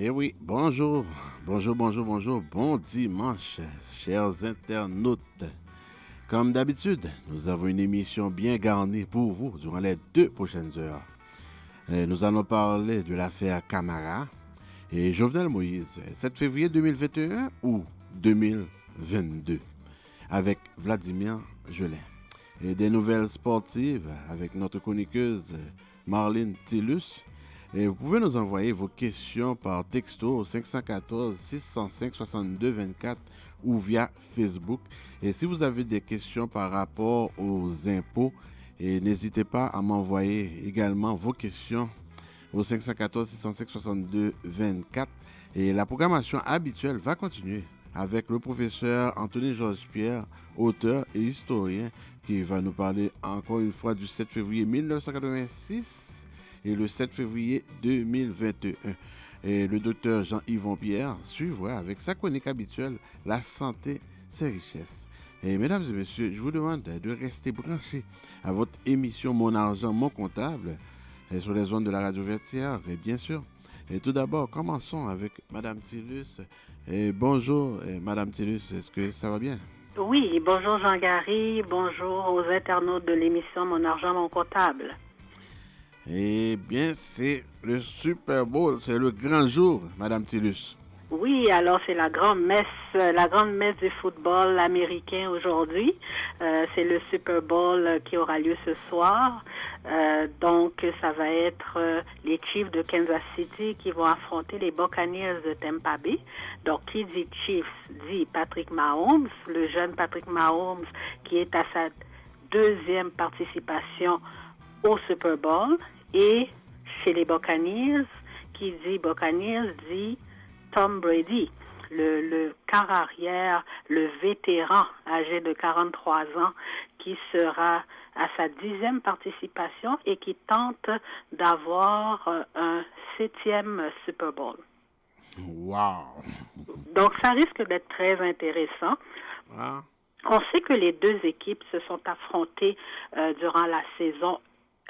Eh oui, bonjour, bonjour, bon dimanche, chers internautes. Comme d'habitude, nous avons une émission bien garnie pour vous durant les 2 prochaines heures. Nous allons parler de l'affaire Camara et Jovenel Moïse, 7 février 2021 ou 2022, avec Vladimir Gelin. Et des nouvelles sportives avec notre chroniqueuse Marlene Tillus. Et vous pouvez nous envoyer vos questions par texto au 514 605 62 24 ou via Facebook. Et si vous avez des questions par rapport aux impôts, n'hésitez pas à m'envoyer également vos questions au 514 605 62 24. Et la programmation habituelle va continuer avec le professeur Anthony Georges-Pierre, auteur et historien, qui va nous parler encore une fois du 7 février 1986 et le 7 février 2021. Et le docteur Jean-Yvon Pierre suivra avec sa chronique habituelle La santé, ses richesses. Et mesdames et messieurs, je vous demande de rester branchés à votre émission Mon argent, mon comptable sur les zones de la radio vertière, et bien sûr. Et tout d'abord, commençons avec Madame Tillus. Et bonjour, Madame Tillus, est-ce que ça va bien? Oui, bonjour Jean-Gary, bonjour aux internautes de l'émission Mon argent, mon comptable. Eh bien, c'est le Super Bowl, c'est le grand jour, Madame Tillus. Oui, alors c'est la grande messe du football américain aujourd'hui. C'est le Super Bowl qui aura lieu ce soir. Donc, ça va être les Chiefs de Kansas City qui vont affronter les Buccaneers de Tampa Bay. Donc, qui dit Chiefs dit Patrick Mahomes, le jeune Patrick Mahomes qui est à sa deuxième participation au Super Bowl. Et chez les Buccaneers, qui dit Buccaneers dit Tom Brady, le quart arrière, le vétéran âgé de 43 ans qui sera à sa 10e participation et qui tente d'avoir un 7e Super Bowl. Wow! Donc, ça risque d'être très intéressant. Ah. On sait que les deux équipes se sont affrontées durant la saison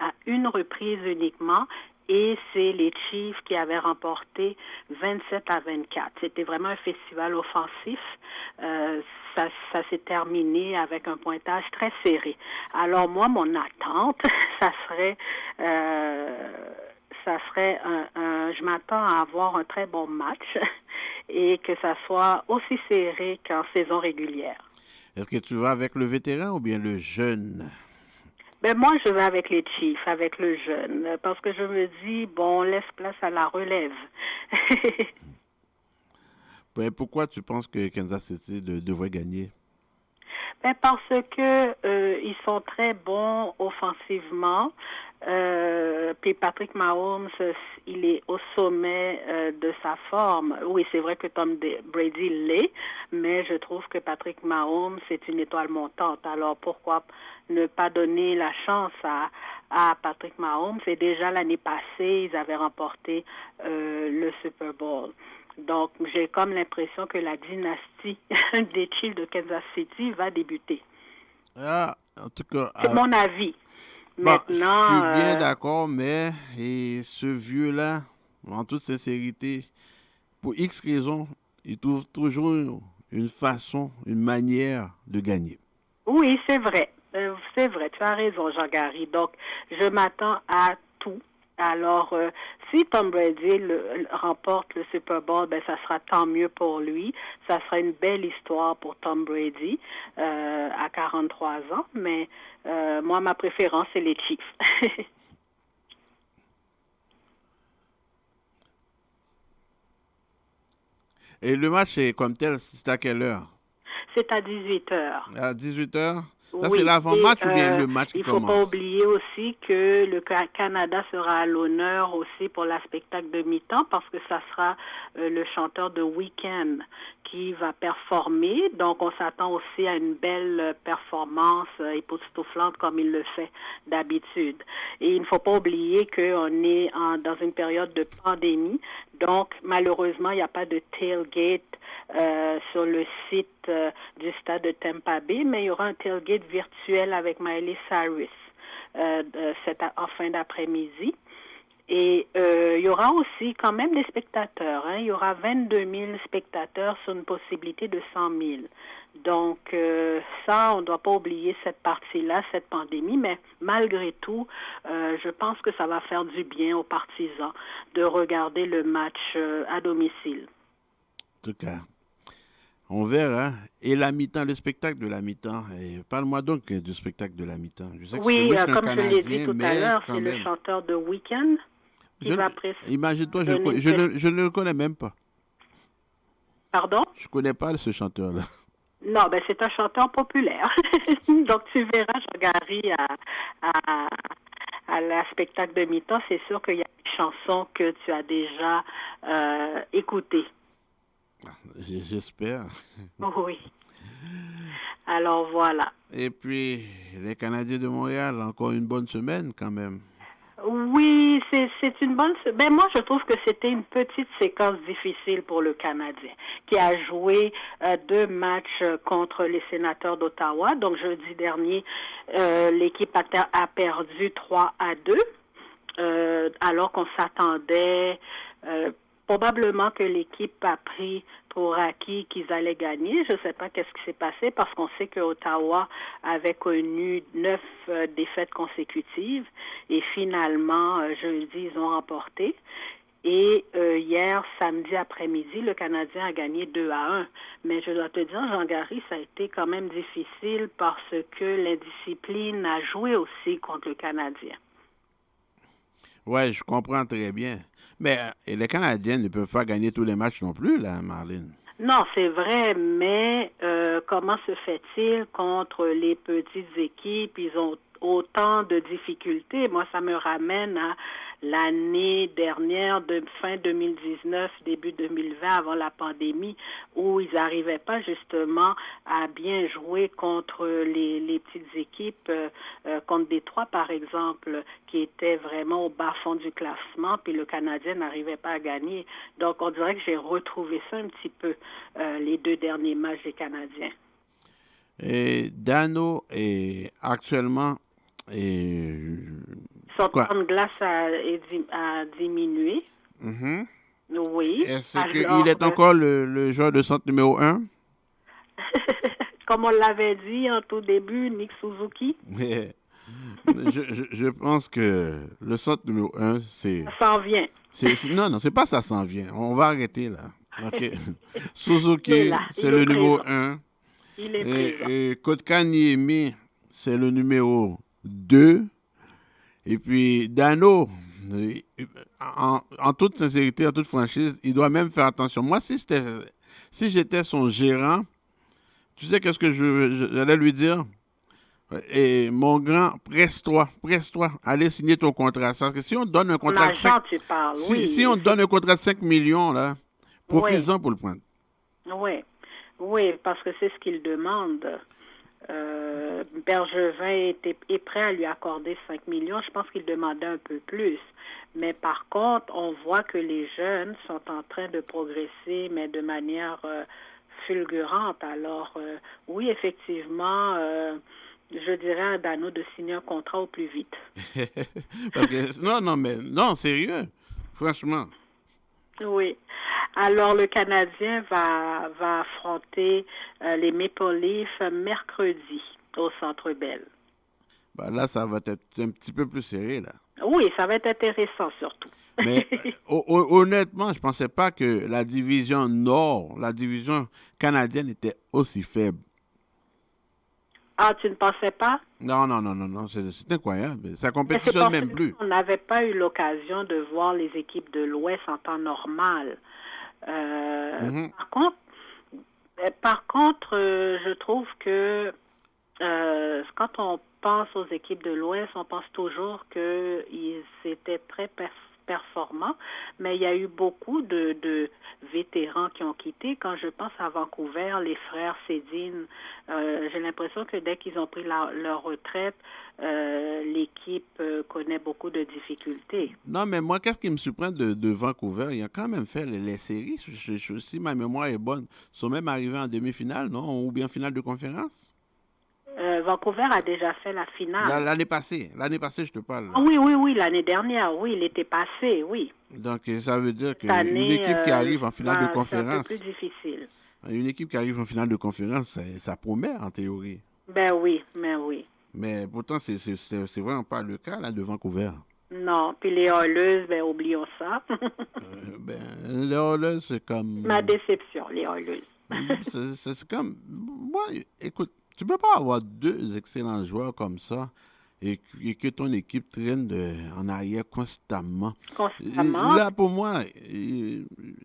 à une reprise uniquement et c'est les Chiefs qui avaient remporté 27-24. C'était vraiment un festival offensif. Ça s'est terminé avec un pointage très serré. Alors moi, mon attente, ça serait je m'attends à avoir un très bon match et que ça soit aussi serré qu'en saison régulière. Est-ce que tu vas avec le vétéran ou bien le jeune? Ben moi, je vais avec les Chiefs, avec le jeune, parce que je me dis, bon, laisse place à la relève. Ben, pourquoi tu penses que Kansas City devrait gagner? Ben parce que ils sont très bons offensivement. Puis Patrick Mahomes, il est au sommet de sa forme. Oui, c'est vrai que Tom Brady l'est, mais je trouve que Patrick Mahomes c'est une étoile montante. Alors pourquoi ne pas donner la chance à Patrick Mahomes? Et déjà l'année passée, ils avaient remporté le Super Bowl. Donc, j'ai comme l'impression que la dynastie des Chiefs de Kansas City va débuter. Ah, en tout cas, C'est mon avis. bon, je suis Maintenant, bien d'accord, mais ce vieux-là, en toute sincérité, pour X raisons, il trouve toujours une façon, une manière de gagner. oui, c'est vrai. C'est vrai, tu as raison, Jean-Gary. Donc, je m'attends à tout. Alors, si Tom Brady remporte le Super Bowl, ben ça sera tant mieux pour lui. Ça sera une belle histoire pour Tom Brady à 43 ans. Mais moi, ma préférence, c'est les Chiefs. Et le match est comme tel, c'est à quelle heure? C'est à 18 heures. À 18 h. Ça, c'est Oui, et l'avant-match ou bien le match qui il faut pas commence? oublier aussi que le Canada sera à l'honneur aussi pour la spectacle de mi-temps parce que ça sera le chanteur de Weekend qui va performer. Donc, on s'attend aussi à une belle performance époustouflante comme il le fait d'habitude. Et il ne faut pas oublier qu'on est dans une période de pandémie. Donc, malheureusement, il n'y a pas de tailgate sur le site du stade de Tampa Bay, mais il y aura un tailgate virtuel avec Miley Cyrus en fin d'après-midi. Et il y aura aussi quand même des spectateurs. Hein. Il y aura 22 000 spectateurs sur une possibilité de 100 000. Donc ça, on ne doit pas oublier cette partie-là, cette pandémie. Mais malgré tout, je pense que ça va faire du bien aux partisans de regarder le match à domicile. En tout cas, on verra. Et la mi-temps, le spectacle de la mi-temps. Parle-moi donc du spectacle de la mi-temps. Je sais que c'est Oui, oui, je suis un comme je l'ai dit Canadien, tout à mais l'heure, quand c'est le même. chanteur de Weekend qui Je, va imagine-toi, donner une... je ne le connais même pas. Pardon? Je ne connais pas ce chanteur-là. Non, ben c'est un chanteur populaire. Donc tu verras Jean-Gary à, à la spectacle de mi-temps, c'est sûr qu'il y a des chansons que tu as déjà écoutées. J'espère. Oui. Alors voilà. Et puis, les Canadiens de Montréal, encore une bonne semaine quand même. Oui, c'est une bonne... Ben moi, je trouve que c'était une petite séquence difficile pour le Canadien, qui a joué 2 matchs contre les Sénateurs d'Ottawa. Donc, jeudi dernier, l'équipe a perdu 3-2, alors qu'on s'attendait probablement que l'équipe a pris pour acquis qu'ils allaient gagner. Je ne sais pas qu'est-ce qui s'est passé parce qu'on sait que Ottawa avait connu 9 défaites consécutives et finalement, jeudi, ils ont remporté. Et hier, samedi après-midi, le Canadien a gagné 2-1. Mais je dois te dire, Jean-Gary, ça a été quand même difficile parce que l'indiscipline a joué aussi contre le Canadien. Ouais, je comprends très bien. Mais les Canadiens ne peuvent pas gagner tous les matchs non plus, là, Marlene. Non, c'est vrai, mais comment se fait-il contre les petites équipes? Ils ont autant de difficultés. Moi, ça me ramène à l'année dernière, de fin 2019, début 2020, avant la pandémie, où ils n'arrivaient pas justement à bien jouer contre les petites équipes, contre Détroit, par exemple, qui étaient vraiment au bas-fond du classement, puis le Canadien n'arrivait pas à gagner. Donc, on dirait que j'ai retrouvé ça un petit peu, les 2 derniers matchs des Canadiens. Et Dano est actuellement... Et, Son quoi? temps de glace a diminué. Mhm. Oui. Est-ce qu'il Alors, est encore le joueur de centre numéro un? comme on l'avait dit en tout début, Nick Suzuki, Mais je pense que le centre numéro un, ça s'en vient. non, non, c'est pas ça s'en vient. On va arrêter là. OK. Il est Suzuki, là, c'est il est le numéro présent. un. Il est présent. Et Kotkaniemi, c'est le numéro 2. Et puis Dano, euh, en toute sincérité, en toute franchise, il doit même faire attention. Moi, si j'étais son gérant, tu sais qu'est-ce que j'allais lui dire? Et mon grand, presse-toi, allez signer ton contrat. Parce que si on donne un Ton contrat de 5, agent, tu parles, si oui. on donne un contrat de 5 millions, là, Oui, profites-en pour le prendre. oui. Oui, parce que c'est ce qu'il demande. Bergevin est prêt à lui accorder 5 millions. Je pense qu'il demandait un peu plus. Mais par contre, on voit que les jeunes sont en train de progresser, mais de manière fulgurante. Alors, oui, effectivement, je dirais à Dano de signer un contrat au plus vite. Parce que, non, sérieux, franchement. Oui. Alors, le Canadien va affronter les Maple Leafs mercredi au Centre Bell. Bah là, ça va être un petit peu plus serré, là. Oui, ça va être intéressant surtout. Mais honnêtement, je pensais pas que la division Nord, la division canadienne était aussi faible. Ah, tu ne pensais pas? Non, non, non, non, non, c'est incroyable. Ça Mais c'est compétitionne parce que même plus. nous, on n'avait pas eu l'occasion de voir les équipes de l'Ouest en temps normal. Mhm. Par contre, je trouve que quand on pense aux équipes de l'Ouest, on pense toujours qu'ils étaient très performants, mais il y a eu beaucoup de vétérans qui ont quitté. Quand je pense à Vancouver, les frères Cédine, j'ai l'impression que dès qu'ils ont pris leur retraite, l'équipe connaît beaucoup de difficultés. Non, mais moi, qu'est-ce qui me surprend de Vancouver? Ils ont quand même fait les séries. Si ma mémoire est bonne, ils sont même arrivés en demi-finale, non? Ou bien finale de conférence? Vancouver a déjà fait la finale. L'année passée, je te parle. Ah oui, oui, oui, l'année dernière, oui, il était passé, oui. Donc, ça veut dire Cette qu'une année, équipe qui arrive en finale de c'est un peu plus conférence, difficile. une équipe qui arrive en finale de conférence, ça promet en théorie. Ben oui, ben oui. Mais pourtant, c'est vraiment pas le cas là de Vancouver. Non, puis les Oilers, ben oublions ça. Les Oilers, c'est Ma comme, déception, les Oilers. c'est comme, moi, écoute, tu peux pas avoir deux excellents joueurs comme ça et que ton équipe traîne en arrière constamment. Constamment. Là, pour moi,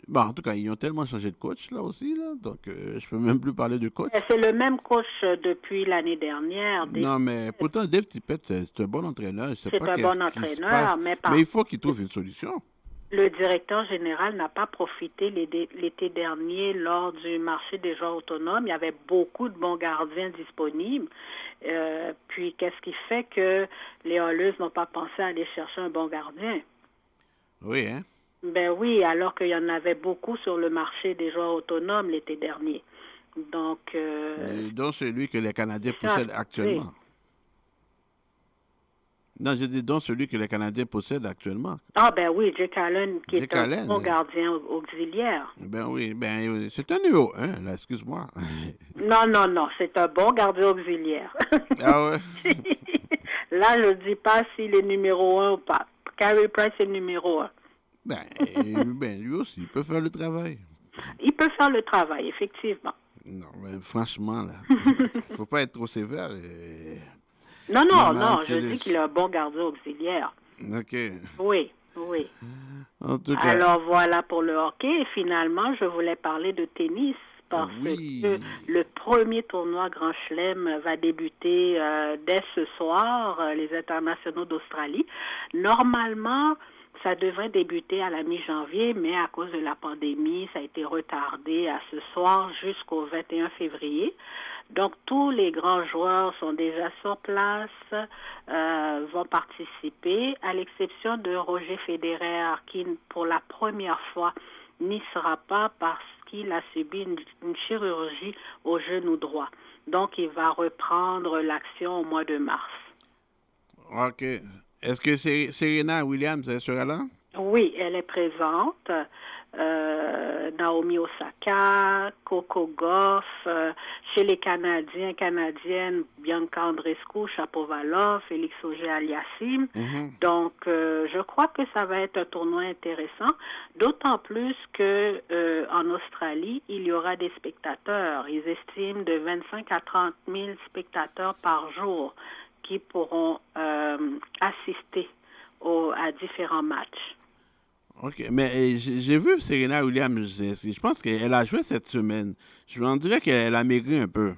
bon, en tout cas, ils ont tellement changé de coach là aussi, là, donc je peux même plus parler de coach. C'est le même coach depuis l'année dernière. Non, mais pourtant, Dave Tippett, c'est un bon entraîneur. Je sais C'est pas un qu'est-ce bon qui se entraîneur, passe, mais mais il faut qu'il trouve une solution. le directeur général n'a pas profité l'été dernier lors du marché des joueurs autonomes. Il y avait beaucoup de bons gardiens disponibles. Puis, qu'est-ce qui fait que les Oilers n'ont pas pensé à aller chercher un bon gardien? Oui, hein? Ben oui, alors qu'il y en avait beaucoup sur le marché des joueurs autonomes l'été dernier. Donc, Dont celui que les Canadiens c'est ça, possèdent oui. actuellement. Non, je dis donc celui que les Canadiens possèdent actuellement. Ah ben oui, Jake Allen, qui Jake est un Allen, bon gardien auxiliaire. ben oui, c'est un numéro 1, là, excuse-moi. Non, non, non, c'est un bon gardien auxiliaire. Ah ouais? Là, je ne dis pas s'il est numéro 1 ou pas. Carey Price est numéro 1. Lui aussi, il peut faire le travail. Il peut faire le travail, effectivement. Non, mais franchement, là, faut pas être trop sévère. Non, non, Madame non, je Tillis. dis qu'il est un bon gardien auxiliaire. OK. Oui, oui. En tout cas, Alors voilà pour le hockey. Et finalement, je voulais parler de tennis parce oui. que le premier tournoi Grand Chelem va débuter dès ce soir, les internationaux d'Australie. Normalement, ça devrait débuter à la mi-janvier, mais à cause de la pandémie, ça a été retardé à ce soir jusqu'au 21 février. Donc, tous les grands joueurs sont déjà sur place, vont participer, à l'exception de Roger Federer, qui, pour la première fois, n'y sera pas parce qu'il a subi une chirurgie au genou droit. Donc, il va reprendre l'action au mois de mars. OK. Est-ce que Serena Williams sera là? Oui, elle est présente. Naomi Osaka, Coco Gauff, chez les Canadiennes, Bianca Andreescu, Shapovalov, Félix Auger-Aliassime. Donc, je crois que ça va être un tournoi intéressant, d'autant plus que en Australie, il y aura des spectateurs. Ils estiment de 25 à 30 000 spectateurs par jour qui pourront assister à différents matchs. OK, mais j'ai vu Serena Williams, je pense qu'elle a joué cette semaine. Je me dirais qu'elle a maigri un peu.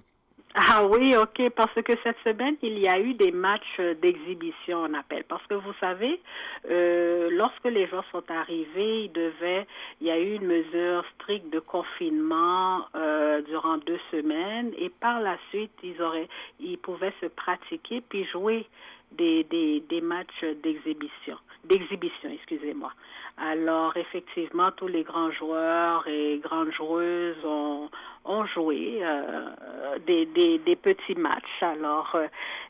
Ah oui, OK, parce que cette semaine, il y a eu des matchs d'exhibition, on appelle. Parce que vous savez, lorsque les joueurs sont arrivés, il y a eu une mesure stricte de confinement durant 2 semaines et par la suite, ils pouvaient se pratiquer puis jouer des matchs d'exhibition, excusez-moi. Alors, effectivement, tous les grands joueurs et grandes joueuses ont joué des petits matchs. Alors,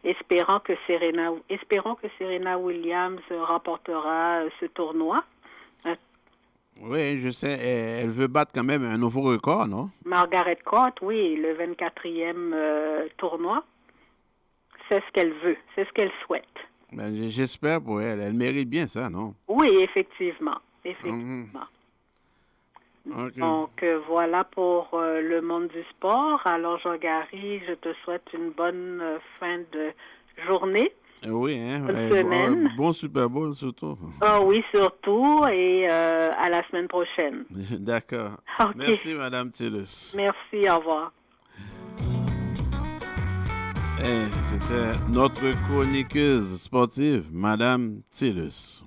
espérons que Serena Williams remportera ce tournoi. Oui, je sais, elle veut battre quand même un nouveau record, non? Margaret Court, oui, le 24e tournoi. C'est ce qu'elle veut, c'est ce qu'elle souhaite. Ben, j'espère pour elle. Elle mérite bien ça, non? Oui, effectivement. Effectivement. Okay. Donc, voilà pour le monde du sport. Alors, Jean-Gary, je te souhaite une bonne fin de journée. Oui, hein? Bonne semaine. Bon Super Bowl surtout. Ah oui, surtout. Et à la semaine prochaine. D'accord. Okay. Merci, Madame Tillus. Merci, au revoir. C'était notre chroniqueuse sportive, Madame Tillus.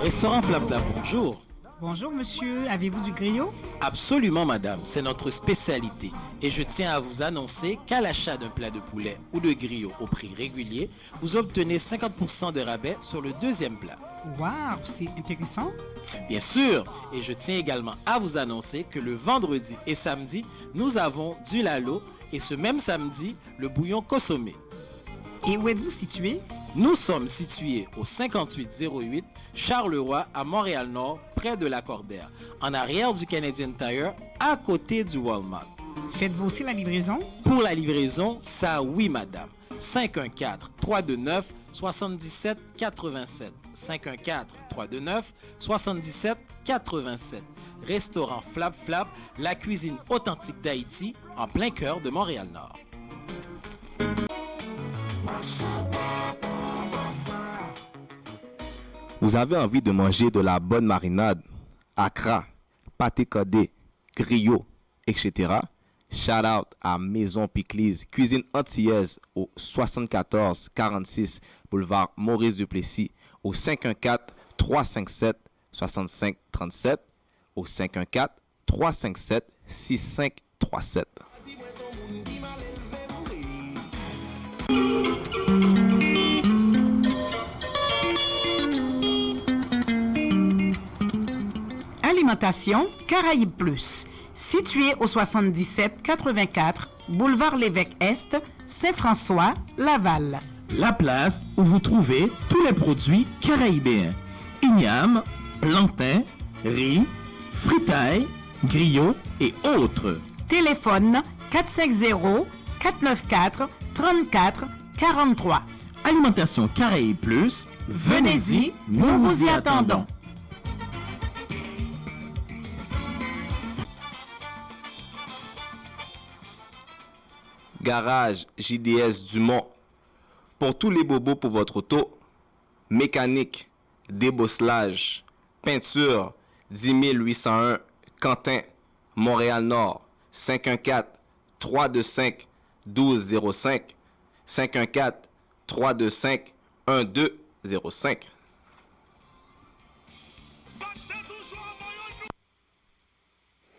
Restaurant Flap Flap, bonjour. Bonjour monsieur, avez-vous du griot? Absolument madame, c'est notre spécialité. Et je tiens à vous annoncer qu'à l'achat d'un plat de poulet ou de griot au prix régulier, vous obtenez 50% de rabais sur le deuxième plat. Waouh, c'est intéressant. Bien sûr, et je tiens également à vous annoncer que le vendredi et samedi, nous avons du lalo et ce même samedi, le bouillon consommé. Et où êtes-vous situé? Nous sommes situés au 5808 Charleroi à Montréal-Nord, près de Lacordaire, en arrière du Canadian Tire, à côté du Walmart. Faites-vous aussi la livraison? Pour la livraison, ça oui madame. 514-329-7787. 514-329-7787. Restaurant Flap Flap, la cuisine authentique d'Haïti, en plein cœur de Montréal-Nord. Vous avez envie de manger de la bonne marinade, accra, pâté codé, griot, etc. Shout out à Maison Piclis, cuisine antillaise au 7446 boulevard Maurice Duplessis, au 514-357-6537, au 514-357-6537. Alimentation Caraïbes Plus, situé au 77-84 boulevard Lévesque Est, Saint-François, Laval. La place où vous trouvez tous les produits caraïbéens. Igname, plantain, riz, fritailles, griots et autres. Téléphone 450-494-3443. Alimentation Caraïbes Plus, Venez-y, nous vous y attendons. Garage JDS Dumont. Pour tous les bobos pour votre auto, mécanique, débosselage, peinture, 10 801 Quentin, Montréal-Nord, 514-325-1205, 514-325-1205.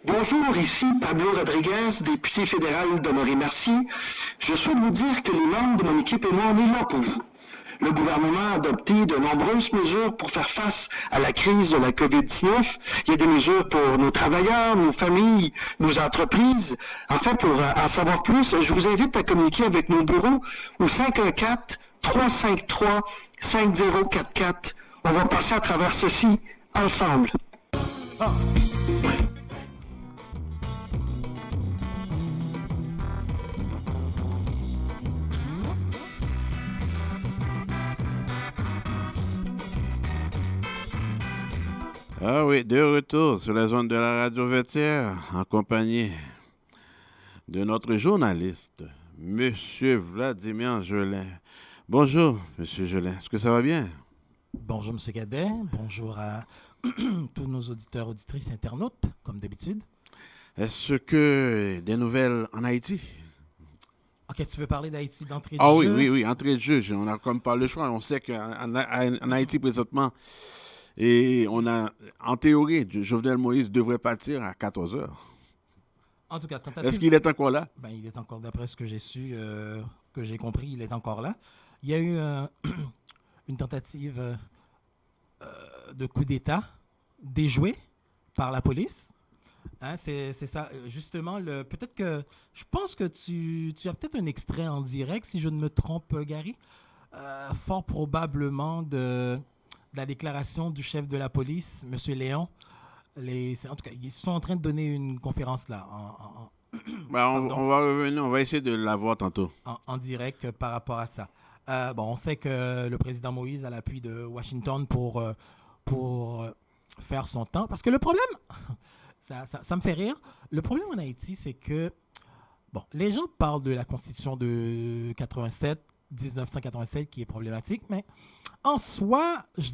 Bonjour, ici Pablo Rodriguez, député fédéral de Montréal-Merci. Je souhaite vous dire que les membres de mon équipe et moi, on est là pour vous. Le gouvernement a adopté de nombreuses mesures pour faire face à la crise de la COVID-19. Il y a des mesures pour nos travailleurs, nos familles, nos entreprises. Enfin, pour en savoir plus, je vous invite à communiquer avec nos bureaux au 514-353-5044. On va passer à travers ceci ensemble. Ah oui, de retour sur la zone de la radio Vertière, en compagnie de notre journaliste, Monsieur Vladimir Gelin. Bonjour, Monsieur Gelin. Est-ce que ça va bien? Bonjour Monsieur Cadet, bonjour à tous nos auditeurs, auditrices, internautes, comme d'habitude. Est-ce que des nouvelles en Haïti? Ok, tu veux parler d'Haïti d'entrée de Ah jeu? oui, entrée de jeu. On a comme pas le choix. On sait qu'en Haïti présentement, et on a, en théorie, Jovenel Moïse devrait partir à 14h. En tout cas, tentative... Est-ce qu'il est encore là? Ben, il est encore, d'après ce que j'ai su, que j'ai compris, il est encore là. Il y a eu une tentative de coup d'État déjouée par la police. Hein, c'est ça, justement. Peut-être que, je pense que tu as peut-être un extrait en direct, si je ne me trompe, Gary. Fort probablement de la déclaration du chef de la police, M. Léon. En tout cas, ils sont en train de donner une conférence là, On va revenir, on va essayer de la voir tantôt. En direct par rapport à ça. On sait que le président Moïse a l'appui de Washington pour faire son temps. Parce que le problème, ça me fait rire, le problème en Haïti, c'est que les gens parlent de la Constitution de 1987 qui est problématique, mais en soi, je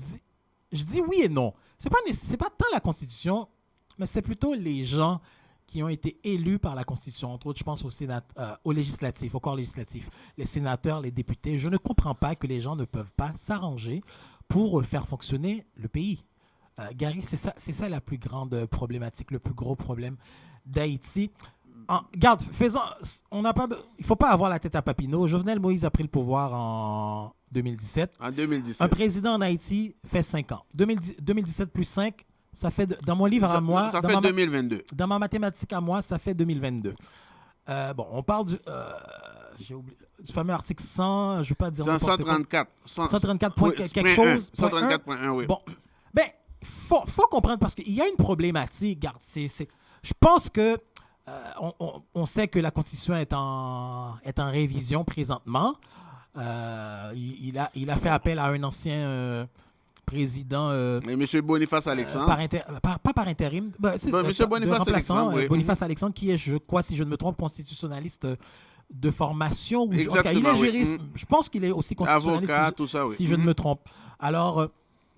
dis oui et non. C'est pas tant la Constitution, mais c'est plutôt les gens qui ont été élus par la Constitution, entre autres, je pense au législatif, au corps législatif, les sénateurs, les députés. Je ne comprends pas que les gens ne peuvent pas s'arranger pour faire fonctionner le pays. Gary, c'est ça la plus grande problématique, le plus gros problème d'Haïti. Regarde, il ne faut pas avoir la tête à Papineau. Jovenel Moïse a pris le pouvoir en 2017. En 2017. Un président en Haïti fait 5 ans. 2017 plus 5, ça fait, dans mon livre à moi... Ça fait 2022. Dans ma mathématique à moi, ça fait 2022. On parle j'ai oublié, du fameux article 100, je ne veux pas dire... 134. 134 points quelque chose. 134.1, oui. Bon, faut comprendre parce qu'il y a une problématique. Regarde, je pense que on sait que la Constitution est en révision présentement. Il a fait appel à un ancien président... M. Boniface Alexandre. Pas par intérim. M. Boniface Alexandre, oui. Boniface Alexandre, qui est, je crois, si je ne me trompe, constitutionnaliste de formation. En tout cas, il est juriste. Je pense qu'il est aussi constitutionnaliste. Avocat, tout ça, oui. Si je ne me trompe. Alors,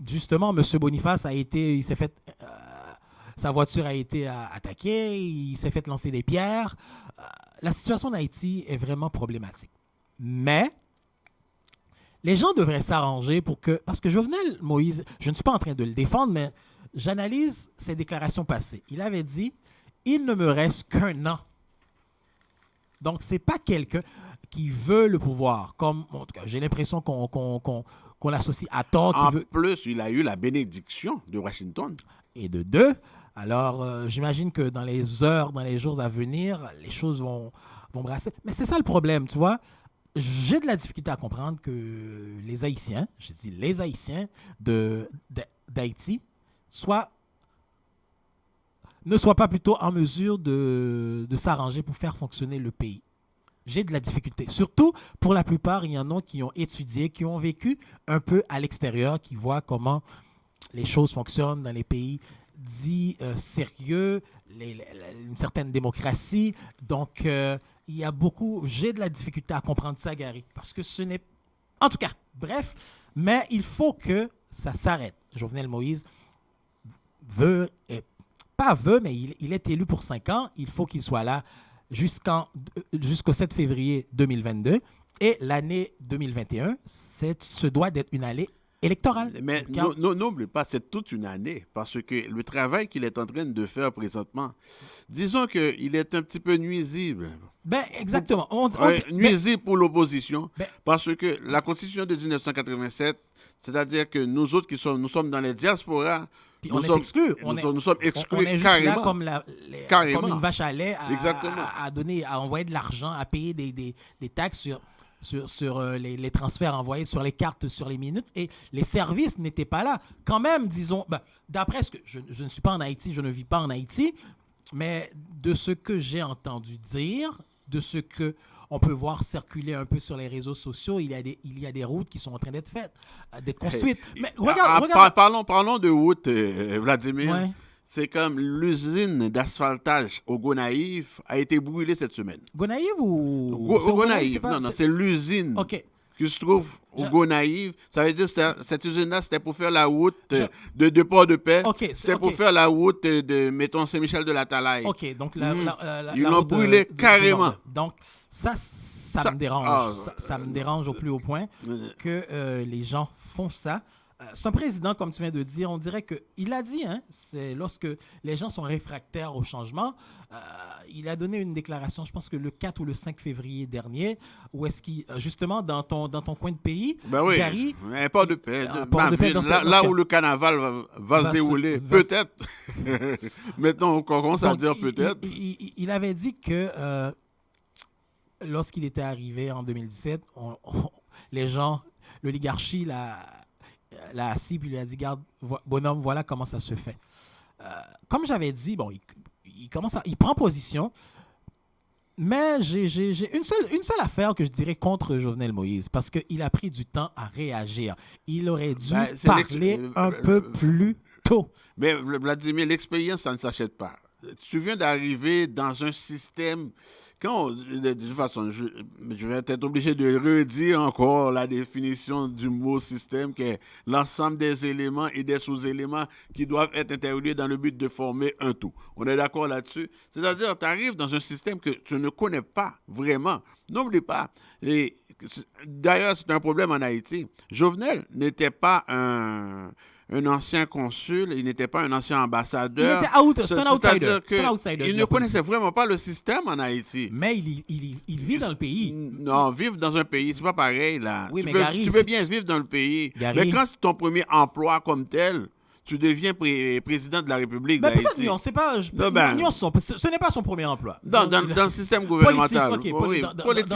justement, M. Boniface il s'est fait... sa voiture a été attaquée, il s'est fait lancer des pierres. La situation d'Haïti est vraiment problématique. Mais les gens devraient s'arranger parce que Jovenel Moïse, je ne suis pas en train de le défendre, mais j'analyse ses déclarations passées. Il avait dit « Il ne me reste qu'un an ». Donc, ce n'est pas quelqu'un qui veut le pouvoir. En tout cas, j'ai l'impression qu'on l'associe à tort. En plus, il a eu la bénédiction de Washington. Et de 2. Alors, j'imagine que dans les jours à venir, les choses vont brasser. Mais c'est ça le problème, tu vois. J'ai de la difficulté à comprendre que les Haïtiens, je dis les Haïtiens d'Haïti, ne soient pas plutôt en mesure de s'arranger pour faire fonctionner le pays. J'ai de la difficulté. Surtout, pour la plupart, il y en a qui ont étudié, qui ont vécu un peu à l'extérieur, qui voient comment les choses fonctionnent dans les pays dits sérieux, une certaine démocratie. Donc, il y a j'ai de la difficulté à comprendre ça, Gary, parce que ce n'est... En tout cas, bref, mais il faut que ça s'arrête. Jovenel Moïse mais il est élu pour 5 ans. Il faut qu'il soit là jusqu'au 7 février 2022. Et l'année 2021, ce doit d'être une année électorale. Mais n'oublie pas, c'est toute une année, parce que le travail qu'il est en train de faire présentement, disons qu'il est un petit peu nuisible. Exactement. Nuisible pour l'opposition, parce que la Constitution de 1987, c'est-à-dire que nous autres nous sommes dans les diasporas, nous sommes exclus. Nous sommes exclus on est juste carrément. Là comme une vache à lait à envoyer de l'argent, à payer des taxes sur les transferts envoyés sur les cartes, sur les minutes, et les services n'étaient pas là. Quand même, disons, d'après ce que je ne suis pas en Haïti, je ne vis pas en Haïti, mais de ce que j'ai entendu dire, de ce que on peut voir circuler un peu sur les réseaux sociaux, il y a des routes qui sont en train d'être faites, d'être construites. Mais regarde. Parlons de routes, Vladimir. Ouais. C'est comme l'usine d'asphaltage au Gonaïve a été brûlée cette semaine. Gonaïve ou... Gonaïve, non, c'est l'usine qui se trouve au Gonaïve. Ça veut dire que cette usine-là, c'était pour faire la route de Port-de-Paix. C'était pour faire la route de, mettons, Saint-Michel de la Talaye. OK, donc ils l'ont brûlée carrément. Donc, ça me dérange. Ça me dérange au plus haut point que les gens font ça. C'est un président, comme tu viens de dire, on dirait qu'il a dit, c'est lorsque les gens sont réfractaires au changement, il a donné une déclaration, je pense que le 4 ou le 5 février dernier, où est-ce qu'il, justement, dans ton coin de pays, Gary... Port-de-Paix, là où le carnaval va se dérouler, peut-être. Maintenant, on commence à dire peut-être. Il avait dit que lorsqu'il était arrivé en 2017, les gens, l'oligarchie, l'a assis puis lui a dit, garde, bonhomme, voilà comment ça se fait. Comme j'avais dit, il prend position, mais j'ai une seule affaire que je dirais contre Jovenel Moïse, parce qu'il a pris du temps à réagir. Il aurait dû parler un peu plus tôt. Mais Vladimir, l'expérience, ça ne s'achète pas. Tu viens d'arriver dans un système de toute façon, je vais être obligé de redire encore la définition du mot système, qui est l'ensemble des éléments et des sous-éléments qui doivent être interreliés dans le but de former un tout. On est d'accord là-dessus? C'est-à-dire, tu arrives dans un système que tu ne connais pas vraiment. N'oublie pas. Et d'ailleurs, c'est un problème en Haïti. Jovenel n'était pas un ancien consul, il n'était pas un ancien ambassadeur. C'est un outsider. Il ne connaissait vraiment pas le système en Haïti. Mais il vit dans le pays. Non, vivre dans un pays, c'est pas pareil, là. Oui, Tu peux bien vivre dans le pays. Mais quand c'est ton premier emploi comme tel, tu deviens président de la République d'Haïti. Peut-être nuance, ce n'est pas son premier emploi. Dans le système gouvernemental.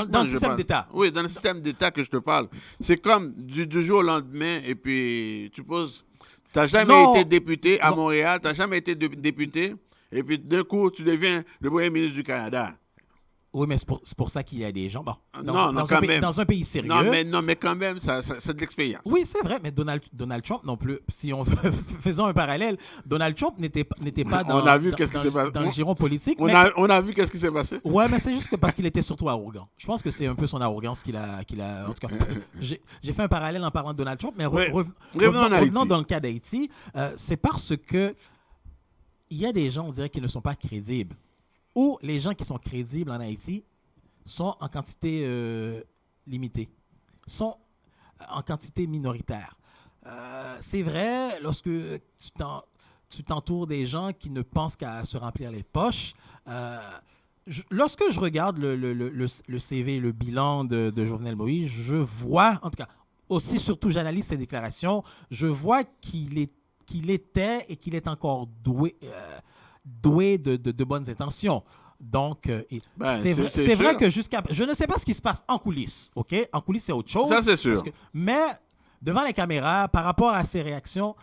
Dans le système d'État. Oui, dans le système d'État que je te parle. C'est comme du jour au lendemain, et puis tu poses... Tu n'as jamais été député à Montréal, tu n'as jamais été député, et puis d'un coup, tu deviens le premier ministre du Canada. Oui, mais c'est pour ça qu'il y a des gens. Bon, dans un pays sérieux. Non, mais quand même, c'est de l'expérience. Oui, c'est vrai, mais Donald Trump non plus. Si on faisons un parallèle, Donald Trump n'était pas dans le giron politique. On a vu qu'est-ce qui s'est passé. Ouais, mais c'est juste que parce qu'il était surtout arrogant. Je pense que c'est un peu son arrogance qu'il a. En tout cas, j'ai fait un parallèle en parlant de Donald Trump, mais revenons dans le cas d'Haïti. C'est parce que il y a des gens, on dirait, qui ne sont pas crédibles. Ou les gens qui sont crédibles en Haïti sont en quantité limitée, sont en quantité minoritaire. C'est vrai, lorsque tu t'entoures des gens qui ne pensent qu'à se remplir les poches, lorsque je regarde le CV, le bilan de Jovenel Moïse, je vois, en tout cas, aussi surtout j'analyse ses déclarations, je vois qu'il était et qu'il est encore doué de bonnes intentions. Donc, c'est vrai que je ne sais pas ce qui se passe en coulisses, OK? En coulisses, c'est autre chose. Ça, c'est sûr. Mais devant les caméras, par rapport à ses réactions,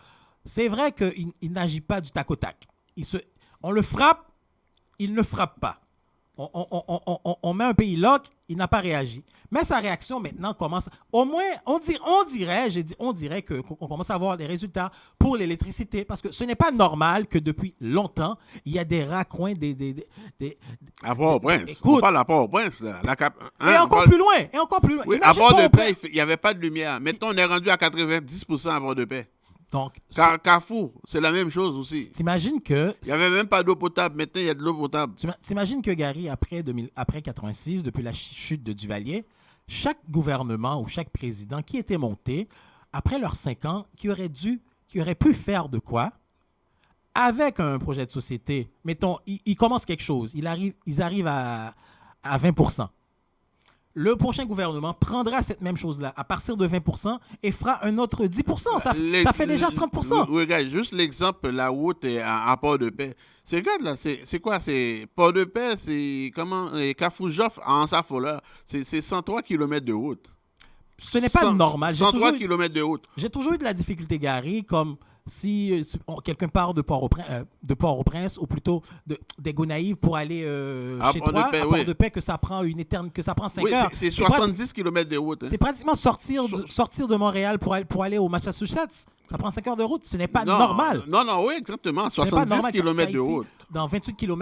c'est vrai qu'il n'agit pas du tac au tac. On le frappe, il ne frappe pas. On met un pays lock, il n'a pas réagi. Mais sa réaction maintenant commence. Au moins, on dirait qu'on commence à avoir des résultats pour l'électricité. Parce que ce n'est pas normal que depuis longtemps, il y a des raccoins, À Port-au-Prince. On parle à Port-au-Prince. Là. Et encore plus loin. Oui, à Port-de-Paix, il n'y avait pas de lumière. Maintenant, on est rendu à 90% à Port-de-Paix. Donc, Carrefour, c'est la même chose aussi. T'imagines que... Il n'y avait même pas d'eau potable. Maintenant, il y a de l'eau potable. T'imagines que, Gary, après 86, depuis la chute de Duvalier, chaque gouvernement ou chaque président qui était monté, après leurs 5 ans, qui aurait pu faire de quoi avec un projet de société. Mettons, ils commencent quelque chose. Ils arrivent à 20%. Le prochain gouvernement prendra cette même chose-là à partir de 20% et fera un autre 10%. Ça fait déjà 30%. Regarde, juste l'exemple, la route à Port-de-Paix. Regarde là, c'est quoi? C'est Port-de-Paix, c'est comment? Kafoujof en Safoleur. C'est 103 km de route. Ce n'est pas normal. 103 km de route. J'ai toujours eu de la difficulté, Gary, comme si quelqu'un part de Port-au-Prince ou plutôt des Gonaïves pour aller chez toi, à Port-de-Paix, que ça prend 5 heures. C'est 70 km de route. C'est pratiquement sortir de Montréal pour aller au Massachusetts. Ça prend 5 heures de route. Ce n'est pas normal. Non, oui, exactement. 70 km de route. Dans 28 000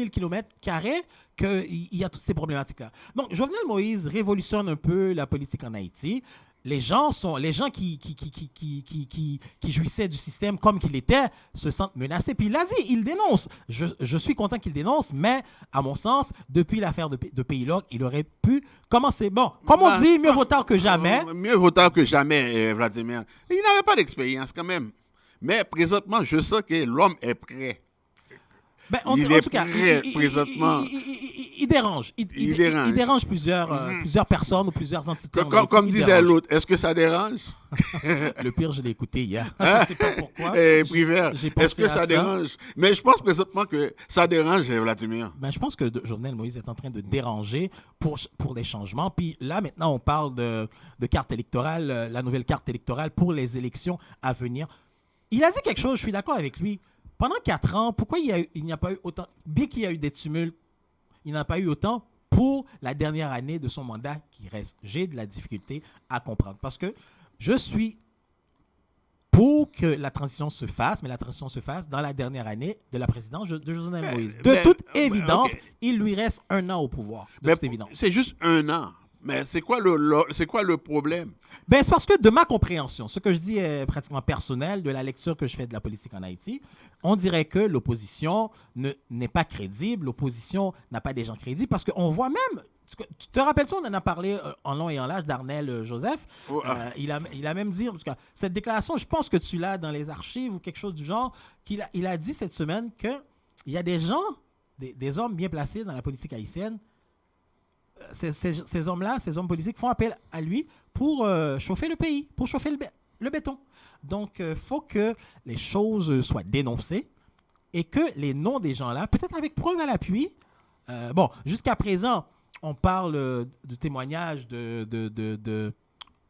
km carrés, qu'il y a toutes ces problématiques-là. Donc, Jovenel Moïse révolutionne un peu la politique en Haïti. Les gens qui jouissaient du système comme qu'il était se sentent menacés. Puis il l'a dit, il dénonce. Je suis content qu'il dénonce, mais à mon sens, depuis l'affaire de Pays-Loc, il aurait pu commencer. Bon, comme on dit, mieux vaut tard que jamais. Mieux vaut tard que jamais, Vladimir. Il n'avait pas d'expérience quand même. Mais présentement, je sens que l'homme est prêt. Ben, en tout cas, présentement. Il dérange. Il dérange plusieurs personnes ou plusieurs entités. Comme disait l'autre, est-ce que ça dérange? Le pire, je l'ai écouté hier. Je ne sais pas pourquoi. Privert, est-ce que ça dérange? Mais je pense présentement que ça dérange, Vladimir. Ben, je pense que Jovenel Moïse est en train de déranger pour les changements. Puis là, maintenant, on parle de carte électorale, la nouvelle carte électorale pour les élections à venir. Il a dit quelque chose, je suis d'accord avec lui. Pendant 4 ans, pourquoi il n'y a pas eu autant, bien qu'il y a eu des tumultes, il n'y en a pas eu autant pour la dernière année de son mandat qui reste. J'ai de la difficulté à comprendre parce que je suis pour que la transition se fasse, mais la transition se fasse dans la dernière année de la présidence de Jovenel Moïse. De toute évidence, il lui reste 1 an au pouvoir. De toute évidence. C'est juste 1 an. Mais c'est quoi le problème? Ben, c'est parce que de ma compréhension, ce que je dis est pratiquement personnel, de la lecture que je fais de la politique en Haïti, on dirait que l'opposition n'est pas crédible, l'opposition n'a pas des gens crédibles, parce qu'on voit même, tu te rappelles ça, on en a parlé en long et en large d'Arnel Joseph, il a même dit, en tout cas, cette déclaration, je pense que tu l'as dans les archives ou quelque chose du genre, il a dit cette semaine qu'il y a des gens, des hommes bien placés dans la politique haïtienne, ces hommes-là, ces hommes politiques font appel à lui pour chauffer le pays, pour chauffer le béton. Donc, il faut que les choses soient dénoncées et que les noms des gens-là, peut-être avec preuve à l'appui, jusqu'à présent, on parle du témoignage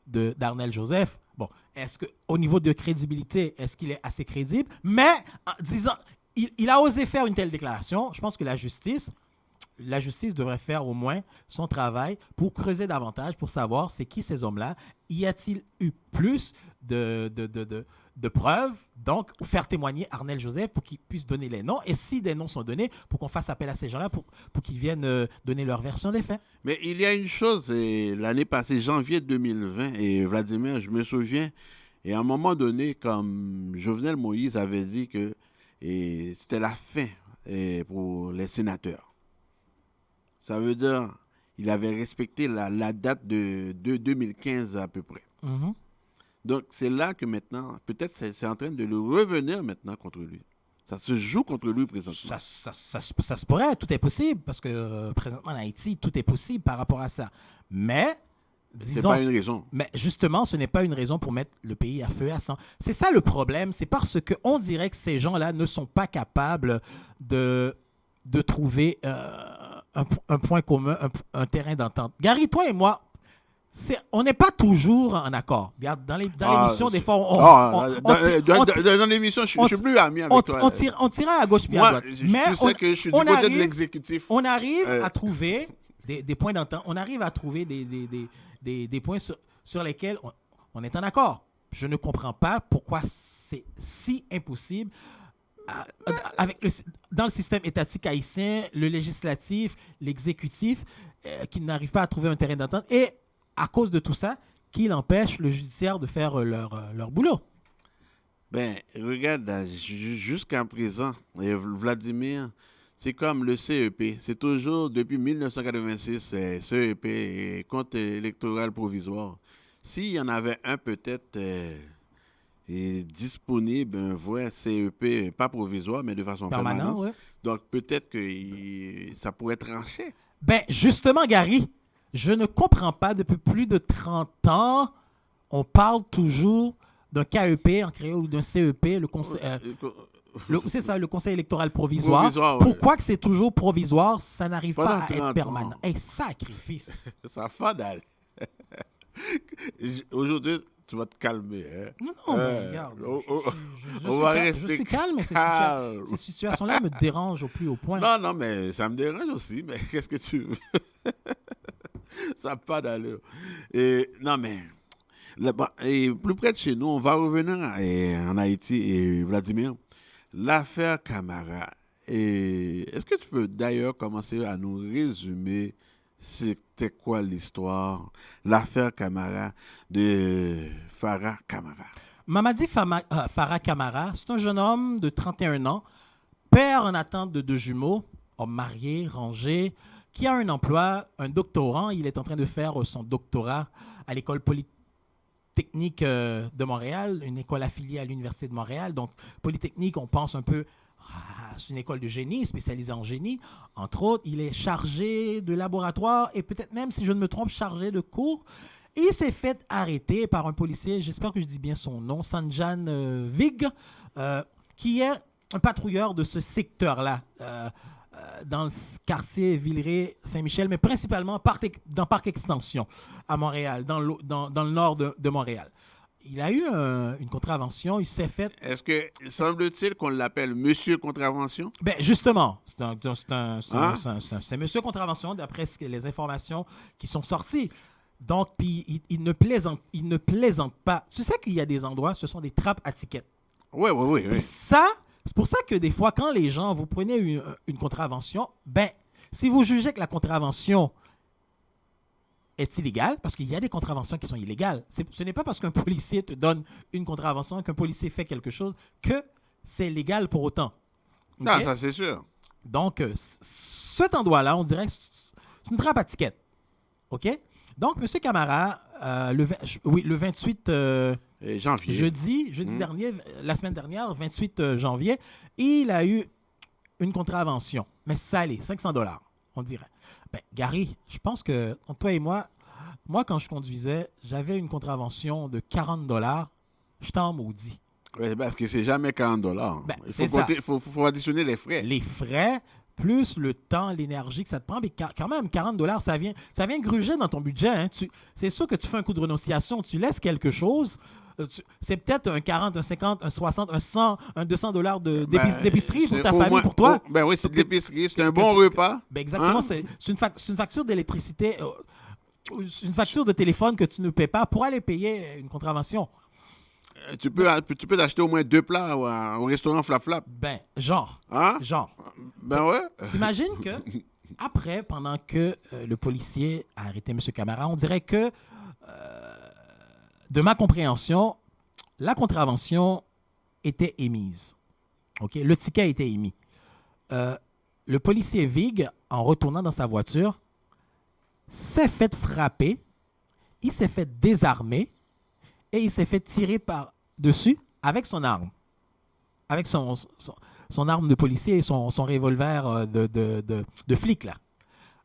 d'Arnel Joseph. Bon, est-ce qu'au niveau de crédibilité, est-ce qu'il est assez crédible? Mais, en disant, il a osé faire une telle déclaration. Je pense que la justice devrait faire au moins son travail pour creuser davantage, pour savoir c'est qui ces hommes-là. Y a-t-il eu plus de preuves, donc faire témoigner Arnel Joseph pour qu'il puisse donner les noms, et si des noms sont donnés, pour qu'on fasse appel à ces gens-là pour qu'ils viennent donner leur version des faits. Mais il y a une chose, l'année passée, janvier 2020, et Vladimir, je me souviens, et à un moment donné, comme Jovenel Moïse avait dit que c'était la fin pour les sénateurs. Ça veut dire qu'il avait respecté la date de 2015 à peu près. Mm-hmm. Donc, c'est là que maintenant, peut-être c'est en train de le revenir maintenant contre lui. Ça se joue contre lui présentement. Ça se pourrait, tout est possible, parce que présentement en Haïti, tout est possible par rapport à ça. Mais, disons... C'est pas une raison. Mais justement, ce n'est pas une raison pour mettre le pays à feu et à sang. C'est ça le problème, c'est parce qu'on dirait que ces gens-là ne sont pas capables de trouver... un point commun, un terrain d'entente. Gary, toi et moi, on n'est pas toujours en accord. Regarde, dans l'émission, des fois, dans l'émission, je ne suis plus ami avec toi. On tire à gauche puis à droite. Mais tu sais que je suis du côté de l'exécutif. On arrive à trouver des points d'entente. On arrive à trouver des points sur lesquels on est en accord. Je ne comprends pas pourquoi c'est si impossible. Dans le système étatique haïtien, le législatif, l'exécutif, qui n'arrivent pas à trouver un terrain d'entente, et à cause de tout ça, qu'il empêche le judiciaire de faire leur boulot. Ben, regarde, jusqu'à présent, Vladimir, c'est comme le CEP. C'est toujours, depuis 1986, CEP, compte électoral provisoire. S'il y en avait un peut-être... disponible un vrai CEP, pas provisoire, mais de façon permanente. Ouais. Donc, peut-être que ça pourrait trancher. Ben, justement, Gary, je ne comprends pas, depuis plus de 30 ans, on parle toujours d'un KEP en créole ou d'un CEP, le conseil... c'est ça, le conseil électoral provisoire. Pourquoi que c'est toujours provisoire, ça n'arrive pas à être permanent? Sacrifice! Ça fait dalle. Aujourd'hui... Tu vas te calmer. Hein? Non, mais regarde. Je suis calme, mais ces situations-là me dérangent au plus haut point. Non, mais ça me dérange aussi. Mais qu'est-ce que tu veux? Ça n'a pas d'allure. Non, mais là-bas, plus près de chez nous, on va revenir en Haïti, et Vladimir. L'affaire Camara. Est-ce que tu peux d'ailleurs commencer à nous résumer c'était quoi l'histoire, l'affaire Camara de Farah Camara? Mamadi Farah Camara, c'est un jeune homme de 31 ans, père en attente de 2 jumeaux, homme marié, rangé, qui a un emploi, un doctorant. Il est en train de faire son doctorat à l'école polytechnique de Montréal, une école affiliée à l'Université de Montréal. Donc, Polytechnique, on pense un peu... c'est une école de génie, spécialisée en génie. Entre autres, il est chargé de laboratoire et peut-être même, si je ne me trompe, chargé de cours. Il s'est fait arrêter par un policier, j'espère que je dis bien son nom, Sanjan Vig, qui est un patrouilleur de ce secteur-là, dans le quartier Villeray-Saint-Michel, mais principalement dans Parc Extension, à Montréal, dans le nord de Montréal. Il a eu une contravention, il s'est fait... Est-ce que, semble-t-il qu'on l'appelle Monsieur Contravention? Ben justement, c'est Monsieur Contravention, d'après les informations qui sont sorties. Donc, puis il ne plaisante pas. Tu sais qu'il y a des endroits, ce sont des trappes à tickets. Oui. Et ça, c'est pour ça que des fois, quand les gens, vous prenez une contravention, ben, si vous jugez que la contravention est illégale, parce qu'il y a des contraventions qui sont illégales, ce n'est pas parce qu'un policier te donne une contravention, qu'un policier fait quelque chose, que c'est légal pour autant. Non, Ok? ça c'est sûr. Donc, cet endroit-là, on dirait que c'est une trappe à ticket. OK? Donc, M. Camara, le 28 Et janvier. jeudi dernier, la semaine dernière, 28 janvier, il a eu une contravention. Mais salée, $500, on dirait. Ben, Gary, je pense que toi et moi, quand je conduisais, j'avais une contravention de $40. J'étais en maudit. Oui, parce que c'est jamais $40. Ben, Il c'est faut, ça. faut additionner les frais. Les frais, plus le temps, l'énergie que ça te prend. Mais quand même, $40, ça vient gruger dans ton budget. Hein. C'est sûr que tu fais un coup de renonciation, tu laisses quelque chose. C'est peut-être un 40, un 50, un 60, un 100, un $200 d'épicerie pour ta famille, pour toi. Ben oui, c'est de l'épicerie, c'est un que bon tu- repas. Ben exactement, Hein? c'est une facture d'électricité, une facture de téléphone que tu ne paies pas pour aller payer une contravention. Tu peux acheter au moins 2 plats au restaurant Flap Flap. Ben, genre. Hein? Ben ouais. T'imagines que, après, pendant que le policier a arrêté M. Camara, on dirait que, de ma compréhension, la contravention était émise. OK? Le ticket a été émis. Le policier Vig, en retournant dans sa voiture, s'est fait frapper, il s'est fait désarmer et il s'est fait tirer par-dessus avec son arme. Avec son arme de policier et son revolver de flic, là.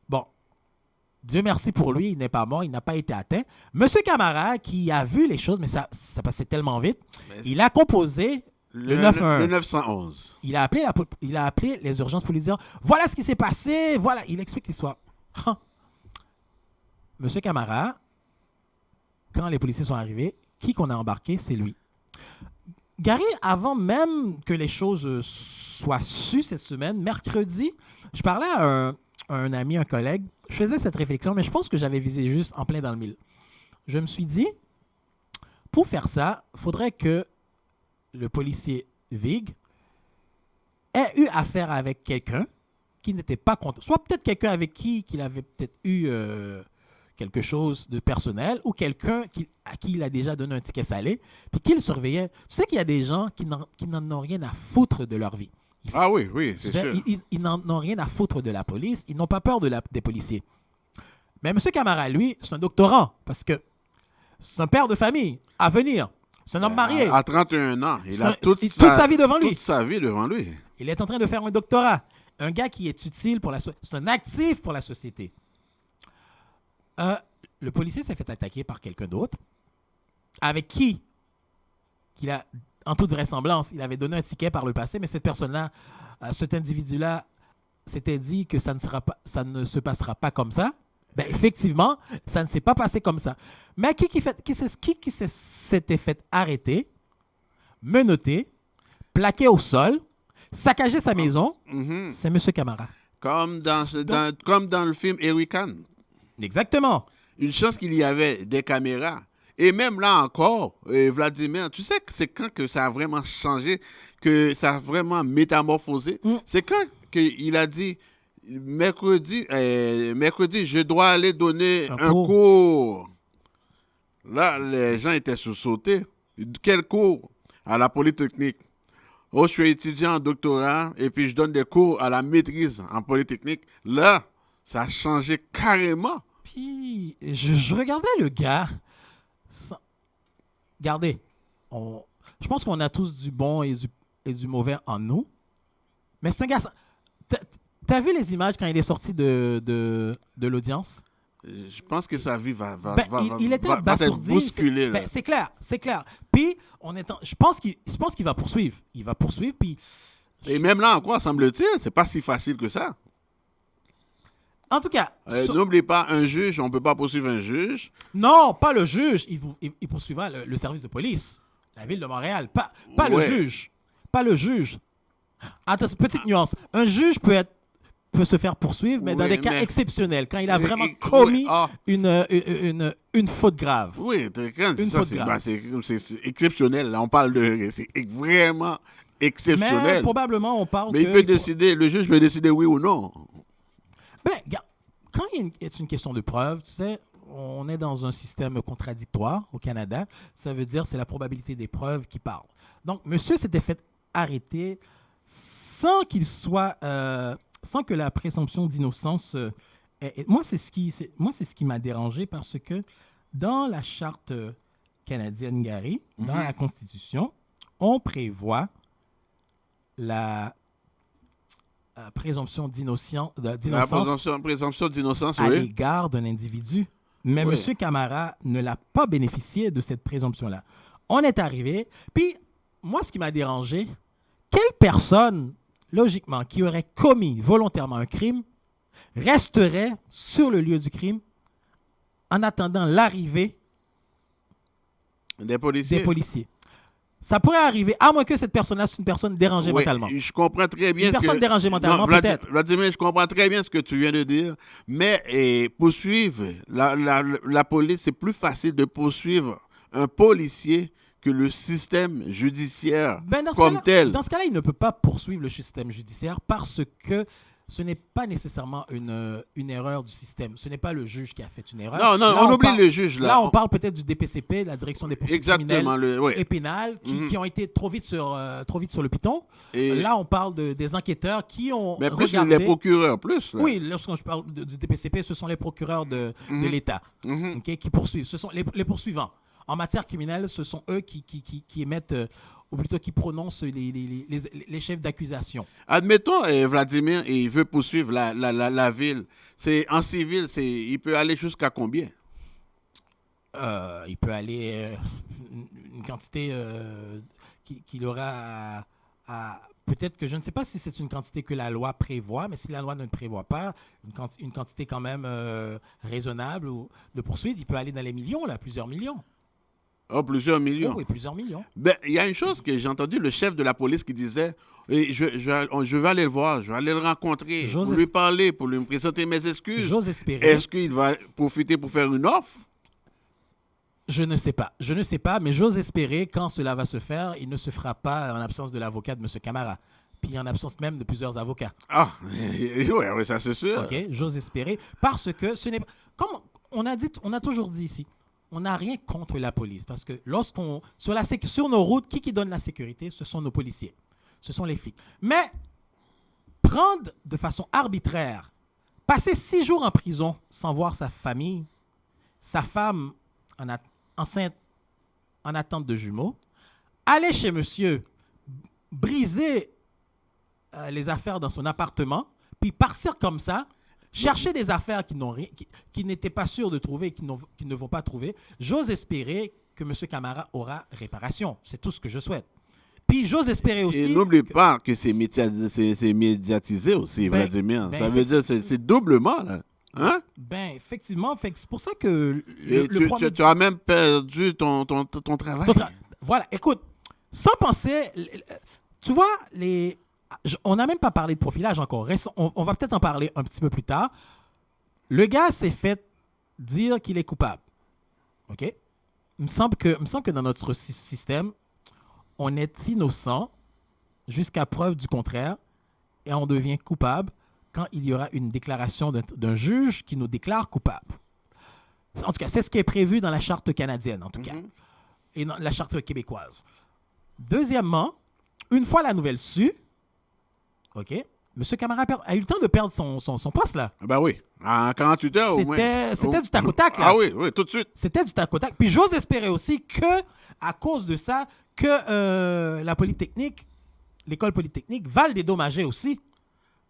Bon, Dieu merci pour lui, il n'est pas mort, il n'a pas été atteint. Monsieur Camara, qui a vu les choses, mais ça passait tellement vite, il a composé le 911. Le 911. Il a appelé les urgences pour lui dire « Voilà ce qui s'est passé, voilà. » Il explique l'histoire. Monsieur Camara, quand les policiers sont arrivés, qui qu'on a embarqué, c'est lui. Gary, avant même que les choses soient sues cette semaine, mercredi, je parlais à un ami, un collègue, je faisais cette réflexion, mais je pense que j'avais visé juste en plein dans le mille. Je me suis dit, pour faire ça, il faudrait que le policier Vig ait eu affaire avec quelqu'un qui n'était pas content. Soit peut-être quelqu'un avec qui il avait peut-être eu quelque chose de personnel ou quelqu'un à qui il a déjà donné un ticket salé, puis qu'il surveillait. Tu sais qu'il y a des gens qui n'en ont rien à foutre de leur vie. Ah oui, c'est sûr. Ils n'en ont rien à foutre de la police. Ils n'ont pas peur des policiers. Mais M. Camara, lui, c'est un doctorant parce que c'est un père de famille à venir. C'est un homme marié. À 31 ans. Il a toute sa vie devant lui. Toute sa vie devant lui. Il est en train de faire un doctorat. Un gars qui est utile pour la société. C'est un actif pour la société. Le policier s'est fait attaquer par quelqu'un d'autre avec qui il a, en toute vraisemblance, il avait donné un ticket par le passé, mais cette personne-là, cet individu-là, s'était dit que ça ne se passera pas comme ça. Ben, effectivement, ça ne s'est pas passé comme ça. Mais qui s'était fait arrêter, menotté, plaqué au sol, saccager sa maison, c'est M. Camara. Comme dans le film Erican. Exactement. Une chance qu'il y avait des caméras. Et même là encore, Vladimir, tu sais que c'est quand que ça a vraiment changé, que ça a vraiment métamorphosé. C'est quand qu'il a dit, mercredi, je dois aller donner un cours. Là, les gens étaient sursautés. Quel cours? À la Polytechnique. Oh, je suis étudiant en doctorat et puis je donne des cours à la maîtrise en Polytechnique. Là, ça a changé carrément. Puis, je regardais le gars. Regardez, je pense qu'on a tous du bon et du mauvais en nous. Mais c'est un gars... T'as vu les images quand il est sorti de l'audience? Je pense que sa vie va il était être bousculée. Ben, c'est clair. Puis, je pense qu'il va poursuivre. Il va poursuivre, puis... Et même là encore, semble-t-il, c'est pas si facile que ça. En tout cas... N'oublie pas, un juge, on ne peut pas poursuivre un juge. Non, pas le juge. Il poursuivra le service de police. La ville de Montréal. Pas le juge. Pas le juge. Attends, petite nuance. Un juge peut être peut se faire poursuivre, mais dans Oui, des cas mais- exceptionnels, quand il a vraiment Oui, commis ah, une faute grave. oui, quand Une ça, faute c'est grave. c'est exceptionnel. Là, on parle de... C'est vraiment Mais exceptionnel. probablement, on parle Mais il que... peut décider, le juge peut décider oui ou non. Ben, regarde, quand c'est une question de preuve, tu sais, on est dans un système contradictoire au Canada. Ça veut dire c'est la probabilité des preuves qui parle. Donc, monsieur s'était fait arrêter sans qu'il soit... sans que la présomption d'innocence... moi, c'est ce qui m'a dérangé parce que dans la charte canadienne, Gary, dans la Constitution, on prévoit la présomption La d'innocence présomption d'innocence, à oui. l'égard d'un individu. Mais Oui. M. Camara ne l'a pas bénéficié de cette présomption-là. On est arrivé, puis moi, ce qui m'a dérangé, quelle personne, logiquement, qui aurait commis volontairement un crime, resterait sur le lieu du crime en attendant l'arrivée Des policiers. des policiers? Ça pourrait arriver, à moins que cette personne-là soit une personne dérangée Oui, mentalement. je comprends très bien Une personne dérangée mentalement, peut-être. Vladimir, je comprends très bien ce que tu viens de dire, mais poursuivre la police, c'est plus facile de poursuivre un policier que le système judiciaire Ben, dans ce comme cas-là- tel. Dans ce cas-là, il ne peut pas poursuivre le système judiciaire parce que ce n'est pas nécessairement une erreur du système. Ce n'est pas le juge qui a fait une erreur. Non, non, Là, on oublie parle- le juge là. Là, on parle peut-être du DPCP, la direction des poursuites Exactement, criminelles oui. et pénales, qui ont été trop vite sur le piton. Et- Là, on parle des enquêteurs qui ont mais plus regardé... les procureurs, plus. Là. Oui, lorsque je parle du DPCP, ce sont les procureurs de l'État Mhm. ok, qui poursuivent. Ce sont les poursuivants. En matière criminelle, ce sont eux qui émettent, ou plutôt qui prononcent les chefs d'accusation. Admettons, Vladimir, il veut poursuivre la ville. C'est en civil, il peut aller jusqu'à combien? Il peut aller une quantité qu'il aura peut-être que je ne sais pas si c'est une quantité que la loi prévoit, mais si la loi ne le prévoit pas, une quantité quand même raisonnable de poursuite, il peut aller dans les millions, là, plusieurs millions. Oh, plusieurs millions. Oh, oui, plusieurs millions. Ben, il y a une chose que j'ai entendu, le chef de la police qui disait, je vais aller le voir, je vais aller le rencontrer, J'ose pour lui parler, pour lui présenter mes excuses. J'ose espérer. Est-ce qu'il va profiter pour faire une offre? Je ne sais pas. Je ne sais pas, mais j'ose espérer quand cela va se faire, il ne se fera pas en absence de l'avocat de M. Camara. Puis en absence même de plusieurs avocats. Ah, oui, ça c'est sûr. OK? J'ose espérer. Parce que ce n'est pas... Comme on a toujours dit ici, on n'a rien contre la police. Parce que lorsqu'on... Sur nos routes, qui donne la sécurité? Ce sont nos policiers. Ce sont les flics. Mais prendre de façon arbitraire, passer 6 jours en prison sans voir sa famille, sa femme enceinte en attente de jumeaux, aller chez monsieur, briser les affaires dans son appartement, puis partir comme ça, chercher des affaires qui n'étaient pas sûrs de trouver, qui ne vont pas trouver, j'ose espérer que M. Camara aura réparation. C'est tout ce que je souhaite. Puis j'ose espérer aussi... Et n'oublie pas que c'est médiatisé aussi, Vladimir. Ça veut dire que c'est doublement, là. Hein? Ben, effectivement, c'est pour ça que... Et tu as même perdu ton travail. Voilà, écoute, sans penser... Tu vois, on n'a même pas parlé de profilage encore. On va peut-être en parler un petit peu plus tard. Le gars s'est fait dire qu'il est coupable. OK? Il me semble que dans notre système, on est innocent jusqu'à preuve du contraire et on devient coupable quand il y aura une déclaration d'un juge qui nous déclare coupable. En tout cas, c'est ce qui est prévu dans la charte canadienne, en tout cas, et dans la charte québécoise. Deuxièmement, une fois la nouvelle su, OK, M. Camara a eu le temps de perdre son poste, là. Ben oui, en 48 heures au moins. C'était du tac au tac, là. Ah oui, tout de suite. C'était du tac au tac. Puis j'ose espérer aussi que, à cause de ça, que la Polytechnique, l'école Polytechnique, va le dédommager aussi.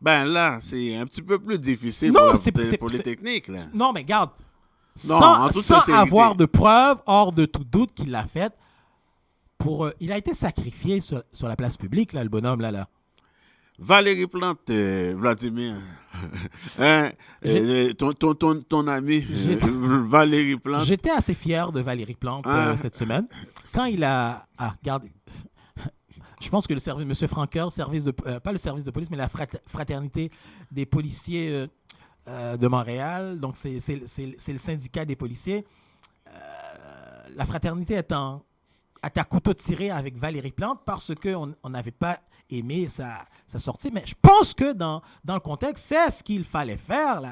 Ben là, c'est un petit peu plus difficile Non, pour les techniques, là. Non, mais garde, Non, en toute sans sincérité. avoir de preuves, hors de tout doute qu'il l'a fait, il a été sacrifié sur la place publique, là, le bonhomme, là. Valérie Plante, Vladimir. Hein, ton ami, Valérie Plante. J'étais assez fier de Valérie Plante cette semaine. Quand il a... Ah, regardez. Je pense que le service, M. Franqueur, pas le service de police, mais la fraternité des policiers de Montréal, donc c'est le syndicat des policiers. La fraternité est à couteau tiré avec Valérie Plante parce qu'on n'avait pas aimé sa sortie. Mais je pense que dans le contexte, c'est ce qu'il fallait faire,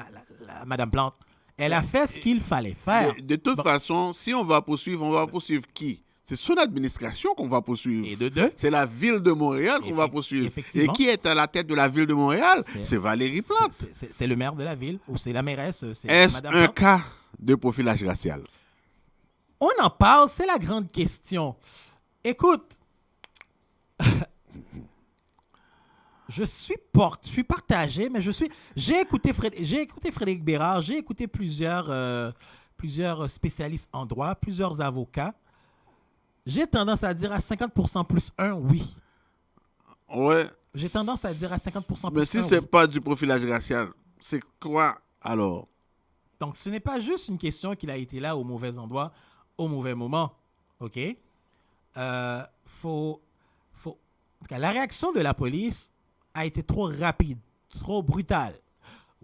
Mme Plante. Elle a fait ce qu'il fallait faire. De toute façon, si on va poursuivre qui? C'est son administration qu'on va poursuivre. Et de deux. C'est la ville de Montréal qu'on va poursuivre. Et qui est à la tête de la ville de Montréal? C'est Valérie Plante. C'est le maire de la ville ou c'est la mairesse. Est-ce un cas de profilage racial? On en parle, c'est la grande question. Écoute, je suis partagé, mais j'ai écouté Frédéric Bérard, j'ai écouté plusieurs spécialistes en droit, plusieurs avocats. J'ai tendance à dire à 50% plus 1, oui. Ouais. J'ai tendance à dire à 50% plus 1, mais si c'est pas du profilage racial, c'est quoi alors? Donc, ce n'est pas juste une question qu'il a été là au mauvais endroit, au mauvais moment. OK? En tout cas, la réaction de la police a été trop rapide, trop brutale.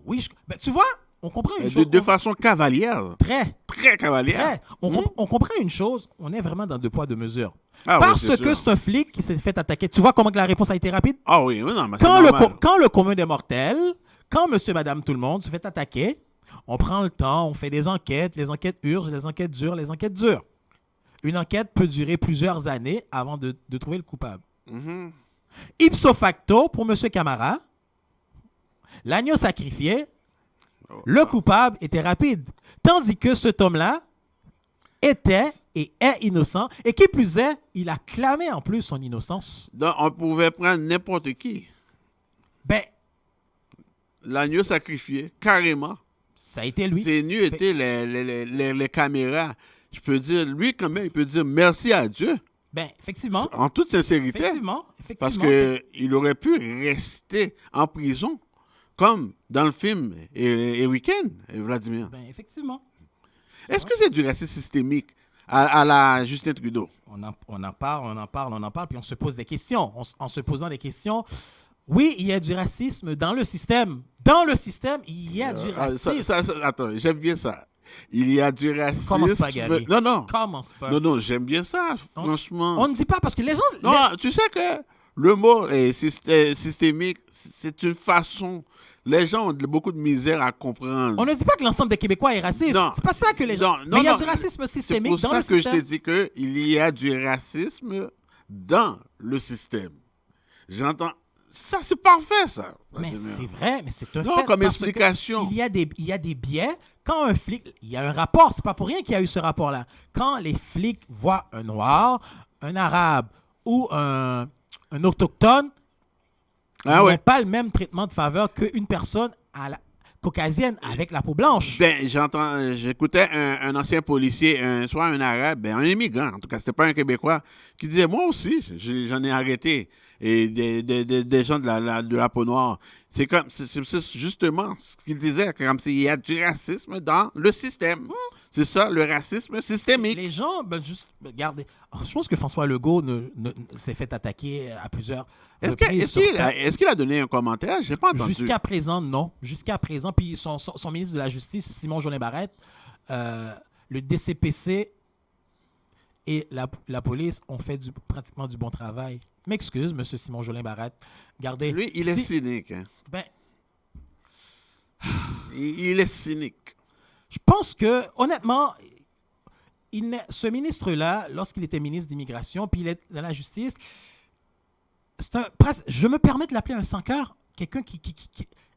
Oui, ben, tu vois, on comprend une chose. De façon cavalière. Très cavalière. On comprend une chose, on est vraiment dans deux poids, deux mesures. Ah, parce oui, que c'est un flic qui s'est fait attaquer. Tu vois comment que la réponse a été rapide? Ah oui, non, mais quand c'est le commun des mortels, quand monsieur, madame, tout le monde se fait attaquer, on prend le temps, on fait des enquêtes, les enquêtes urgent, les enquêtes dures, les enquêtes dures. Une enquête peut durer plusieurs années avant de trouver le coupable. Mm-hmm. Ipso facto, pour monsieur Camara, l'agneau sacrifié, le coupable était rapide. Tandis que cet homme-là était et est innocent. Et qui plus est, il a clamé en plus son innocence. Donc, on pouvait prendre n'importe qui. Ben, l'agneau sacrifié, carrément. Ça a été lui. C'est nu étaient les caméras. Je peux dire, lui, quand même, il peut dire merci à Dieu. Ben, effectivement. En toute sincérité. Effectivement. Parce qu'il aurait pu rester en prison, comme dans le film et Week-end, Vladimir. Ben, effectivement. Est-ce que c'est du racisme systémique à la Justin Trudeau? On en parle, puis on se pose des questions. En se posant des questions, oui, il y a du racisme dans le système. Dans le système, il y a du racisme. Attends, j'aime bien ça. Il y a du racisme. Commence pas, Gary. Non. Commence pas. Non, j'aime bien ça, franchement. On ne dit pas parce que les gens... Non, tu sais que le mot est systémique, c'est une façon... Les gens ont beaucoup de misère à comprendre. On ne dit pas que l'ensemble des Québécois est raciste. C'est pas ça que les gens... Mais il y a du racisme systémique dans le système. C'est pour ça que je t'ai dit qu'il y a du racisme dans le système. J'entends... Ça, c'est parfait, ça. Mais c'est vrai, mais c'est un fait. Non, comme explication. Il y a des biais. Quand un flic... Il y a un rapport, c'est pas pour rien qu'il y a eu ce rapport-là. Quand les flics voient un noir, un arabe ou un autochtone, ils n'ont pas le même traitement de faveur qu'une personne caucasienne avec la peau blanche. Ben, j'écoutais un ancien policier, soit un arabe, un immigrant, en tout cas, c'était pas un Québécois, qui disait, moi aussi, j'en ai arrêté, et des gens de la peau noire. C'est justement ce qu'il disait, comme s'il y a du racisme dans le système. C'est ça, le racisme systémique. Les gens, regardez, je pense que François Legault s'est fait attaquer à plusieurs reprises. Est-ce qu'il a donné un commentaire? Je n'ai pas entendu. Jusqu'à présent, non. Jusqu'à présent, puis son ministre de la Justice, Simon Jolin Barrette, le DCPC et la police ont fait pratiquement du bon travail. M'excuse, M. Simon Jolin Barrette. Regardez. Lui, il est cynique. Hein? Ben, il est cynique. Je pense que, honnêtement, ce ministre-là, lorsqu'il était ministre d'immigration, puis il est dans la justice, je me permets de l'appeler un sans-cœur. Quelqu'un qui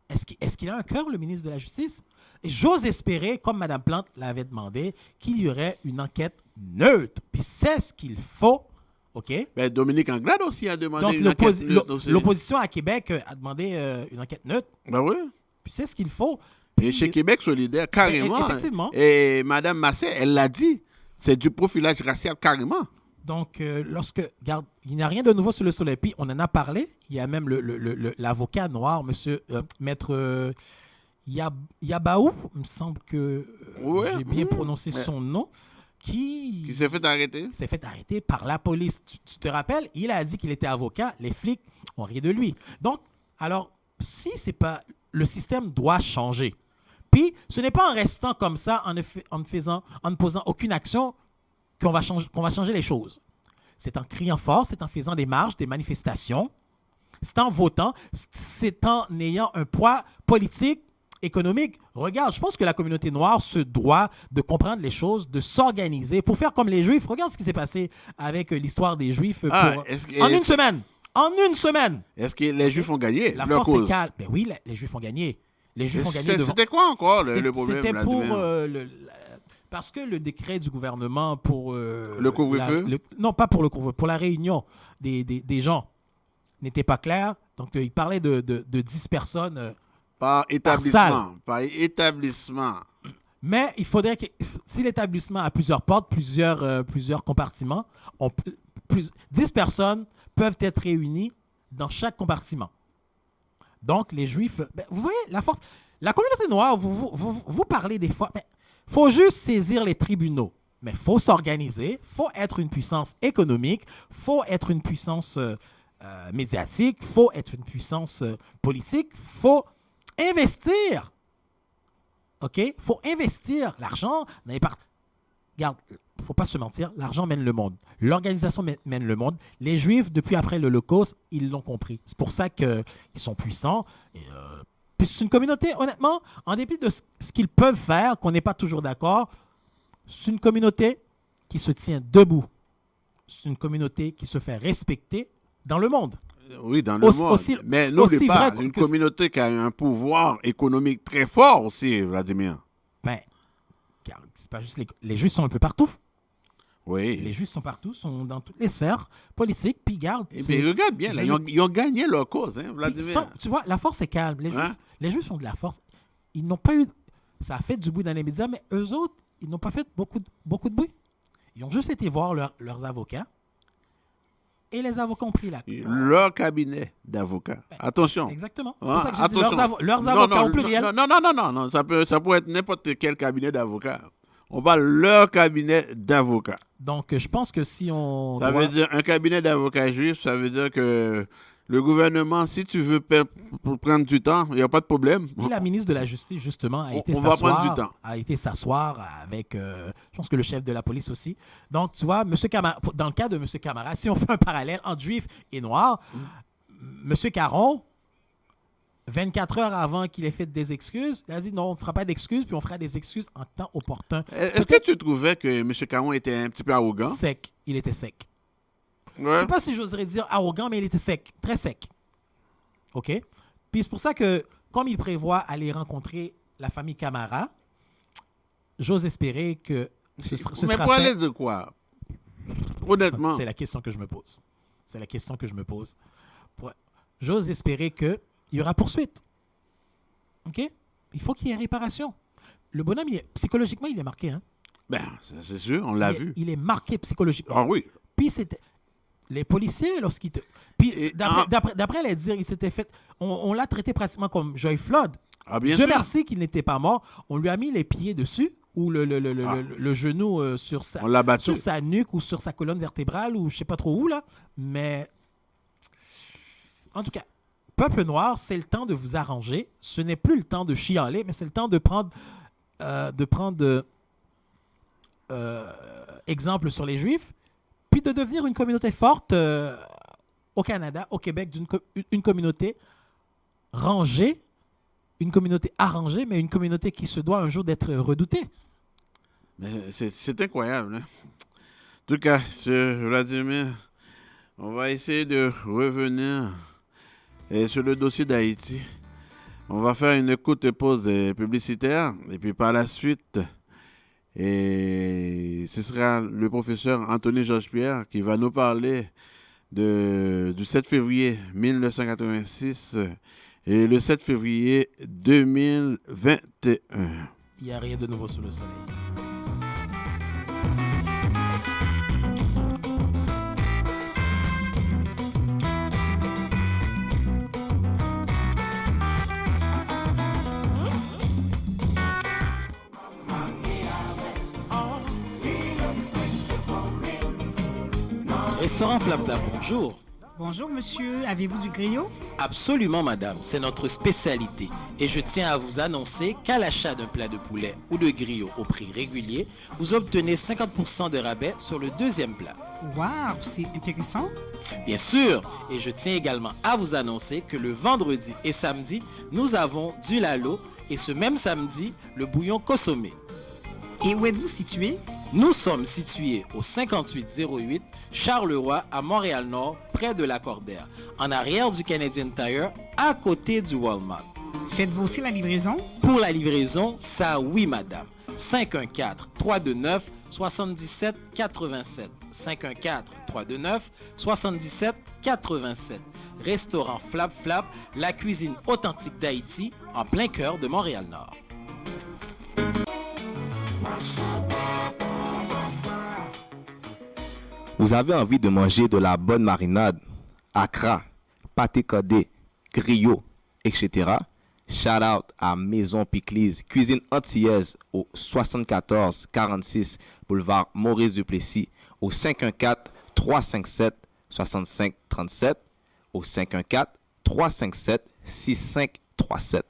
est-ce qu'il a un cœur, le ministre de la Justice? Et j'ose espérer, comme Mme Plante l'avait demandé, qu'il y aurait une enquête neutre. Puis c'est ce qu'il faut. OK? Ben, Dominique Anglade aussi a demandé une enquête neutre. L'opposition à Québec a demandé une enquête neutre. Ben oui. Puis c'est ce qu'il faut. Et chez Québec solidaire, carrément. Effectivement. Et Mme Massé, elle l'a dit, c'est du profilage racial carrément. Donc, regarde, il n'y a rien de nouveau sur le soleil. Puis on en a parlé. Il y a même l'avocat noir, maître Yabaou, il me semble que j'ai bien prononcé son nom, Qui s'est fait arrêter? s'est fait arrêter par la police. Tu te rappelles, il a dit qu'il était avocat, les flics ont ri de lui. Donc, alors, si c'est pas... Le système doit changer. Puis, ce n'est pas en restant comme ça, en ne posant aucune action, qu'on va changer les choses. C'est en criant fort, c'est en faisant des marches, des manifestations, c'est en votant, c'est en ayant un poids politique, économique. Regarde, je pense que la communauté noire se doit de comprendre les choses, de s'organiser pour faire comme les Juifs. Regarde ce qui s'est passé avec l'histoire des Juifs en une semaine. En une semaine. Est-ce que les Juifs ont gagné La leur force cause? est calme. Ben oui, les Juifs ont gagné. Les Juifs ont gagné devant... C'était quoi encore le problème? C'était pour Vladimir? parce que le décret du gouvernement pour... Le couvre-feu? Non, pas pour le couvre-feu, pour la réunion des gens n'était pas clair. Donc, il parlait de 10 personnes... Par établissement. Par établissement. Mais il faudrait que, si l'établissement a plusieurs portes, plusieurs compartiments, 10 personnes peuvent être réunies dans chaque compartiment. Donc, les Juifs, vous voyez, la communauté noire, vous parlez des fois, mais il faut juste saisir les tribunaux. Mais il faut s'organiser, il faut être une puissance économique, il faut être une puissance médiatique, il faut être une puissance politique, il faut investir. OK? Il faut investir l'argent. Regarde, il ne faut pas se mentir, l'argent mène le monde. L'organisation mène le monde. Les Juifs, depuis après l'Holocauste, ils l'ont compris. C'est pour ça qu'ils sont puissants. Puis c'est une communauté, honnêtement, en dépit de ce qu'ils peuvent faire, qu'on n'est pas toujours d'accord, c'est une communauté qui se tient debout. C'est une communauté qui se fait respecter dans le monde. Oui, dans le monde. Mais n'oublie pas, une communauté qui a un pouvoir économique très fort aussi, Vladimir. Ben, c'est pas juste les Juifs sont un peu partout. Oui. Les Juifs sont partout, sont dans toutes les sphères politiques. Puis regarde. Mais regarde bien, là, ils ont gagné leur cause, hein, Vladimir. Tu vois, la force est calme. Les Juifs ont de la force. Ils n'ont pas eu... Ça a fait du bruit dans les médias, mais eux autres, ils n'ont pas fait beaucoup de bruit. Ils ont juste été voir leurs avocats. Et les avocats ont pris la... Leur cabinet d'avocats. Attention. Exactement. C'est pour ça que j'ai dit leurs avocats au pluriel. Non. Ça peut être n'importe quel cabinet d'avocats. On parle leur cabinet d'avocats. Donc, je pense que si on... Ça veut dire un cabinet d'avocats juifs, ça veut dire que le gouvernement, si tu veux prendre du temps, il n'y a pas de problème. Et la ministre de la Justice, justement, a été s'asseoir avec, je pense que le chef de la police aussi. Donc, tu vois, dans le cas de M. Camara, si on fait un parallèle entre juifs et noirs, M. Caron, 24 heures avant qu'il ait fait des excuses, il a dit non, on ne fera pas d'excuses, puis on fera des excuses en temps opportun. Est-ce que tu trouvais que M. Caron était un petit peu arrogant? Sec. Il était sec. Ouais. Je ne sais pas si j'oserais dire arrogant, mais il était sec, très sec. OK? Puis c'est pour ça que, comme il prévoit aller rencontrer la famille Camara, j'ose espérer que ce sera fait. Mais pour aller dire quoi? Honnêtement. C'est la question que je me pose. J'ose espérer qu'il y aura poursuite. OK? Il faut qu'il y ait réparation. Le bonhomme, psychologiquement, il est marqué. Hein? Ben, c'est sûr, on l'a vu. Il est marqué psychologiquement. Ah oui. Puis c'était... Les policiers, lorsqu'ils te... Puis, d'après les dires, il s'était fait... On l'a traité pratiquement comme George Floyd. Ah, bien Dieu sûr. merci qu'il n'était pas mort. On lui a mis les pieds dessus, ou le genou sur sa nuque, ou sur sa colonne vertébrale, ou je ne sais pas trop où, là. Mais, en tout cas, peuple noir, c'est le temps de vous arranger. Ce n'est plus le temps de chialer, mais c'est le temps de prendre exemple sur les Juifs, puis de devenir une communauté forte au Canada, au Québec, une communauté rangée, une communauté arrangée, mais une communauté qui se doit un jour d'être redoutée. Mais c'est incroyable. Hein? En tout cas, M. Vladimir, on va essayer de revenir sur le dossier d'Haïti. On va faire une courte pause publicitaire, et puis par la suite... Et ce sera le professeur Anthony Georges-Pierre qui va nous parler du 7 février 1986 et le 7 février 2021. Il n'y a rien de nouveau sous le soleil. Restaurant Flap Flap, bonjour. Bonjour monsieur, avez-vous du griot? Absolument, madame, c'est notre spécialité. Et je tiens à vous annoncer qu'à l'achat d'un plat de poulet ou de griot au prix régulier, vous obtenez 50% de rabais sur le deuxième plat. Waouh, c'est intéressant. Bien sûr, et je tiens également à vous annoncer que le vendredi et samedi, nous avons du lalo et ce même samedi, le bouillon consommé. Et où êtes-vous situé? Nous sommes situés au 5808 Charleroi à Montréal-Nord, près de Lacordaire, en arrière du Canadian Tire, à côté du Walmart. Faites-vous aussi la livraison? Pour la livraison, ça oui madame. 514-329-7787. 514-329-7787. Restaurant Flap Flap, la cuisine authentique d'Haïti, en plein cœur de Montréal-Nord. Vous avez envie de manger de la bonne marinade, accra, pâté codé, griot, etc. Shout out à Maison Piclise, cuisine antillaise au 74 46 boulevard Maurice Duplessis, au 514-357-6537, au 514-357-6537.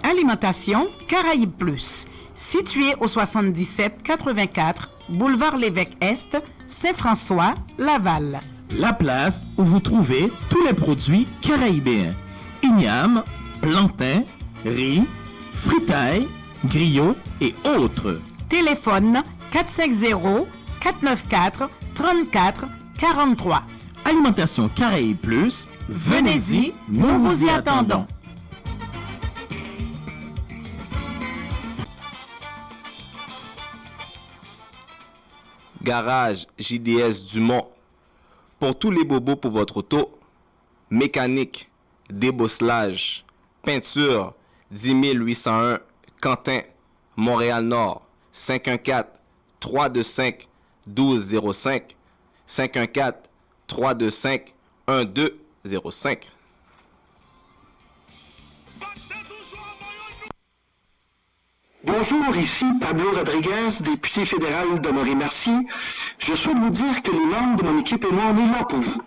Alimentation Caraïbes Plus, situé au 77-84 boulevard Lévesque-Est, Saint-François, Laval. La place où vous trouvez tous les produits caraïbéens. Igname, plantain, riz, fritailles, griots et autres. Téléphone 450-494-34-43. Alimentation Caraïbes Plus, Venez-y, nous vous y attendons. Garage JDS Dumont. Pour tous les bobos pour votre auto, mécanique, débosselage, peinture, 10 801 Quentin, Montréal-Nord, 514-325-1205, 514-325-1205. Bonjour, ici Pablo Rodriguez, député fédéral de Marie-Merci. Je souhaite vous dire que les membres de mon équipe et moi, on est là pour vous.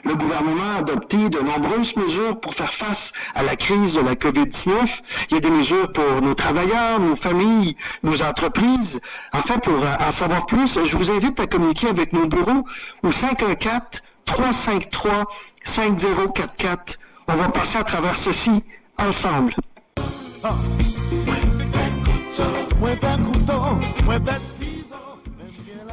Le gouvernement a adopté de nombreuses mesures pour faire face à la crise de la COVID-19. Il y a des mesures pour nos travailleurs, nos familles, nos entreprises. Enfin, pour en savoir plus, je vous invite à communiquer avec nos bureaux au 514-353-5044. On va passer à travers ceci ensemble.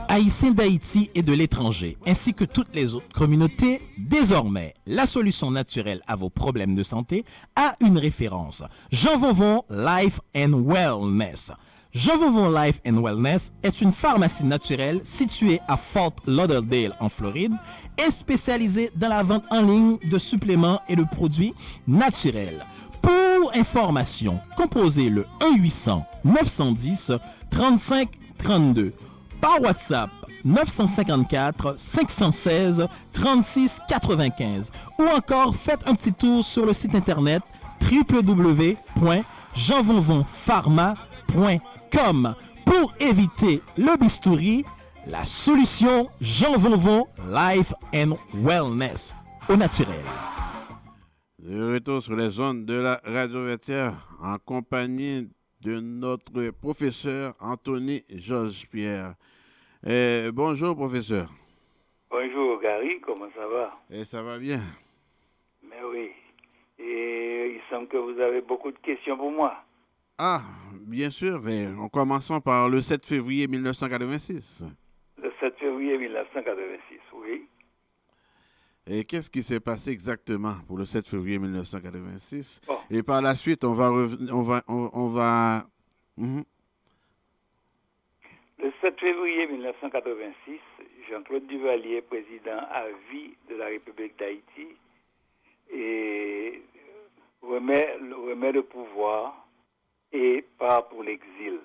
Haïtiens d'Haïti et de l'étranger, ainsi que toutes les autres communautés, désormais, la solution naturelle à vos problèmes de santé a une référence. Jean Vauvon Life and Wellness. Jean Vauvon Life and Wellness est une pharmacie naturelle située à Fort Lauderdale en Floride et spécialisée dans la vente en ligne de suppléments et de produits naturels. Pour information, composez le 1-800-910-3532. Par WhatsApp 954-516-3695 ou encore faites un petit tour sur le site internet www.jeanvauvonpharma.com. Pour éviter le bistouri, la solution Jean Vauvon Life and Wellness au naturel. De retour sur les zones de la radio vertière en compagnie de notre professeur Anthony Georges-Pierre. Bonjour, professeur. Bonjour, Gary, comment ça va? Ça va bien. Mais oui. Et il semble que vous avez beaucoup de questions pour moi. Ah, bien sûr. En commençant par le 7 février 1986. Le 7 février 1986, oui. Et qu'est-ce qui s'est passé exactement pour le 7 février 1986? Bon. Et par la suite, on va revenir, Le 7 février 1986, Jean-Claude Duvalier, président à vie de la République d'Haïti, et remet le pouvoir et part pour l'exil.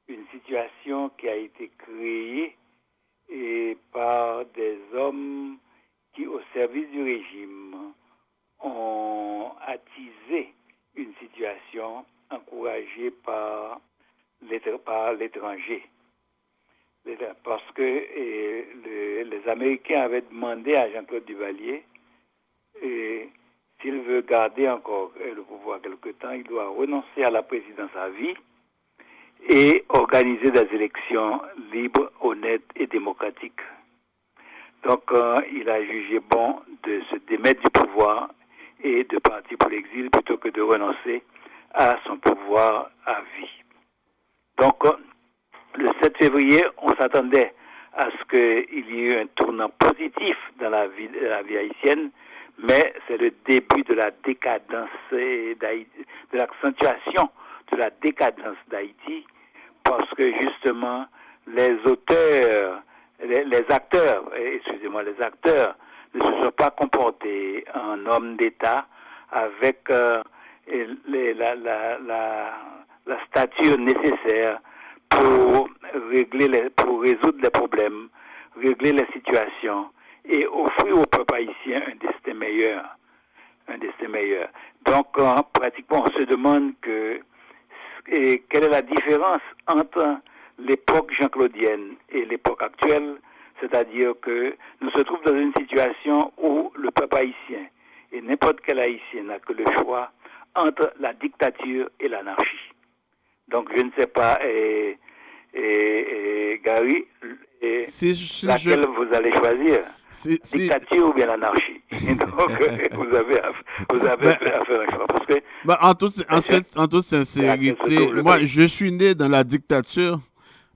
Une situation qui a été créée et par des hommes qui, au service du régime, ont attiser une situation encouragée par l'étranger. Parce que les Américains avaient demandé à Jean-Claude Duvalier, s'il veut garder encore le pouvoir quelque temps, il doit renoncer à la présidence à vie et organiser des élections libres, honnêtes et démocratiques. Donc, il a jugé bon de se démettre du pouvoir et de partir pour l'exil plutôt que de renoncer à son pouvoir à vie. Donc, le 7 février, on s'attendait à ce qu'il y ait un tournant positif dans la vie haïtienne, mais c'est le début de la décadence d'Haïti, de l'accentuation de la décadence d'Haïti, parce que justement, les acteurs ne se sont pas comportés en hommes d'État avec la stature nécessaire pour résoudre les problèmes, régler les situations et offrir au peuple haïtien un destin meilleur. Donc, pratiquement, on se demande quelle est la différence entre l'époque jean-claudienne et l'époque actuelle, c'est-à-dire que nous se trouvons dans une situation où le peuple haïtien et n'importe quel haïtien n'a que le choix entre la dictature et l'anarchie. Donc, je ne sais pas, Gary, laquelle vous allez choisir, dictature ou bien l'anarchie. Donc, vous avez à faire un choix. Parce que, en toute sincérité, moi, je suis né dans la dictature.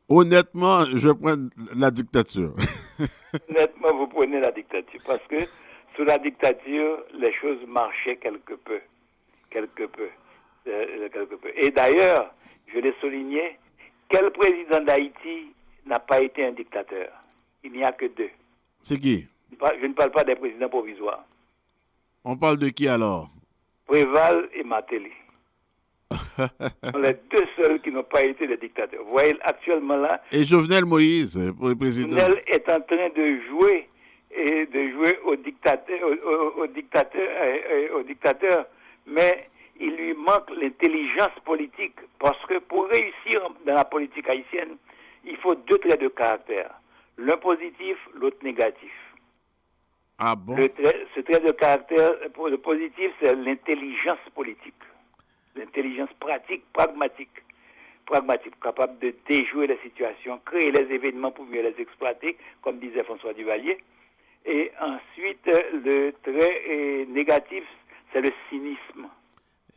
Honnêtement, je prends la dictature. Honnêtement, vous prenez la dictature. Parce que sous la dictature, les choses marchaient quelque peu. Et d'ailleurs, je l'ai souligné, quel président d'Haïti n'a pas été un dictateur? Il n'y a que deux. C'est qui? Je ne parle pas des présidents provisoires. On parle de qui alors? Préval et Martelly. sont les deux seuls qui n'ont pas été des dictateurs. Vous voyez, actuellement là... Et Jovenel Moïse, pour le président. Jovenel est en train de jouer au dictateur, mais il lui manque l'intelligence politique, parce que pour réussir dans la politique haïtienne, il faut deux traits de caractère. L'un positif, l'autre négatif. Ah bon? Ce trait de caractère, pour le positif, c'est l'intelligence politique. L'intelligence pratique, pragmatique, capable de déjouer les situations, créer les événements pour mieux les exploiter, comme disait François Duvalier. Et ensuite, le trait négatif, c'est le cynisme.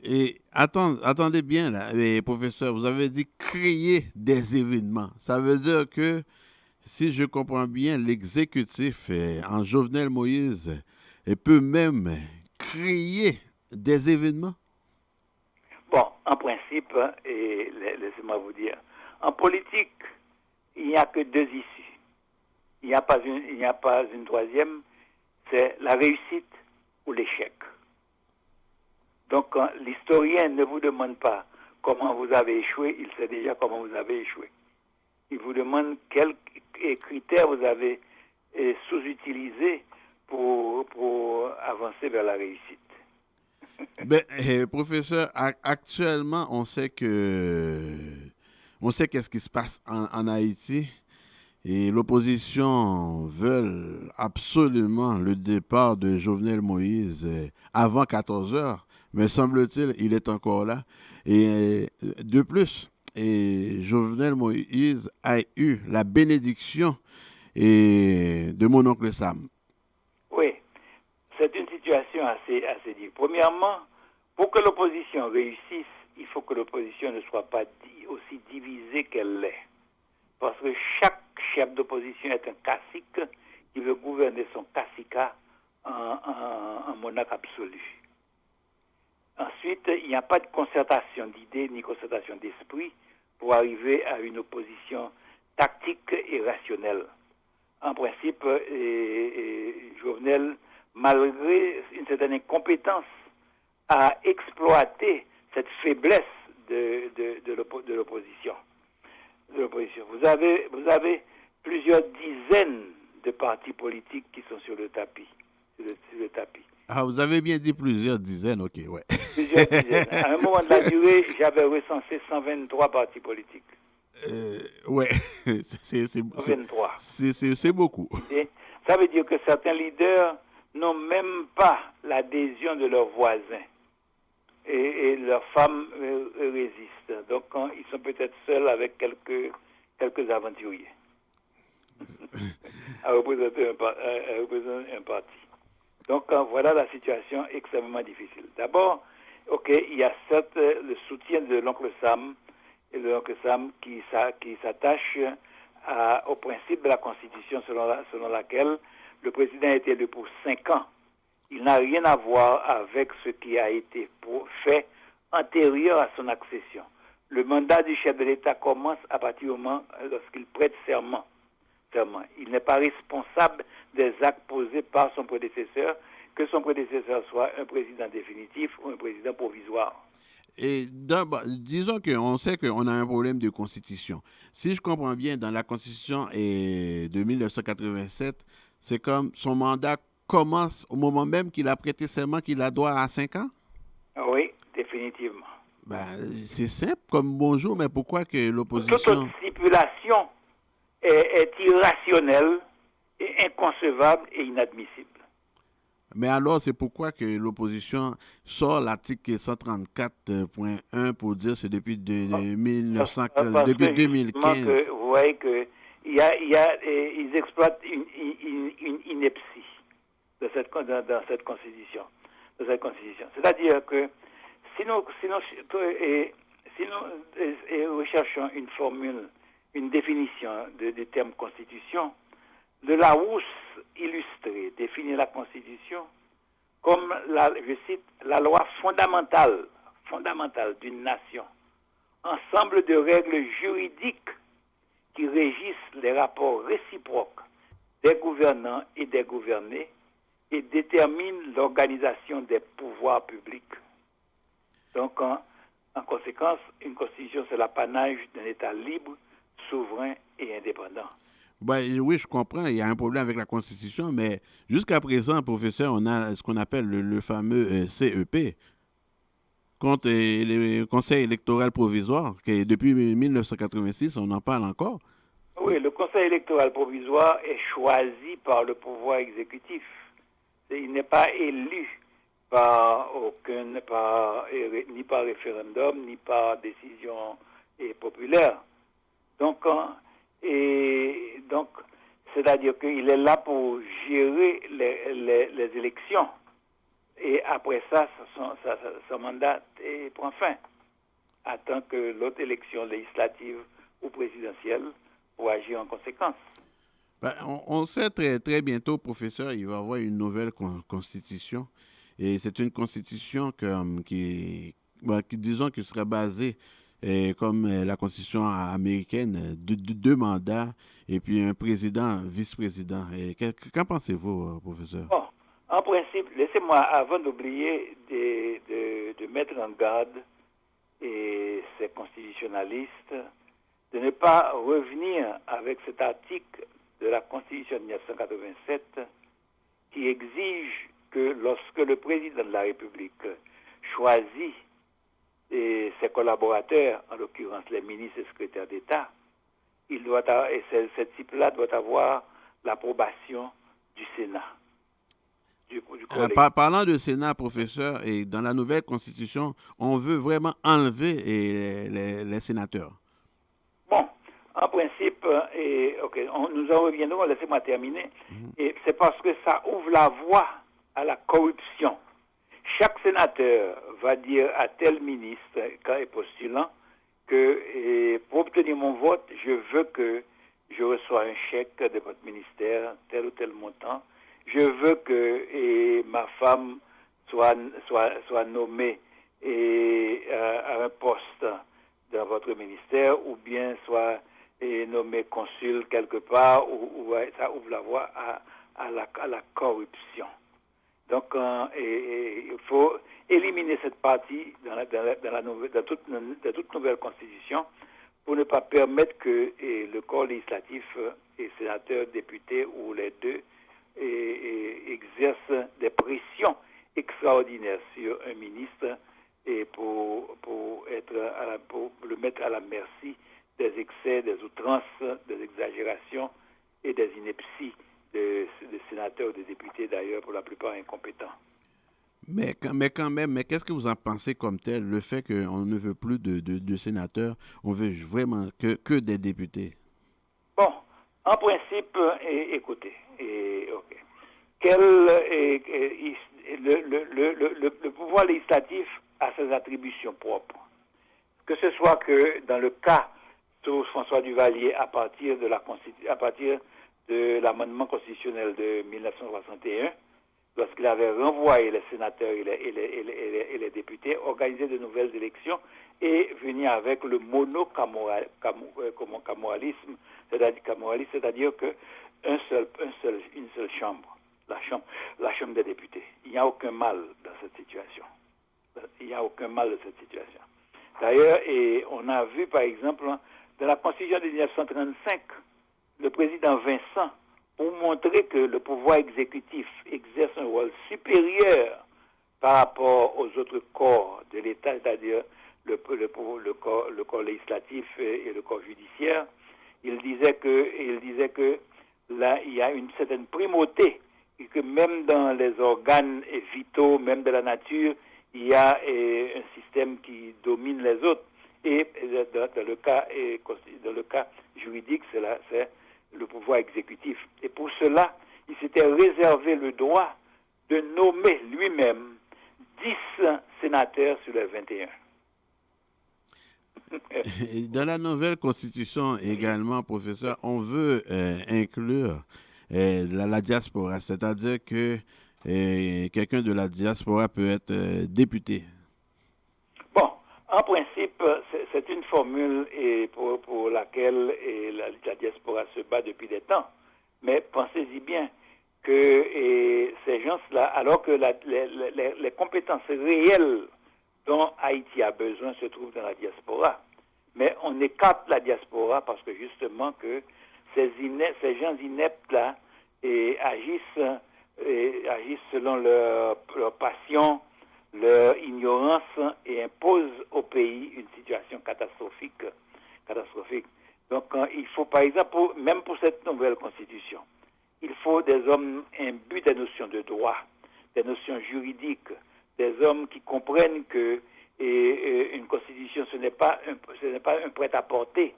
Et attendez bien, là, professeur, vous avez dit créer des événements. Ça veut dire que, si je comprends bien, l'exécutif en Jovenel Moïse peut même créer des événements? Bon, en principe, et laissez-moi vous dire, en politique, il n'y a que deux issues. Il n'y a pas une troisième, c'est la réussite ou l'échec. Donc, l'historien ne vous demande pas comment vous avez échoué, il sait déjà comment vous avez échoué. Il vous demande quels critères vous avez sous-utilisés pour avancer vers la réussite. Professeur, actuellement, on sait qu'est-ce qui se passe en Haïti et l'opposition veut absolument le départ de Jovenel Moïse avant 14 heures, mais semble-t-il, il est encore là. Et de plus, Jovenel Moïse a eu la bénédiction de mon oncle Sam. Oui. C'est une situation assez difficile. Premièrement, pour que l'opposition réussisse, il faut que l'opposition ne soit pas aussi divisée qu'elle l'est. Parce que chaque chef d'opposition est un cacique qui veut gouverner son caciquat en monarque absolu. Ensuite, il n'y a pas de concertation d'idées ni concertation d'esprit pour arriver à une opposition tactique et rationnelle. En principe, Jovenel, malgré une certaine incompétence, à exploiter cette faiblesse de l'opposition. Vous avez plusieurs dizaines de partis politiques qui sont sur le tapis. Ah, vous avez bien dit plusieurs dizaines, ok, ouais. Plusieurs dizaines. À un moment de la durée, j'avais recensé 123 partis politiques. Ouais, c'est 123. c'est beaucoup. Et ça veut dire que certains leaders n'ont même pas l'adhésion de leurs voisins. Et leurs femmes résistent. Donc, ils sont peut-être seuls avec quelques aventuriers à représenter un parti. Donc, voilà la situation extrêmement difficile. D'abord, il y a certes le soutien de l'oncle Sam, et de l'oncle Sam qui s'attache au principe de la Constitution selon laquelle le président est élu pour 5 ans. Il n'a rien à voir avec ce qui a été fait antérieur à son accession. Le mandat du chef de l'État commence à partir du moment lorsqu'il prête serment. Il n'est pas responsable des actes posés par son prédécesseur, que son prédécesseur soit un président définitif ou un président provisoire. Et disons qu'on sait qu'on a un problème de constitution. Si je comprends bien, dans la constitution de 1987, c'est comme son mandat commence au moment même qu'il a prêté serment qu'il a droit à 5 ans? Oui, définitivement. Ben, c'est simple comme bonjour, mais pourquoi que l'opposition... Toute autre stipulation est irrationnelle, et inconcevable et inadmissible. Mais alors, c'est pourquoi que l'opposition sort l'article 134.1 pour dire que c'est depuis 2015. Vous voyez qu'ils exploitent une ineptie dans cette constitution. C'est-à-dire que si nous recherchons une formule, une définition du terme constitution, de Larousse illustré définit la Constitution comme, je cite, la loi fondamentale d'une nation, ensemble de règles juridiques qui régissent les rapports réciproques des gouvernants et des gouvernés et déterminent l'organisation des pouvoirs publics. Donc, en conséquence, une Constitution, c'est l'apanage d'un État libre, souverain et indépendant. Ben, oui, je comprends, il y a un problème avec la Constitution, mais jusqu'à présent, professeur, on a ce qu'on appelle le fameux CEP, contre le Conseil électoral provisoire, qui depuis 1986, on en parle encore. Oui, le Conseil électoral provisoire est choisi par le pouvoir exécutif. Il n'est pas élu ni par référendum, ni par décision populaire. Donc, c'est-à-dire qu'il est là pour gérer les élections. Et après ça, son mandat prend fin. Attend que l'autre élection législative ou présidentielle pour agir en conséquence. Ben, on sait très, très bientôt, professeur, il va y avoir une nouvelle constitution. Et c'est une constitution qui disons, qui sera basée comme la constitution américaine, deux mandats et puis un président, vice-président. Qu'en pensez-vous, professeur? Bon, en principe, laissez-moi, avant d'oublier, de mettre en garde ces constitutionnalistes de ne pas revenir avec cet article de la Constitution de 1987 qui exige que lorsque le président de la République choisit ses collaborateurs, en l'occurrence les ministres et secrétaires d'État, ce type-là doit avoir l'approbation du Sénat. Parlant de Sénat, professeur, et dans la nouvelle Constitution, on veut vraiment enlever les sénateurs. Bon, en principe, nous en reviendrons, laissez-moi terminer, et c'est parce que ça ouvre la voie à la corruption. Chaque sénateur va dire à tel ministre, quand il est postulant, que pour obtenir mon vote, je veux que je reçois un chèque de votre ministère, tel ou tel montant. Je veux que ma femme soit nommée à un poste dans votre ministère, ou bien soit nommée consul quelque part, ou ça ouvre la voie à la corruption. Donc, il faut éliminer cette partie dans toute nouvelle constitution pour ne pas permettre que le corps législatif, et sénateurs, députés ou les deux, exercent des pressions extraordinaire sur un ministre et pour le mettre à la merci des excès, des outrances, des exagérations et des inepties de sénateurs ou de députés, d'ailleurs, pour la plupart incompétents. Mais quand même, mais qu'est-ce que vous en pensez comme tel, le fait qu'on ne veut plus de sénateurs, on veut vraiment que des députés? Bon, en principe, écoutez, ok. Le pouvoir législatif a ses attributions propres. Que ce soit que dans le cas sous François Duvalier, à partir de l'amendement constitutionnel de 1961, lorsqu'il avait renvoyé les sénateurs et les députés, organiser de nouvelles élections et venir avec le monocameralisme, c'est-à-dire que une seule chambre, la chambre des députés. Il n'y a aucun mal dans cette situation. D'ailleurs, et on a vu par exemple dans la Constitution de 1935, le président Vincent, pour montrer que le pouvoir exécutif exerce un rôle supérieur par rapport aux autres corps de l'État, c'est-à-dire le corps législatif et le corps judiciaire, il disait que là, il y a une certaine primauté et que même dans les organes vitaux, même de la nature, il y a un système qui domine les autres. Et dans le cas juridique, c'est le pouvoir exécutif. Et pour cela, il s'était réservé le droit de nommer lui-même 10 sénateurs sur les 21. Dans la nouvelle constitution également, professeur, on veut inclure la diaspora, c'est-à-dire que quelqu'un de la diaspora peut être député. Bon, en principe, c'est une formule pour laquelle la diaspora se bat depuis des temps. Mais pensez-y bien que ces gens-là, alors que les compétences réelles dont Haïti a besoin se trouvent dans la diaspora. Mais on écarte la diaspora parce que justement que ces gens ineptes-là agissent selon leur passion, leur ignorance et imposent au pays une situation catastrophique. Donc il faut par exemple, même pour cette nouvelle constitution, il faut des hommes imbus des notions de droit, des notions juridiques, des hommes qui comprennent que une constitution ce n'est pas un prêt-à-porter,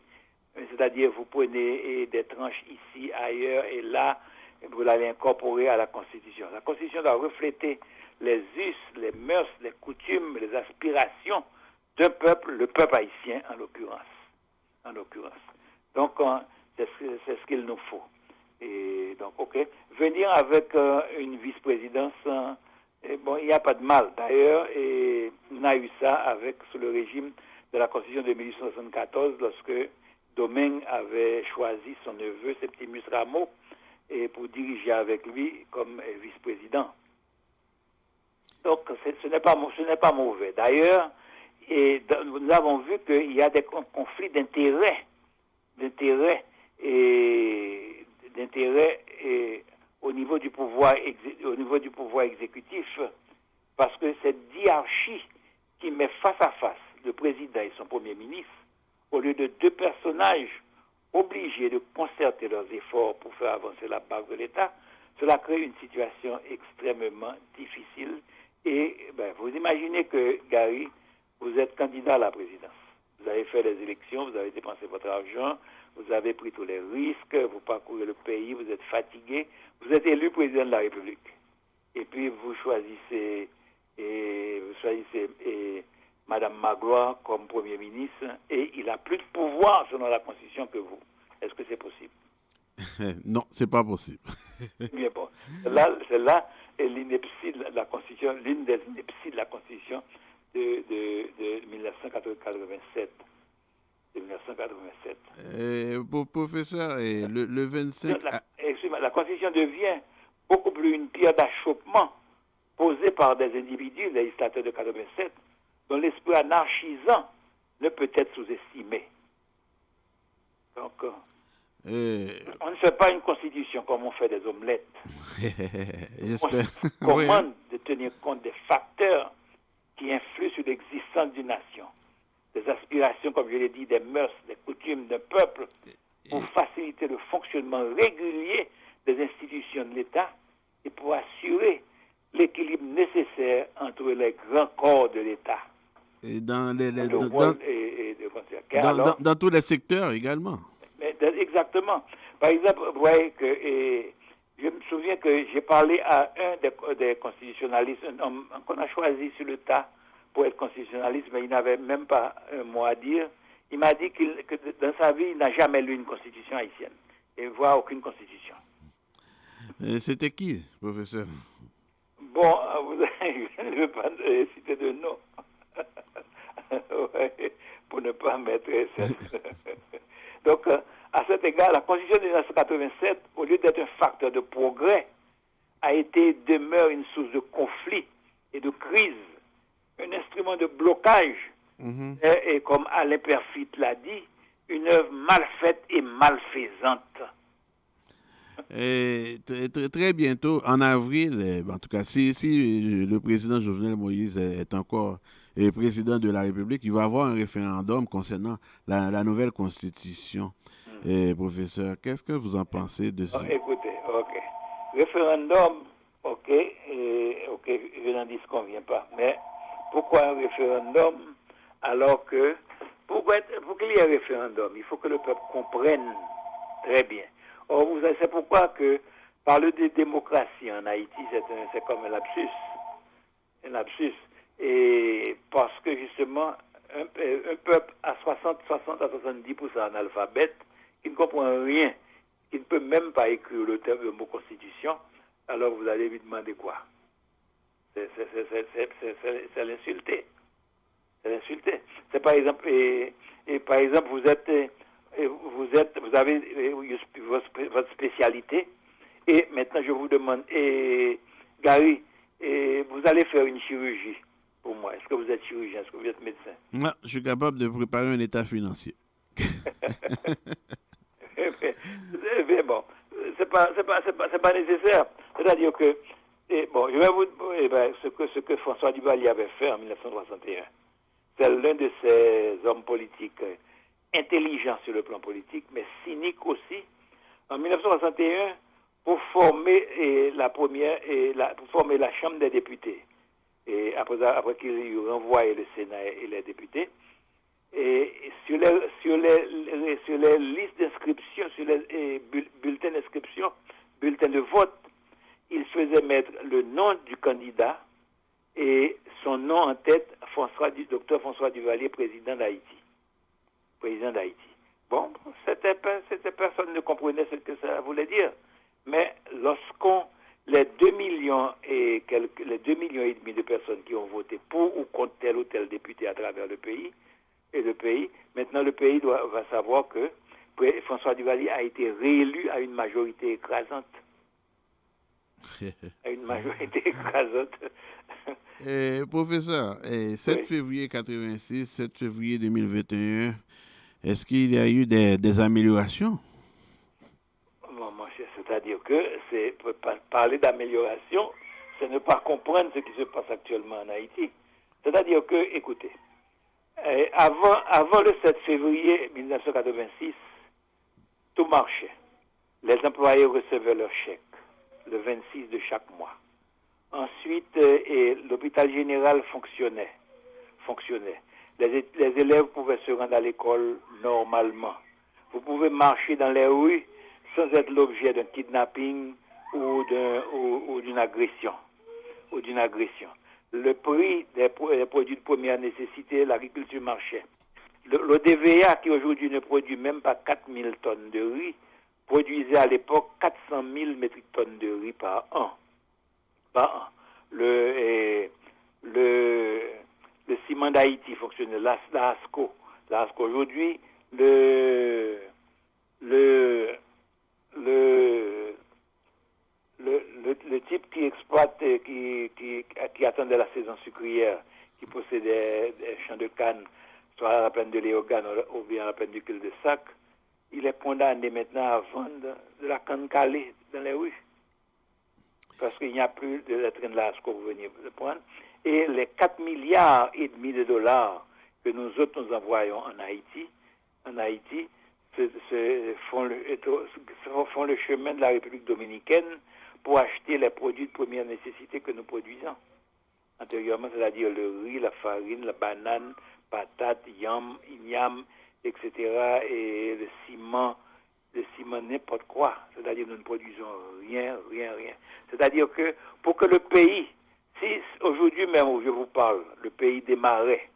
c'est-à-dire vous prenez des tranches ici, ailleurs et là, et vous l'allez incorporer à la constitution. La constitution doit refléter les us, les mœurs, les coutumes, les aspirations d'un peuple, le peuple haïtien en l'occurrence. Donc c'est ce qu'il nous faut. Et donc venir avec une vice-présidence, bon, il n'y a pas de mal. D'ailleurs, on a eu ça sous le régime de la Constitution de 1874, lorsque Domingue avait choisi son neveu Septimus Rameau pour diriger avec lui comme vice-président. Donc, ce n'est pas mauvais. D'ailleurs, nous avons vu qu'il y a des conflits d'intérêts au niveau du pouvoir exécutif, parce que cette diarchie qui met face à face le président et son premier ministre, au lieu de deux personnages obligés de concerter leurs efforts pour faire avancer la barque de l'État, cela crée une situation extrêmement difficile. Et vous imaginez que, Gary, vous êtes candidat à la présidence. Vous avez fait les élections, vous avez dépensé votre argent, vous avez pris tous les risques, vous parcourez le pays, vous êtes fatigué, vous êtes élu président de la République. Et puis vous choisissez Madame Magloire comme Premier ministre, et il a plus de pouvoir selon la Constitution que vous. Est-ce que c'est possible? Non, c'est pas possible. Bien bon. C'est là l'ineptie de la Constitution, l'une des inepties de la Constitution de 1987. Professeur, le 25... La Constitution devient beaucoup plus une pierre d'achoppement posée par des individus, les législateurs de 87, dont l'esprit anarchisant ne peut être sous-estimé. Donc, on ne fait pas une constitution comme on fait des omelettes. J'espère. On commande de tenir compte des facteurs qui influent sur l'existence d'une nation, des aspirations, comme je l'ai dit, des mœurs, des coutumes d'un peuple, pour faciliter le fonctionnement régulier des institutions de l'État et pour assurer l'équilibre nécessaire entre les grands corps de l'État. Et dans, les, de dans, rôle et de concert. dans tous les secteurs également. Exactement. Par exemple, vous voyez que je me souviens que j'ai parlé à un des constitutionnalistes, un homme qu'on a choisi sur le tas pour être constitutionnaliste, mais il n'avait même pas un mot à dire. Il m'a dit que dans sa vie, il n'a jamais lu une constitution haïtienne et voire aucune constitution. C'était qui, professeur? Bon, je ne veux pas citer de nom. Ouais, pour ne pas mettre Donc, à cet égard, la Constitution de 1987, au lieu d'être un facteur de progrès, demeure une source de conflit et de crise, un instrument de blocage, et comme Alain Perfit l'a dit, une œuvre mal faite et malfaisante. Et très bientôt, en avril, en tout cas, si le président Jovenel Moïse est encore président de la République, il va y avoir un référendum concernant la nouvelle constitution. Professeur, qu'est-ce que vous en pensez de ça? Écoutez, ok. Référendum, ok, je n'en disconviens pas. Mais pourquoi un référendum alors que, pour qu'il y ait un référendum, il faut que le peuple comprenne très bien. Or, vous savez, c'est pourquoi que parler de démocratie en Haïti, c'est comme un lapsus. Un lapsus. Et parce que justement, un peuple à 60 à 70% analphabète, qui ne comprend rien, qui ne peut même pas écrire le mot constitution, alors vous allez lui demander quoi? C'est l'insulter. C'est l'insulter. C'est par exemple, par exemple, vous avez votre spécialité, et maintenant je vous demande, Gary, vous allez faire une chirurgie pour moi. Est-ce que vous êtes chirurgien? Est-ce que vous êtes médecin? Moi, je suis capable de préparer un état financier. Mais bon, c'est pas nécessaire. C'est-à-dire que, je vais vous ce que François Duvalier avait fait en 1961. C'est l'un de ces hommes politiques intelligents sur le plan politique, mais cyniques aussi. En 1961, pour former pour former la Chambre des députés, et après qu'il ait renvoyé le Sénat et les députés, et sur les listes d'inscription, sur les bulletins d'inscription, bulletins de vote, il faisait mettre le nom du candidat et son nom en tête, Dr François Duvalier, président d'Haïti. Président d'Haïti. Bon, personne ne comprenait ce que ça voulait dire. Mais les 2 millions et demi de personnes qui ont voté pour ou contre tel ou tel député à travers le pays, maintenant le pays va savoir que François Duvalier a été réélu à une majorité écrasante. Professeur, 7 février 86, 7 février 2021, est-ce qu'il y a eu des améliorations? Bon, mon cher, c'est-à-dire que parler d'amélioration, c'est ne pas comprendre ce qui se passe actuellement en Haïti. C'est-à-dire que, écoutez, avant le 7 février 1986, tout marchait. Les employés recevaient leur chèque le 26 de chaque mois. Ensuite, l'hôpital général fonctionnait. Les élèves pouvaient se rendre à l'école normalement. Vous pouvez marcher dans les rues sans être l'objet d'un kidnapping ou d'une agression. Le prix des produits de première nécessité, l'agriculture marchait. L'ODVA, qui aujourd'hui ne produit même pas 4000 tonnes de riz, produisait à l'époque 400 000 métriques tonnes de riz par an. Le ciment d'Haïti fonctionnait, l'ASCO. Aujourd'hui, le type qui exploite, qui attendait la saison sucrière, qui possédait des champs de canne, soit à la plaine de Léogane ou bien à la plaine du cul-de-sac, il est condamné maintenant à vendre de la canne calée dans les rues. parce qu'il n'y a plus de train de l'ASCO pour venir le prendre. Et les 4,5 milliards de dollars que nous autres nous envoyons en Haïti font le chemin de la République dominicaine pour acheter les produits de première nécessité que nous produisons. Antérieurement, c'est-à-dire le riz, la farine, la banane, patates, igname, etc. et le ciment, n'importe quoi. C'est-à-dire que nous ne produisons rien. C'est-à-dire que pour que le pays, si aujourd'hui même où je vous parle, le pays démarrait,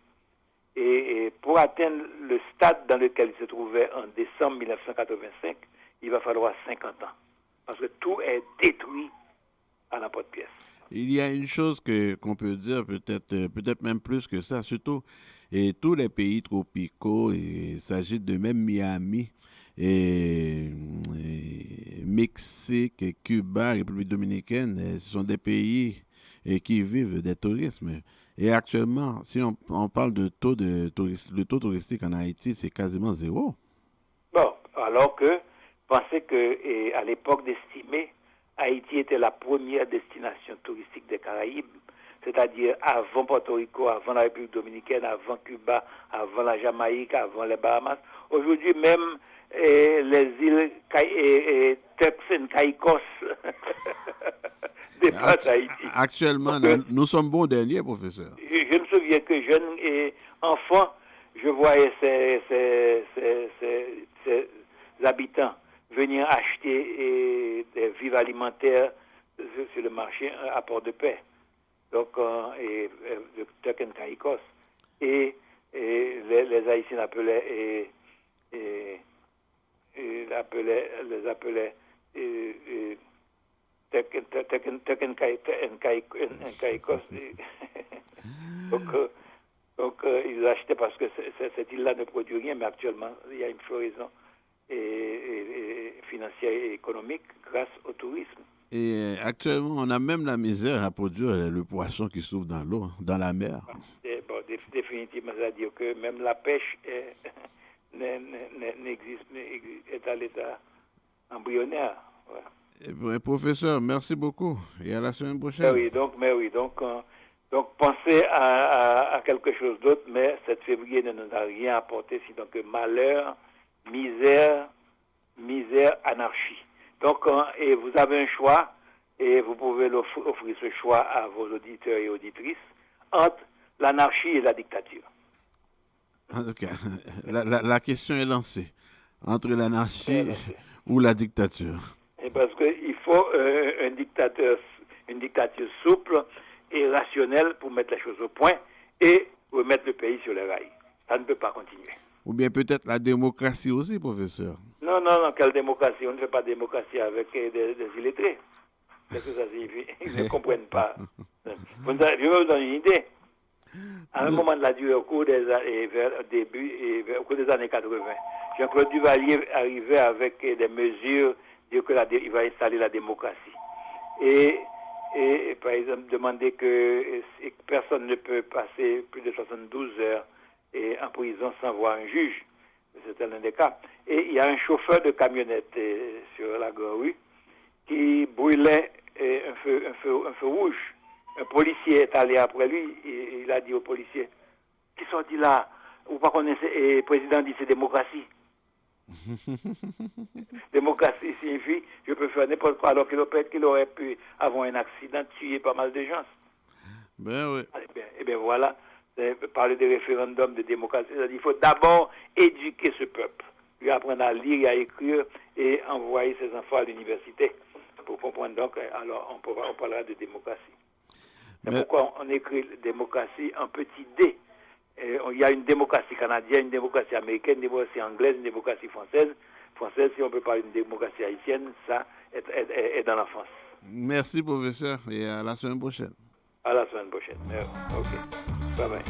et pour atteindre le stade dans lequel il se trouvait en décembre 1985, il va falloir 50 ans. Parce que tout est détruit à l'emporte-pièce. Il y a une chose qu'on peut dire, peut-être même plus que ça, surtout et tous les pays tropicaux, il s'agit de même Miami, et Mexique, et Cuba, République dominicaine, ce sont des pays qui vivent des tourismes. Et actuellement, si on parle de taux le taux touristique en Haïti, c'est quasiment zéro. Bon, alors que, pensez que à l'époque d'estimer, Haïti était la première destination touristique des Caraïbes, c'est-à-dire avant Porto Rico, avant la République dominicaine, avant Cuba, avant la Jamaïque, avant les Bahamas. Aujourd'hui même, les îles Turks and Caicos dépassent Haïti. Actuellement, nous sommes bons derniers, professeur. Je me souviens que jeune et enfant, je voyais ces habitants venir acheter des vivres alimentaires sur le marché à Port-de-Paix. Donc, le Turks and Caicos. Et les Haïtiens les appelaient Turks and Caicos. Donc, ils achetaient parce que cette île-là ne produit rien, mais actuellement, il y a une floraison financière et économique grâce au tourisme. Et actuellement, on a même la misère à produire le poisson qui se trouve dans l'eau, dans la mer. Bon, définitivement, c'est-à-dire que même la pêche est à l'état embryonnaire. Voilà. Professeur, merci beaucoup et à la semaine prochaine. Donc pensez à quelque chose d'autre, mais 7 février ne nous a rien apporté, sinon que malheur, misère, anarchie. Donc, et vous avez un choix, et vous pouvez offrir ce choix à vos auditeurs et auditrices, entre l'anarchie et la dictature. En tout cas, la question est lancée. Entre l'anarchie ou la dictature. Et parce qu'il faut une dictature souple et rationnelle pour mettre les choses au point et remettre le pays sur les rails. Ça ne peut pas continuer. Ou bien peut-être la démocratie aussi, professeur. Non, quelle démocratie? On ne fait pas de démocratie avec des illettrés. Qu'est-ce que ça signifie? Ils ne comprennent pas. Je vais vous donner une idée. À un moment de la durée, au cours des années 80, Jean-Claude Duvalier arrivait avec des mesures, dire qu'il va installer la démocratie. Et par exemple, demander que personne ne peut passer plus de 72 heures en prison sans voir un juge. C'était l'un des cas. Et il y a un chauffeur de camionnette sur la grande rue qui brûlait un feu rouge. Un policier est allé après lui et il a dit au policier, qui sont dit là, vous pas connaissez, et le président dit c'est démocratie. Démocratie signifie je peux faire n'importe quoi, alors qu'il aurait pu avoir un accident, tuer pas mal de gens. Ben oui. Eh bien voilà, parler de référendum, de démocratie, c'est-à-dire il faut d'abord éduquer ce peuple, lui apprendre à lire et à écrire et envoyer ses enfants à l'université. Pour comprendre donc, alors on parlera de démocratie. C'est pourquoi on écrit démocratie en petit d. Il y a une démocratie canadienne, une démocratie américaine, une démocratie anglaise, une démocratie française. Française, si on peut parler d'une démocratie haïtienne, ça est dans la France. Merci, professeur, et à la semaine prochaine. À la semaine prochaine. OK. Bye bye.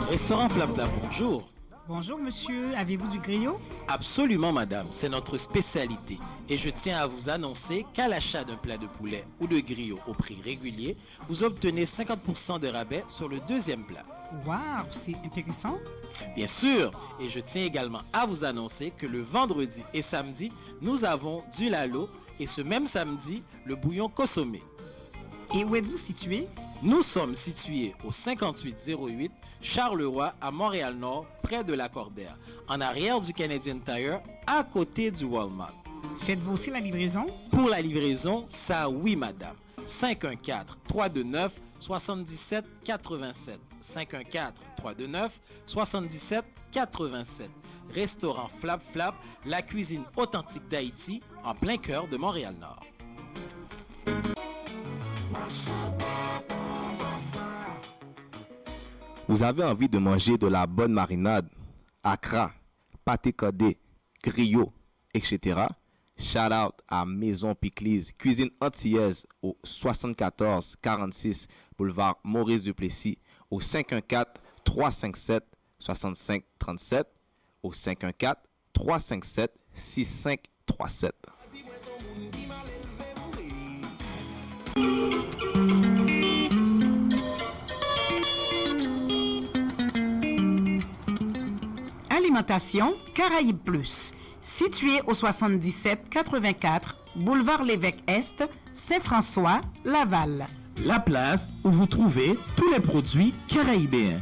Restaurant Flam Flam, bonjour. Bonjour monsieur, avez-vous du griot? Absolument, madame, c'est notre spécialité. Et je tiens à vous annoncer qu'à l'achat d'un plat de poulet ou de griot au prix régulier, vous obtenez 50% de rabais sur le deuxième plat. Waouh, c'est intéressant. Bien sûr, et je tiens également à vous annoncer que le vendredi et samedi, nous avons du lalo et ce même samedi, le bouillon consommé. Et où êtes-vous situé? Nous sommes situés au 5808 Charleroi à Montréal-Nord, près de la Cordaire, en arrière du Canadian Tire, à côté du Walmart. Faites-vous aussi la livraison? Pour la livraison, ça oui madame. 514-329-7787. 514-329-7787. Restaurant Flap Flap, la cuisine authentique d'Haïti, en plein cœur de Montréal-Nord. Vous avez envie de manger de la bonne marinade, accra, pâté codé, griot, etc. Shout out à Maison Piclise, cuisine antillaise au 7446 boulevard Maurice Duplessis, au 514-357-6537, au 514-357-6537. Alimentation Caraïbes Plus, situé au 77-84 boulevard Lévesque-Est, Saint-François, Laval. La place où vous trouvez tous les produits caraïbéens.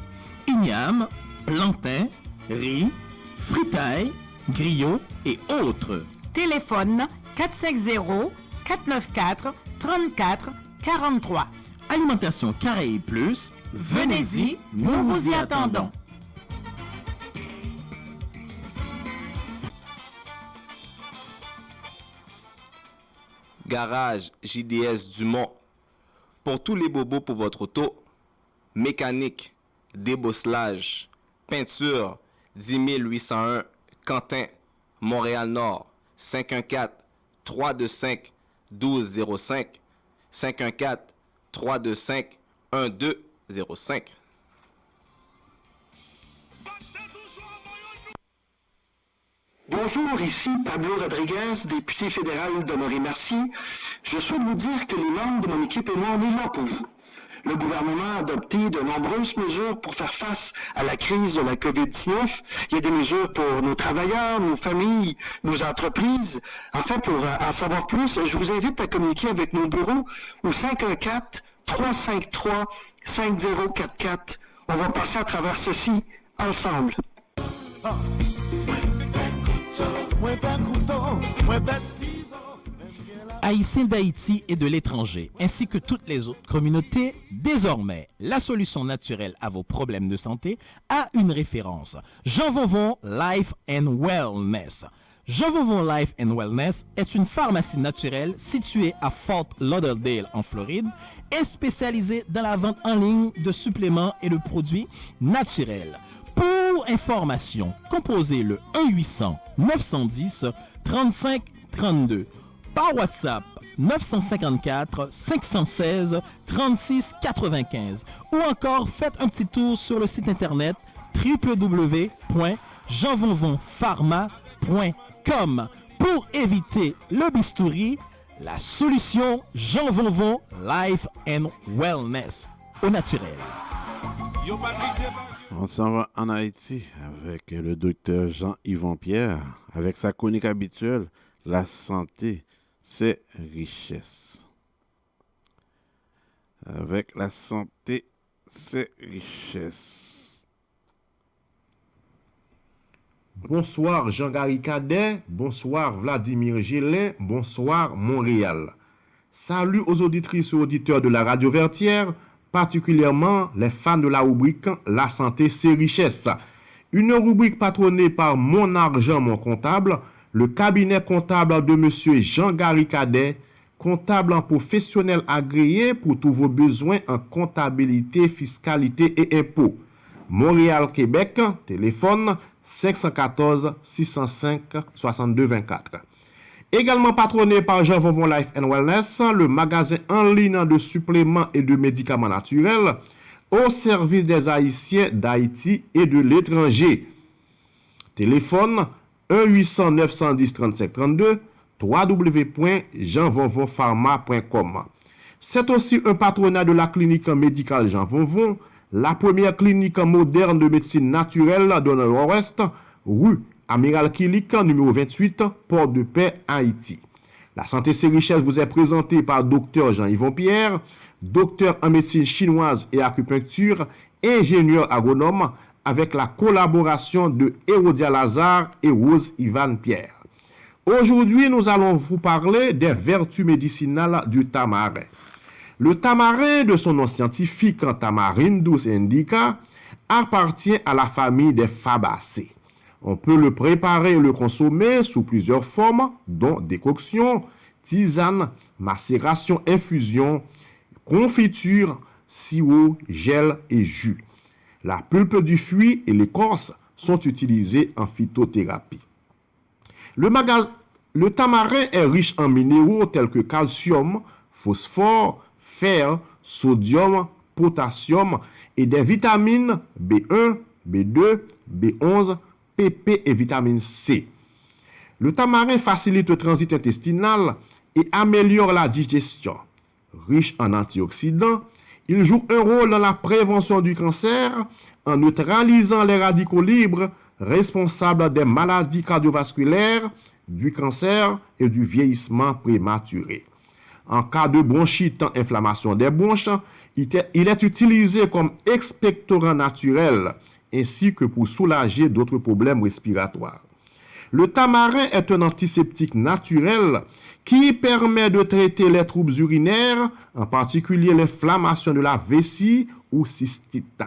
Igname, plantain, riz, fritailles, griots et autres. Téléphone 450-494-3443. Alimentation Caraïbes Plus, Venez-y, nous vous y attendons. Garage JDS Dumont. Pour tous les bobos pour votre auto, mécanique, débosselage, peinture, 10 801 Quentin, Montréal-Nord, 514-325-1205, 514-325-1205. Bonjour, ici Pablo Rodriguez, député fédéral de Marie-Merci. Je souhaite vous dire que les membres de mon équipe et moi, on est là pour vous. Le gouvernement a adopté de nombreuses mesures pour faire face à la crise de la COVID-19. Il y a des mesures pour nos travailleurs, nos familles, nos entreprises. Enfin, pour en savoir plus, je vous invite à communiquer avec nos bureaux au 514-353-5044. On va passer à travers ceci ensemble. Haïtiens d'Haïti et de l'étranger, ainsi que toutes les autres communautés, désormais, la solution naturelle à vos problèmes de santé a une référence. Jean Vauvon Life and Wellness. Jean Vauvon Life and Wellness est une pharmacie naturelle située à Fort Lauderdale en Floride et spécialisée dans la vente en ligne de suppléments et de produits naturels. Pour information, composez le 1-800-910-3532. Par WhatsApp, 954-516-3695. Ou encore, faites un petit tour sur le site internet www.jeanvauvonpharma.com. Pour éviter le bistouri, la solution Jean Vauvon Life and Wellness au naturel. On s'en va en Haïti avec le docteur Jean-Yvon Pierre, avec sa chronique habituelle, la santé, c'est richesse. Avec la santé, c'est richesse. Bonsoir Jean-Gary Cadet, bonsoir Vladimir Gélin, bonsoir Montréal. Salut aux auditrices et auditeurs de la Radio Vertière, particulièrement les fans de la rubrique La santé c'est richesse. Une rubrique patronnée par Mon Argent Mon Comptable, le cabinet comptable de monsieur Jean-Gary Cadet, comptable en professionnel agréé pour tous vos besoins en comptabilité, fiscalité et impôts. Montréal, Québec, téléphone 514 605 62 24. Également patronné par Jean Vauvon Life and Wellness, le magasin en ligne de suppléments et de médicaments naturels au service des Haïtiens d'Haïti et de l'étranger. Téléphone 1-800-910-3532, www.jeanvonvonpharma.com. C'est aussi un patronat de la clinique médicale Jean Vonvon, la première clinique moderne de médecine naturelle dans le Nord-Ouest, rue Amiral Kilik, numéro 28, Port-de-Paix, Haïti. La santé c'est richesse vous est présentée par Dr Jean-Yvon Pierre, docteur en médecine chinoise et acupuncture, ingénieur agronome, avec la collaboration de Hérodia Lazare et Rose Ivan Pierre. Aujourd'hui, nous allons vous parler des vertus médicinales du tamarin. Le tamarin, de son nom scientifique Tamarindus indica, appartient à la famille des fabacées. On peut le préparer et le consommer sous plusieurs formes, dont décoction, tisane, macération, infusion, confiture, sirop, gel et jus. La pulpe du fruit et l'écorce sont utilisés en phytothérapie. Le tamarin est riche en minéraux tels que calcium, phosphore, fer, sodium, potassium et des vitamines B1, B2, B11, PP et vitamine C. Le tamarin facilite le transit intestinal et améliore la digestion. Riche en antioxydants, il joue un rôle dans la prévention du cancer en neutralisant les radicaux libres responsables des maladies cardiovasculaires, du cancer et du vieillissement prématuré. En cas de bronchite, inflammation des bronches, il est utilisé comme expectorant naturel ainsi que pour soulager d'autres problèmes respiratoires. Le tamarin est un antiseptique naturel qui permet de traiter les troubles urinaires, en particulier l'inflammation de la vessie ou cystite.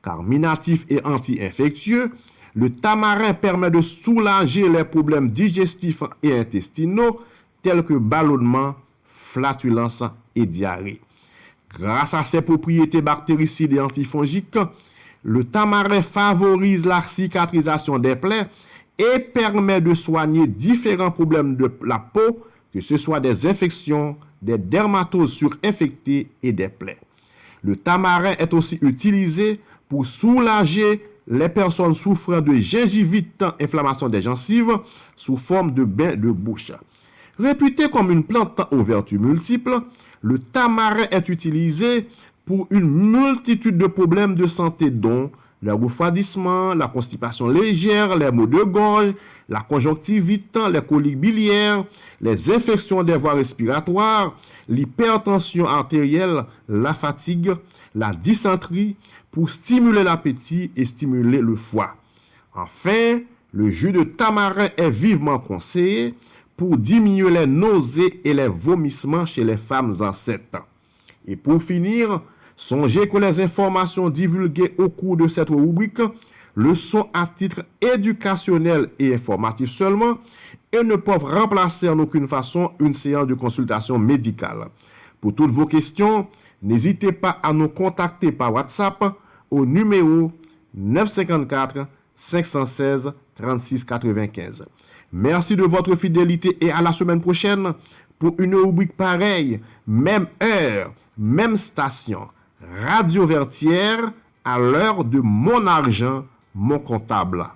Carminatif et anti-infectieux, le tamarin permet de soulager les problèmes digestifs et intestinaux tels que ballonnement, flatulence et diarrhée. Grâce à ses propriétés bactéricides et antifongiques, le tamarin favorise la cicatrisation des plaies et permet de soigner différents problèmes de la peau, que ce soit des infections, des dermatoses surinfectées et des plaies. Le tamarin est aussi utilisé pour soulager les personnes souffrant de gingivite, inflammation des gencives, sous forme de bain de bouche. Réputé comme une plante aux vertus multiples, le tamarin est utilisé pour une multitude de problèmes de santé dont le refroidissement, la constipation légère, les maux de gorge, la conjonctivite, les coliques biliaires, les infections des voies respiratoires, l'hypertension artérielle, la fatigue, la dysenterie, pour stimuler l'appétit et stimuler le foie. Enfin, le jus de tamarin est vivement conseillé pour diminuer les nausées et les vomissements chez les femmes enceintes. Et pour finir, songez que les informations divulguées au cours de cette rubrique le sont à titre éducationnel et informatif seulement et ne peuvent remplacer en aucune façon une séance de consultation médicale. Pour toutes vos questions, n'hésitez pas à nous contacter par WhatsApp au numéro 954 516 36 95. Merci de votre fidélité et à la semaine prochaine pour une rubrique pareille, même heure, même station. Radio Vertière, à l'heure de mon argent, mon comptable.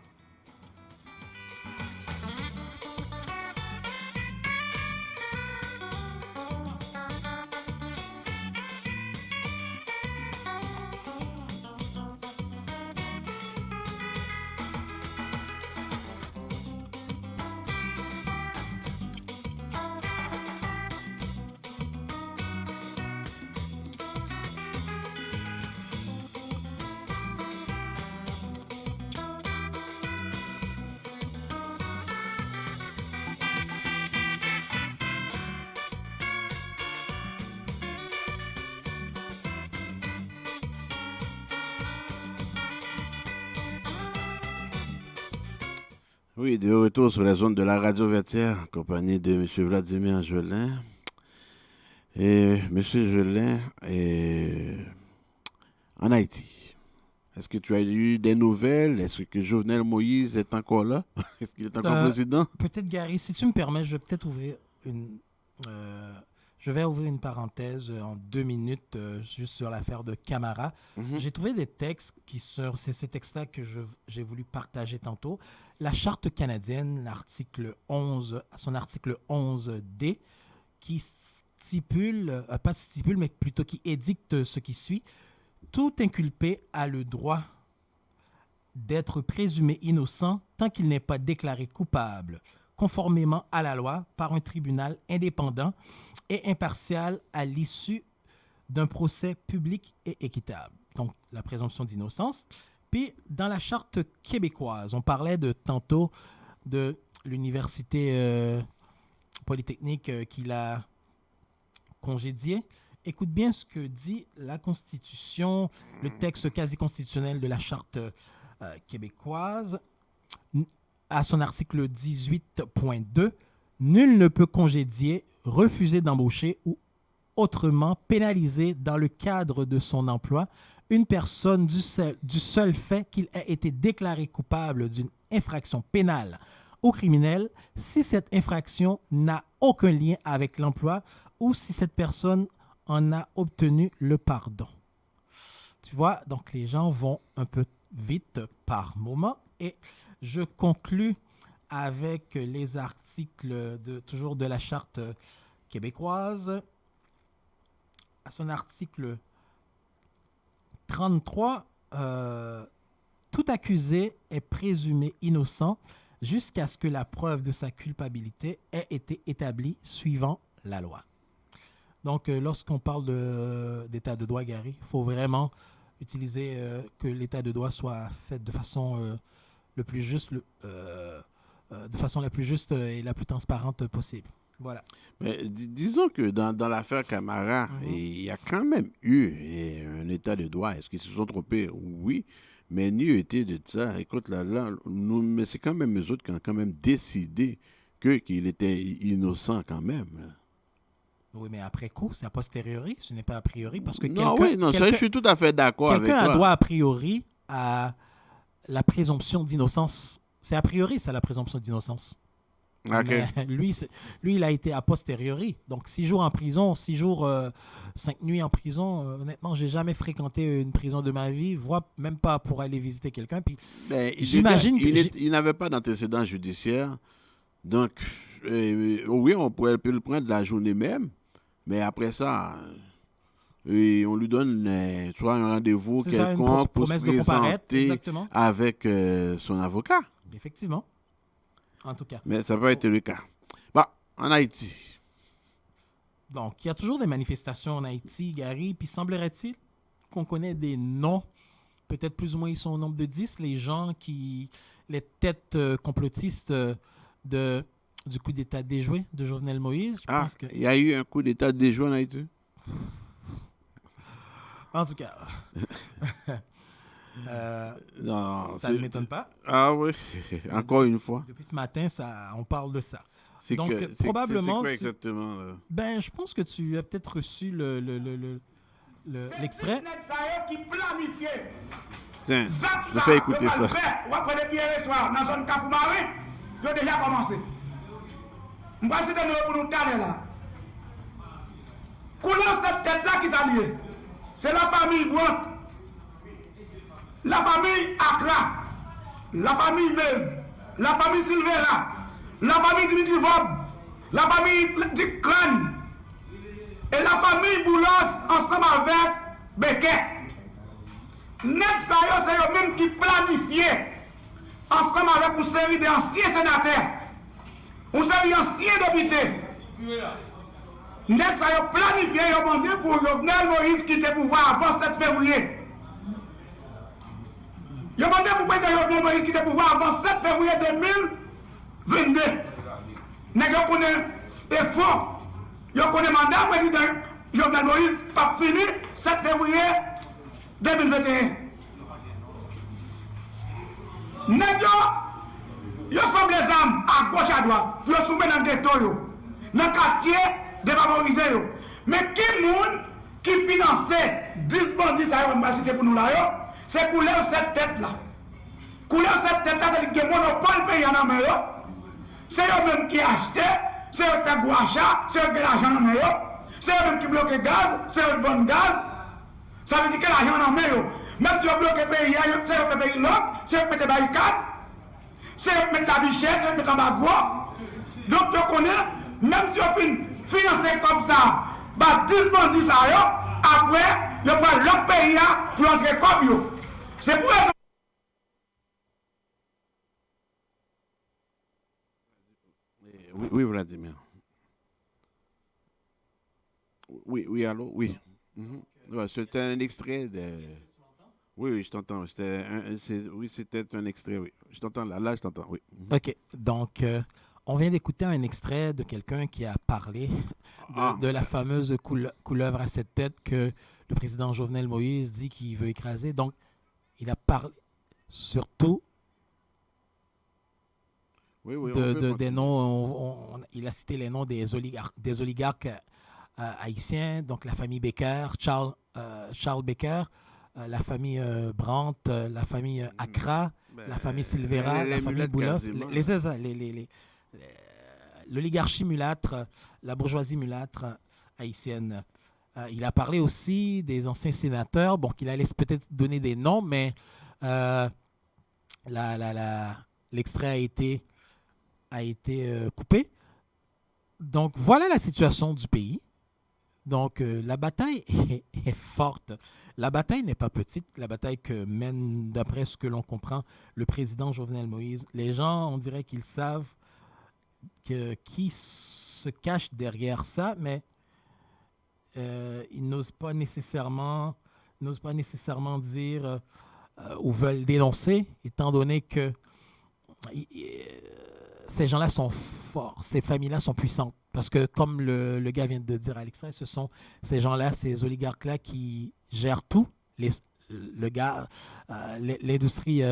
Oui, de retour sur les zones de la radio Vertière, en compagnie de M. Vladimir Jelin. Et M. Jelin est en Haïti. Est-ce que tu as eu des nouvelles? Est-ce que Jovenel Moïse est encore là? Est-ce qu'il est encore président? Peut-être, Gary, si tu me permets, je vais peut-être ouvrir Je vais ouvrir une parenthèse en 2 minutes juste sur l'affaire de Camara. J'ai trouvé des textes c'est ces textes-là que j'ai voulu partager tantôt. La Charte canadienne, son article 11D, qui stipule, pas stipule, mais plutôt qui édicte ce qui suit. Tout inculpé a le droit d'être présumé innocent tant qu'il n'est pas déclaré coupable, conformément à la loi, par un tribunal indépendant et impartial à l'issue d'un procès public et équitable. Donc, la présomption d'innocence. Puis, dans la Charte québécoise, on parlait tantôt de l'université polytechnique qu'il a congédiée. Écoute bien ce que dit la Constitution, le texte quasi-constitutionnel de la Charte québécoise. À son article 18.2, nul ne peut congédier, refuser d'embaucher ou autrement pénaliser dans le cadre de son emploi une personne du seul fait qu'il ait été déclaré coupable d'une infraction pénale ou criminelle si cette infraction n'a aucun lien avec l'emploi ou si cette personne en a obtenu le pardon. Tu vois, donc les gens vont un peu vite par moment et je conclus avec les articles toujours de la Charte québécoise. À son article 33, tout accusé est présumé innocent jusqu'à ce que la preuve de sa culpabilité ait été établie suivant la loi. Donc, lorsqu'on parle d'état de droit, Gary, il faut vraiment utiliser que l'état de droit soit fait de façon de façon la plus juste et la plus transparente possible. Voilà. Mais disons que dans l'affaire Camara, il y a quand même eu un état de droit. Est-ce qu'ils se sont trompés? Oui, mais mieux était de ça. Écoute, mais c'est quand même eux autres qui ont quand même décidé qu'il était innocent quand même. Oui, mais après coup, c'est a posteriori, ce n'est pas a priori, parce que ça, je suis tout à fait d'accord avec toi. Quelqu'un a droit a priori à la présomption d'innocence. C'est a priori, ça, la présomption d'innocence. Okay. Lui, il a été a posteriori. Donc, 6 jours en prison, 6 jours, 5 nuits en prison. Honnêtement, j'ai jamais fréquenté une prison de ma vie, voire même pas pour aller visiter quelqu'un. Puis, j'imagine il n'avait pas d'antécédent judiciaire. Donc, oui, on peut le prendre la journée même, mais après ça, on lui donne soit un rendez-vous quelconque pour se présenter avec son avocat. Effectivement. En tout cas. Mais ça peut être le cas. En Haïti. Donc, il y a toujours des manifestations en Haïti, Gary, puis semblerait-il qu'on connaît des noms, peut-être plus ou moins ils sont au nombre de 10, les têtes complotistes du coup d'État déjoué de Jovenel Moïse. Il y a eu un coup d'État déjoué en Haïti? En tout cas... non, ça ne m'étonne pas. Ah oui, encore une fois. Depuis ce matin, on parle de ça. Donc, probablement... C'est quoi exactement? Je pense que tu as peut-être reçu l'extrait. Tiens, je fais écouter ça. Dans la zone Kafoumari, ils ont déjà commencé. Je vais citer pour nous caler là. Coulant cette tête-là qui s'allie, c'est la famille Boite, la famille Accra, la famille Mez, la famille Silvera, la famille Dimitri Vob, la famille Dick Crane et la famille Boulos ensemble avec Becket. Net ça c'est eux même qui planifiaient ensemble avec une série d'anciens sénateurs, une série d'anciens députés. Net ça planifié, ils ont demandé pour Jovenel Moïse quitter le pouvoir avant 7 février. Ils ont demandé pour Jovenel Moïse quitter le pouvoir avant 7 février 2022. Ils connaissent effort. Ils connaissent mandat président Jovenel Moïse pas fini 7 février 2021. Ils sont les âmes à gauche à droite. Ils sont dans le ghetto, dans le quartier défavorisé. Mais qui monde qui finançait 10 bandits, ça va citer pour nous là, c'est couler cette tête-là. Couler cette tête-là, c'est que le monopole pays en Amérique. C'est eux-mêmes qui achetaient, c'est eux qui font gros achat, c'est eux qui ont l'argent en Amérique. c'est eux-mêmes qui bloquent le gaz, c'est eux qui vendent gaz. Ça veut dire que l'argent en main. Même si vous bloquez le pays, c'est eux qui fait pays l'autre, c'est eux qui mettent les barricades, c'est eux qui mettent la vie chère, c'est eux qui mettent en bas. Donc, on connaît, même si on finance comme ça, bah 10 bandits ça yo, après, il prend l'autre pays pour entrer comme yo. C'est pour ça. Oui, Vladimir. Oui, allô, oui. Ouais, c'était un extrait de... Oui, je t'entends. C'était un extrait, oui. Je t'entends là, je t'entends, oui. OK, donc on vient d'écouter un extrait de quelqu'un qui a parlé de la fameuse couleuvre à 7 têtes que le président Jovenel Moïse dit qu'il veut écraser. Donc, il a parlé surtout des noms, il a cité les noms des oligarques haïtiens, donc la famille Becker, Charles Becker, la famille Brandt, la famille Accra, la famille Silvera, la famille Boulos, l'oligarchie mulâtre, la bourgeoisie mulâtre haïtienne. Il a parlé aussi des anciens sénateurs, bon, qu'il allait peut-être donner des noms, mais l'extrait a été coupé. Donc, voilà la situation du pays. Donc, la bataille est forte. La bataille n'est pas petite. La bataille que mène, d'après ce que l'on comprend, le président Jovenel Moïse. Les gens, on dirait qu'ils savent qui se cache derrière ça, mais ils n'osent pas nécessairement dire ou veulent dénoncer, étant donné que ces gens-là sont forts, ces familles-là sont puissantes. Parce que, comme le gars vient de dire à l'extrait, ce sont ces gens-là, ces oligarques-là qui gèrent tout. L'industrie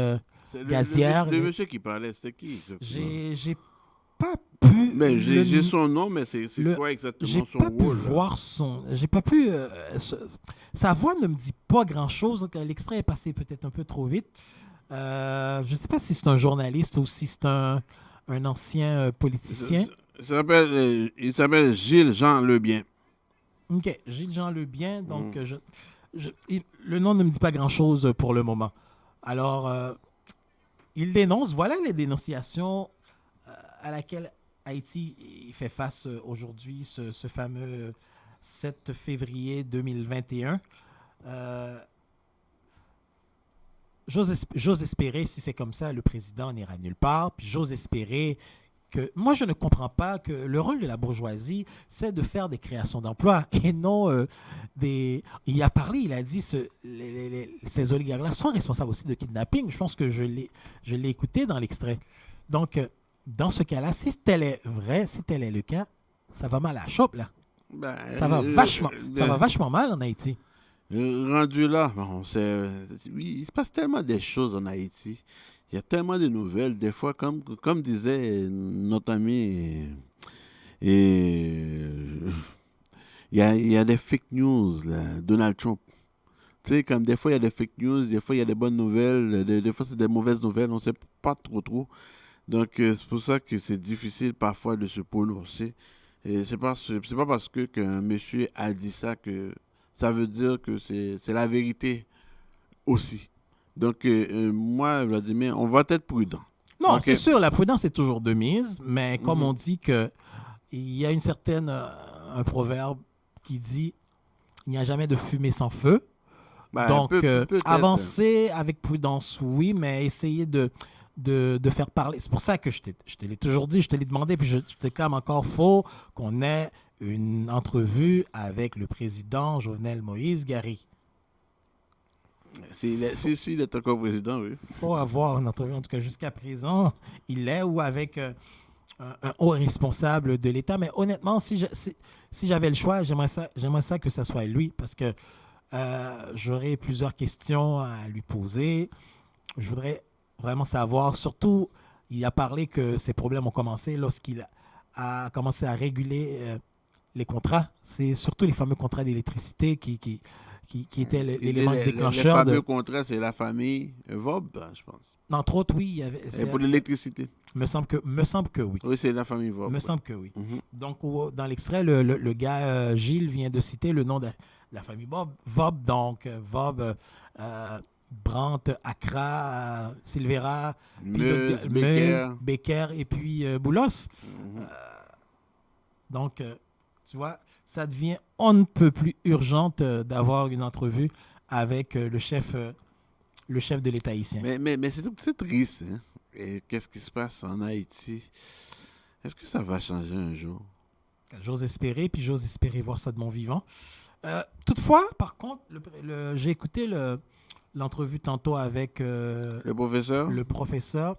gazière. Le monsieur qui parlait, c'était qui exactement? J'ai pas pu... Mais j'ai son nom, mais c'est quoi exactement son rôle? J'ai pas pu voir son... J'ai pas pu... sa voix ne me dit pas grand-chose. Donc, l'extrait est passé peut-être un peu trop vite. Je ne sais pas si c'est un journaliste ou si c'est un ancien politicien. Il s'appelle Gilles-Jean Lebien. OK, Gilles-Jean Lebien. Donc, le nom ne me dit pas grand-chose pour le moment. Alors, il dénonce. Voilà les dénonciations à laquelle Haïti fait face aujourd'hui, ce fameux 7 février 2021. J'ose espérer, si c'est comme ça, le président n'ira nulle part. Puis j'ose espérer que... Moi, je ne comprends pas que le rôle de la bourgeoisie, c'est de faire des créations d'emplois et non des... Il a parlé, il a dit ces oligarques-là sont responsables aussi de kidnapping. Je pense que je l'ai écouté dans l'extrait. Donc, dans ce cas-là, si tel est vrai, si tel est le cas, ça va mal à la chope, là. Ça va vachement mal en Haïti. Rendu là, bon, il se passe tellement des choses en Haïti. Il y a tellement de nouvelles. Des fois, comme disait notre ami, il y a des fake news, là, Donald Trump. Tu sais, comme des fois, il y a des fake news, des fois, il y a des bonnes nouvelles, des fois, c'est des mauvaises nouvelles, on ne sait pas trop. Donc, c'est pour ça que c'est difficile parfois de se prononcer. Et c'est pas parce qu'un monsieur a dit ça que ça veut dire que c'est la vérité aussi. Donc, moi, Vladimir, on va être prudent. Non, c'est sûr, la prudence est toujours de mise, mais comme on dit qu'il y a un proverbe qui dit « il n'y a jamais de fumée sans feu ». Donc, avancer avec prudence, oui, mais essayer de faire parler. C'est pour ça que je te l'ai toujours dit, je te l'ai demandé, puis je te clame encore, faut qu'on ait une entrevue avec le président Jovenel Moïse Gary. S'il est encore président, oui. Il faut avoir une entrevue, en tout cas jusqu'à présent, il l'est, ou avec un haut responsable de l'État. Mais honnêtement, si j'avais le choix, j'aimerais ça que ça soit lui, parce que j'aurais plusieurs questions à lui poser. Je voudrais vraiment savoir, surtout, il a parlé que ces problèmes ont commencé lorsqu'il a commencé à réguler les contrats. C'est surtout les fameux contrats d'électricité qui était Et l'élément les déclencheur fameux contrats, c'est la famille Vob, je pense. Entre autres, oui, il y avait. Et pour l'électricité. Me semble que oui. Oui, c'est la famille Vob. Me ouais. semble que oui. Mhm. Donc, dans l'extrait, le gars Gilles vient de citer le nom de la famille Vob. Donc, Vob, Brandt, Accra, Silvera, Meuse, Becker et puis Boulos. Mhm. Donc, tu vois, ça devient on ne peut plus urgente d'avoir une entrevue avec le chef de l'État haïtien. Mais c'est triste. Hein? Et qu'est-ce qui se passe en Haïti? Est-ce que ça va changer un jour? J'ose espérer, puis j'ose espérer voir ça de mon vivant. Toutefois, par contre, j'ai écouté l'entrevue tantôt avec Le professeur? le professeur.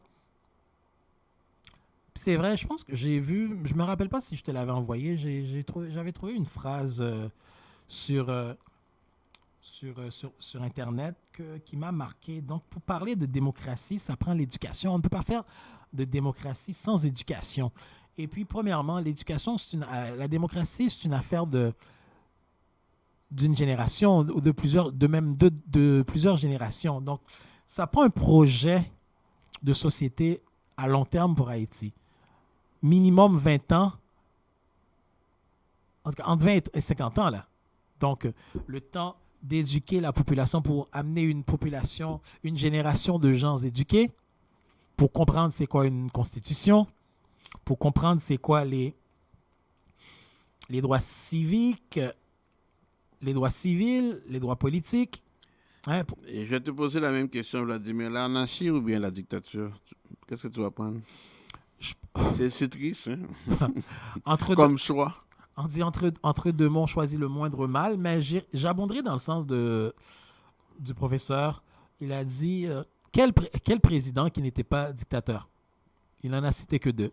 C'est vrai, je pense que j'ai vu, je me rappelle pas si je te l'avais envoyé, j'avais trouvé une phrase sur Internet qui m'a marqué. Donc, pour parler de démocratie, ça prend l'éducation. On ne peut pas faire de démocratie sans éducation. Et puis, premièrement, l'éducation, la démocratie, c'est une affaire d'une génération ou de plusieurs générations. Donc, ça prend un projet de société à long terme pour Haïti. Minimum 20 ans, en tout cas entre 20 et 50 ans, là. Donc, le temps d'éduquer la population pour amener une génération de gens éduqués, pour comprendre c'est quoi une constitution, pour comprendre c'est quoi les droits civiques, les droits civils, les droits politiques. Hein, Et je vais te poser la même question, Vladimir. L'anarchie ou bien la dictature? Qu'est-ce que tu vas prendre? C'est triste, hein? Comme choix. On dit entre deux mots, on choisit le moindre mal, mais j'abonderai dans le sens du professeur. Il a dit quel président qui n'était pas dictateur? Il n'en a cité que deux.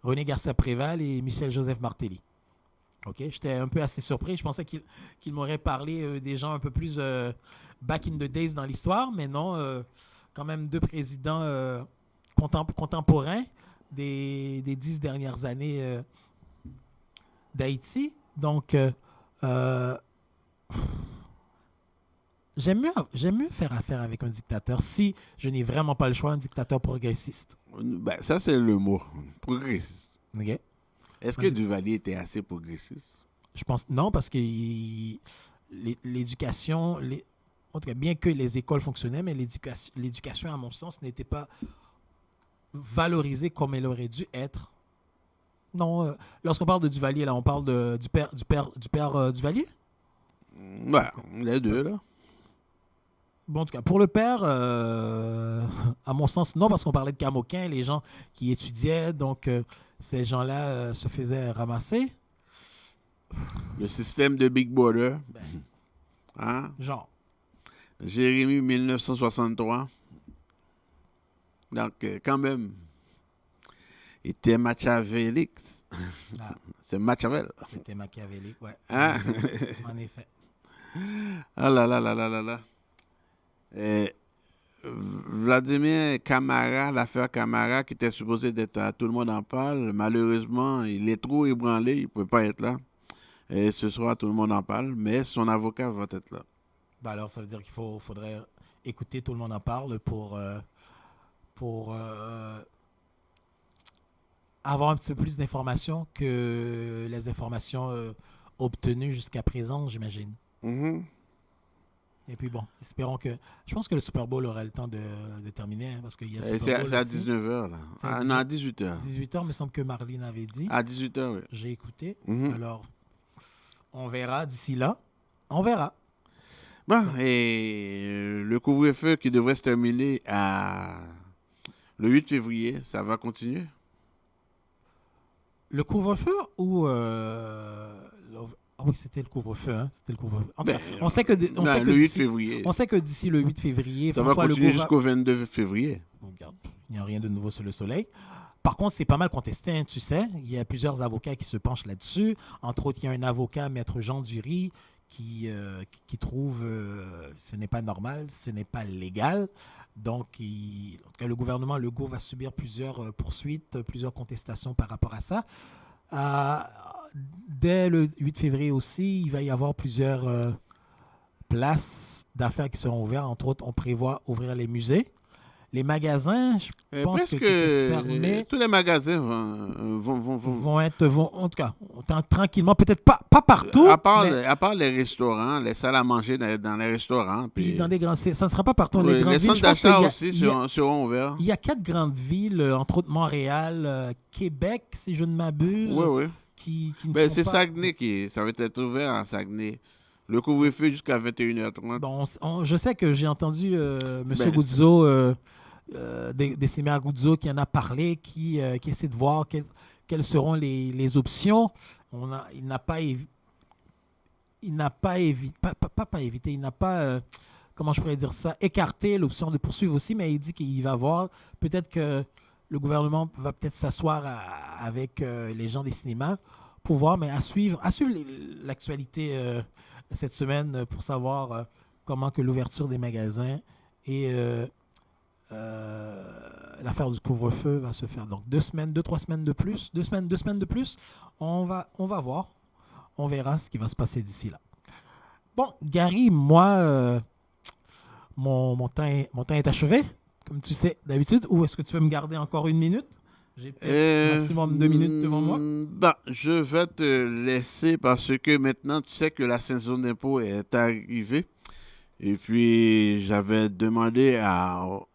René Garcia Préval et Michel-Joseph Martelly. Ok, j'étais un peu assez surpris. Je pensais qu'il m'aurait parlé des gens un peu plus back in the days dans l'histoire, mais non, quand même deux présidents contemporains des 10 dernières années d'Haïti. Donc, j'aime mieux faire affaire avec un dictateur si je n'ai vraiment pas le choix, un dictateur progressiste. Ben, ça, c'est le mot. Progressiste. Ok. Est-ce que Duvalier était assez progressiste? Je pense non, parce que l'éducation, en tout cas, bien que les écoles fonctionnaient, mais l'éducation, à mon sens, n'était pas valorisée comme elle aurait dû être. Non, lorsqu'on parle de Duvalier, là, on parle du père Duvalier? Ouais, les deux, là. Bon, en tout cas, pour le père, à mon sens, non, parce qu'on parlait de Camoquin, les gens qui étudiaient, donc ces gens-là se faisaient ramasser. Le système de Big Brother. Hein? Genre. Jérémie 1963. Donc, quand même, il était machiavélique. Ah. C'est Machiavel. C'était machiavélique, ouais. Hein? En effet. Ah là là là là là là. Vladimir Camara, l'affaire Camara, qui était supposé d'être à Tout le monde en parle, malheureusement, il est trop ébranlé, il ne peut pas être là. Et ce soir, Tout le monde en parle, mais son avocat va être là. Ben alors, ça veut dire qu'il faudrait écouter Tout le monde en parle pour avoir un petit peu plus d'informations que les informations obtenues jusqu'à présent, j'imagine. Mm-hmm. Et puis bon, espérons que... Je pense que le Super Bowl aura le temps de terminer, hein, parce qu'il y a C'est à 19h, là. Non, à 18h. 18h, il me semble que Marlene avait dit. À 18h, oui. J'ai écouté. Mm-hmm. Alors, on verra d'ici là. On verra. Bon, et le couvre-feu qui devrait se terminer le 8 février, ça va continuer? Le couvre-feu ou... Ah oui, c'était le couvre-feu. Hein? C'était le couvre-feu. En tout cas, on sait que le 8 février. On sait que d'ici le 8 février, ça va continuer jusqu'au 22 février. Regarde, il n'y a rien de nouveau sur le soleil. Par contre, c'est pas mal contesté, hein, tu sais. Il y a plusieurs avocats qui se penchent là-dessus. Entre autres, il y a un avocat, Maître Jean Dury, qui trouve ce n'est pas normal, ce n'est pas légal. Donc, en tout cas, le gouvernement Legault va subir plusieurs poursuites, plusieurs contestations par rapport à ça. Dès le 8 février aussi, il va y avoir plusieurs places d'affaires qui seront ouvertes. Entre autres, on prévoit ouvrir les musées. Les magasins, je pense Presque que fermés tous les magasins vont, en tout cas, tranquillement, peut-être pas partout. à mais part les restaurants, les salles à manger dans les restaurants. puis dans des grands, ça ne sera pas partout. Oui, Les grandes les villes, centres je pense d'achat qu'il aussi seront ouverts. il y a 4 grandes villes, entre autres Montréal, Québec, si je ne m'abuse, Oui, oui. qui ne Ben, sont c'est pas... Saguenay ça va être ouvert à Saguenay. Le couvre-feu jusqu'à 21h30. Bon, je sais que j'ai entendu M. Ben, Goudzo, des séminaires Goudzo, qui en a parlé, qui essaie de voir quelles seront les options. Il n'a pas comment je pourrais dire ça, écarté l'option de poursuivre aussi, mais il dit qu'il va voir. Peut-être que le gouvernement va peut-être s'asseoir avec les gens des cinémas pour voir, mais à suivre l'actualité cette semaine pour savoir comment que l'ouverture des magasins et l'affaire du couvre-feu va se faire. Donc 3 semaines de plus, 2 semaines de plus, on va voir. On verra ce qui va se passer d'ici là. Bon, Gary, moi, mon temps est achevé, comme tu sais d'habitude. Ou est-ce que tu veux me garder encore 1 minute? J'ai peut-être maximum 2 minutes devant moi. Je vais te laisser parce que maintenant, tu sais que la saison d'impôt est arrivée. Et puis, j'avais demandé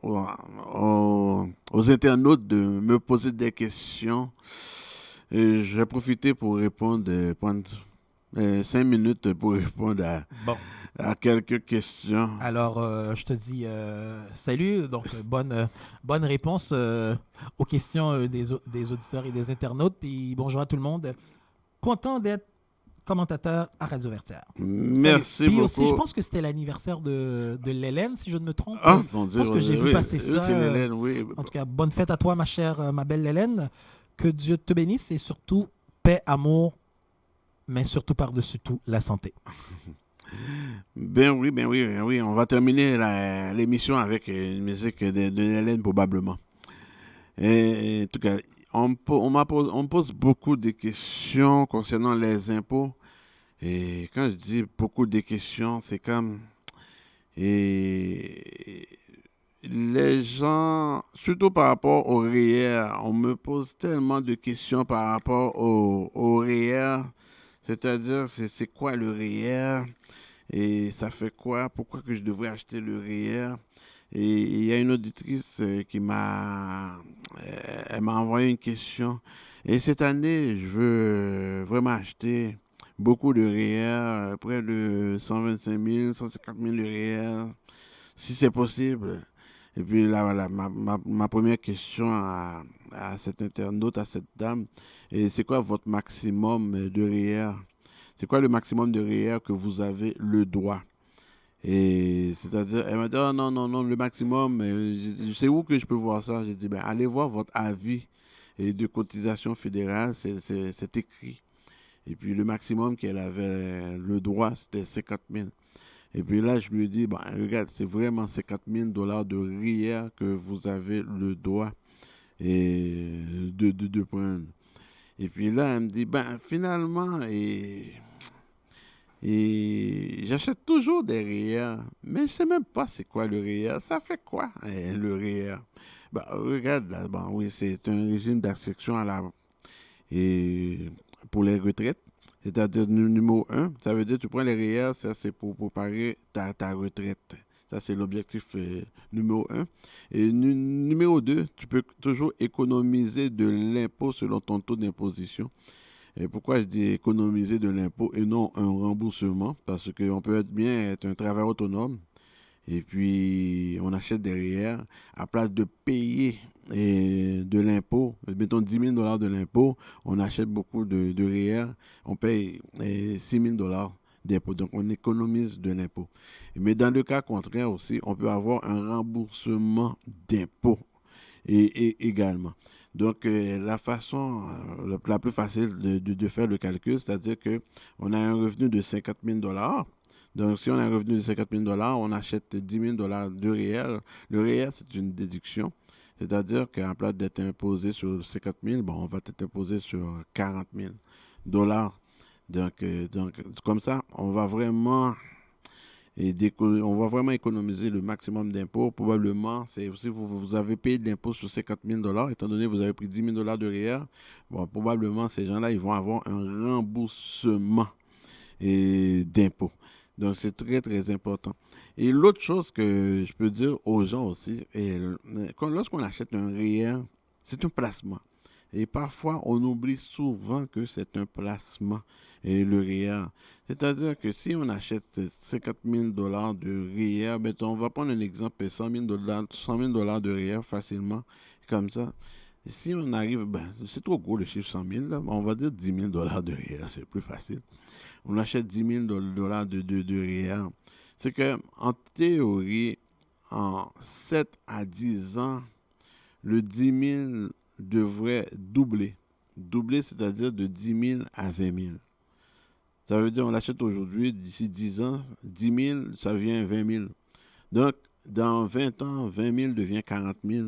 aux internautes de me poser des questions. Et je vais profiter pour prendre 5 minutes pour répondre à quelques questions. Alors, je te dis salut. Donc, bonne réponse aux questions des auditeurs et des internautes. Puis, bonjour à tout le monde. Content d'être commentateur à Radio Vertière. Merci Puis beaucoup. aussi, je pense que c'était l'anniversaire de l'Hélène, si je ne me trompe. Ah, mon Dieu. Je pense que j'ai vu passer ça. C'est l'Hélène, oui. En tout cas, bonne fête à toi, ma belle Hélène. Que Dieu te bénisse et surtout, paix, amour, mais surtout par-dessus tout, la santé. Ben oui. On va terminer l'émission avec une musique de Hélène, probablement. En tout cas, on me pose beaucoup de questions concernant les impôts. Et quand je dis beaucoup de questions, c'est comme... Les gens, surtout par rapport au REER, on me pose tellement de questions par rapport au REER. C'est-à-dire, c'est quoi le REER? Et ça fait quoi? Pourquoi que je devrais acheter le REER? Et il y a une auditrice elle m'a envoyé une question. Et cette année, je veux vraiment acheter beaucoup de REER, près de 125 000, 150 000 de REER, si c'est possible. Et puis là, voilà, ma première question à cet internaute, à cette dame, et c'est quoi votre maximum de REER? C'est quoi le maximum de REER que vous avez le droit? Et c'est-à-dire, elle m'a dit, oh, non, le maximum, je sais où que je peux voir ça? J'ai dit, ben, allez voir votre avis de cotisation fédérale, c'est écrit. Et puis le maximum qu'elle avait le droit, c'était 50 000. Et puis là, je lui ai dit, ben, regarde, c'est vraiment 50 000 $ de REER que vous avez le droit de prendre. Et puis là, elle me dit, ben, finalement, et j'achète toujours des REER, mais je ne sais même pas c'est quoi le REER. Ça fait quoi, le REER? Ben, regarde, là, ben, oui, c'est un régime d'accession pour les retraites. C'est-à-dire, numéro 1, ça veut dire que tu prends les REER, ça c'est pour préparer ta retraite. Ça, c'est l'objectif numéro 1. Et numéro 2, tu peux toujours économiser de l'impôt selon ton taux d'imposition. Et pourquoi je dis économiser de l'impôt et non un remboursement? Parce qu'on peut être un travailleur autonome et puis on achète des REER à place de payer de l'impôt, mettons 10 000 $ de l'impôt, on achète beaucoup de REER, on paye 6 000 $ d'impôt. Donc, on économise de l'impôt. Mais dans le cas contraire aussi, on peut avoir un remboursement d'impôt également. Donc, la façon la plus facile de faire le calcul, c'est-à-dire qu'on a un revenu de 50 000 $. Donc, si on a un revenu de 50 000 $, on achète 10 000 $ de REER. Le REER, c'est une déduction. C'est-à-dire qu'en place d'être imposé sur 50 000, bon, on va être imposé sur 40 000 $. Donc, comme ça, on va vraiment Et on va vraiment économiser le maximum d'impôts. Probablement, si vous avez payé de l'impôt sur 50 000 $, étant donné que vous avez pris 10 000 $ de REER, bon, probablement, ces gens-là, ils vont avoir un remboursement d'impôts. Donc, c'est très, très important. Et l'autre chose que je peux dire aux gens aussi, lorsqu'on achète un REER, c'est un placement. Et parfois, on oublie souvent que c'est un placement, et le REER. C'est-à-dire que si on achète 50 000 $ de REER, on va prendre un exemple, 100 000 $ de REER facilement, comme ça. Si on arrive, c'est trop gros le chiffre 100 000, là, on va dire 10 000 $ de REER, c'est plus facile. On achète 10 000 $ de REER. C'est qu'en théorie, en 7 à 10 ans, le 10 000 devrait doubler. Doubler, c'est-à-dire de 10 000 à 20 000. Ça veut dire qu'on l'achète aujourd'hui, d'ici 10 ans, 10 000, ça devient 20 000. Donc, dans 20 ans, 20 000 devient 40 000.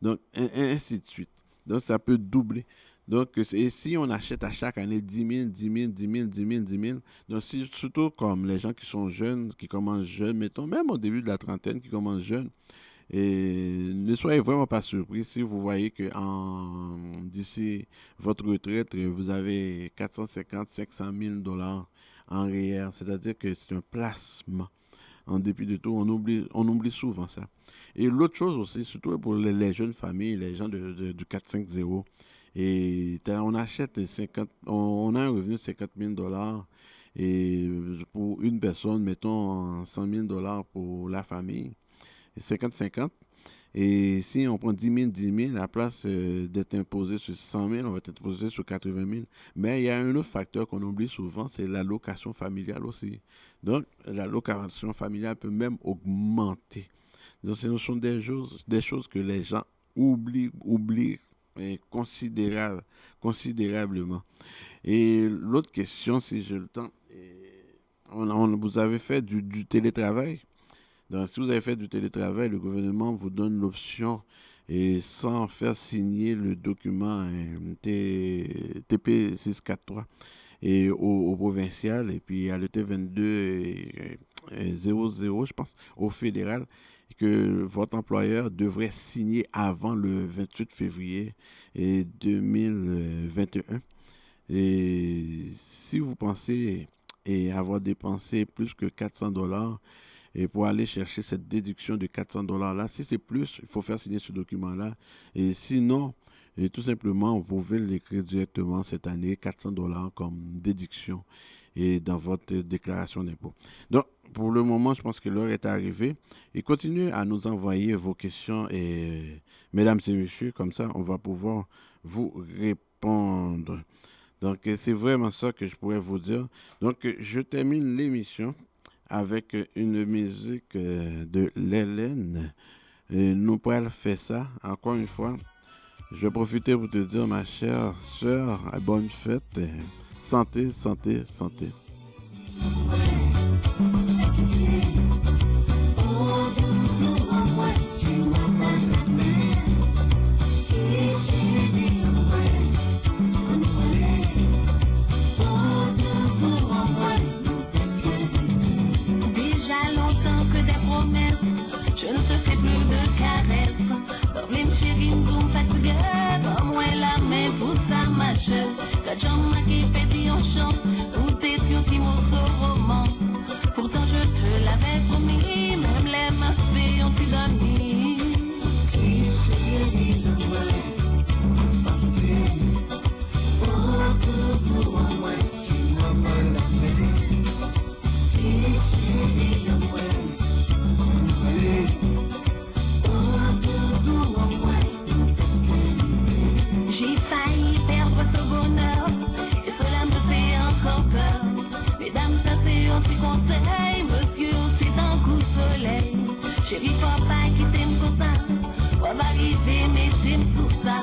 Donc, ainsi de suite. Donc, ça peut doubler. Donc, et si on achète à chaque année 10 000, 10 000, 10 000, 10 000, 10 000, donc surtout comme les gens qui sont jeunes, qui commencent jeunes, mettons, même au début de la trentaine, qui commencent jeunes, et ne soyez vraiment pas surpris si vous voyez que d'ici votre retraite, vous avez 450, 500 000 $ en REER. C'est-à-dire que c'est un placement. En dépit de tout, on oublie souvent ça. Et l'autre chose aussi, surtout pour les jeunes familles, les gens du 4-5-0, et on achète on a un revenu de 50 000 $, et pour une personne, mettons 100 000 $ pour la famille, 50-50. Et si on prend 10 000, à la place d'être imposé sur 100 000, on va être imposé sur 80 000. Mais il y a un autre facteur qu'on oublie souvent, c'est l'allocation familiale aussi. Donc, l'allocation familiale peut même augmenter. Donc, ce sont des choses que les gens oublient considérablement. Et l'autre question, si j'ai le temps, vous avez fait du télétravail. Donc, si vous avez fait du télétravail, le gouvernement vous donne l'option, et sans faire signer le document TP 643 et au provincial, et puis à l'ET 2200, je pense, au fédéral, que votre employeur devrait signer avant le 28 février 2021. Et si vous pensez avoir dépensé plus que 400 $, et pour aller chercher cette déduction de 400 $ là, si c'est plus, il faut faire signer ce document-là. Et sinon, tout simplement, vous pouvez l'écrire directement cette année, 400 $ comme déduction et dans votre déclaration d'impôt. Donc, pour le moment, je pense que l'heure est arrivée. Et continuez à nous envoyer vos questions, mesdames et messieurs, comme ça, on va pouvoir vous répondre. Donc, c'est vraiment ça que je pourrais vous dire. Donc, je termine l'émission avec une musique de l'Hélène. Nous pourrons faire ça, encore une fois. Je vais profiter pour te dire, ma chère sœur, bonne fête. Santé, santé, santé. Je ne te fais plus de caresses. Dormez, chérie, nous fatigués. Donne-moi la main pour ça, ma chère. Quand j'en qui fait bien chance, ou t'es sur qui morceau romance. Pourtant, je te l'avais promis, même les mains fait ont tu dormi. Si, chérie, donne-moi. Oh, pour moi, tu m'as mal aimé. Si, chérie, donne-moi. J'ai failli perdre ce bonheur et cela me fait encore peur. Mesdames, ça c'est un petit conseil, monsieur, c'est un coup de soleil. Chérie, faut pas quitter me comme ça, on va arriver, mais t'aimes sous ça.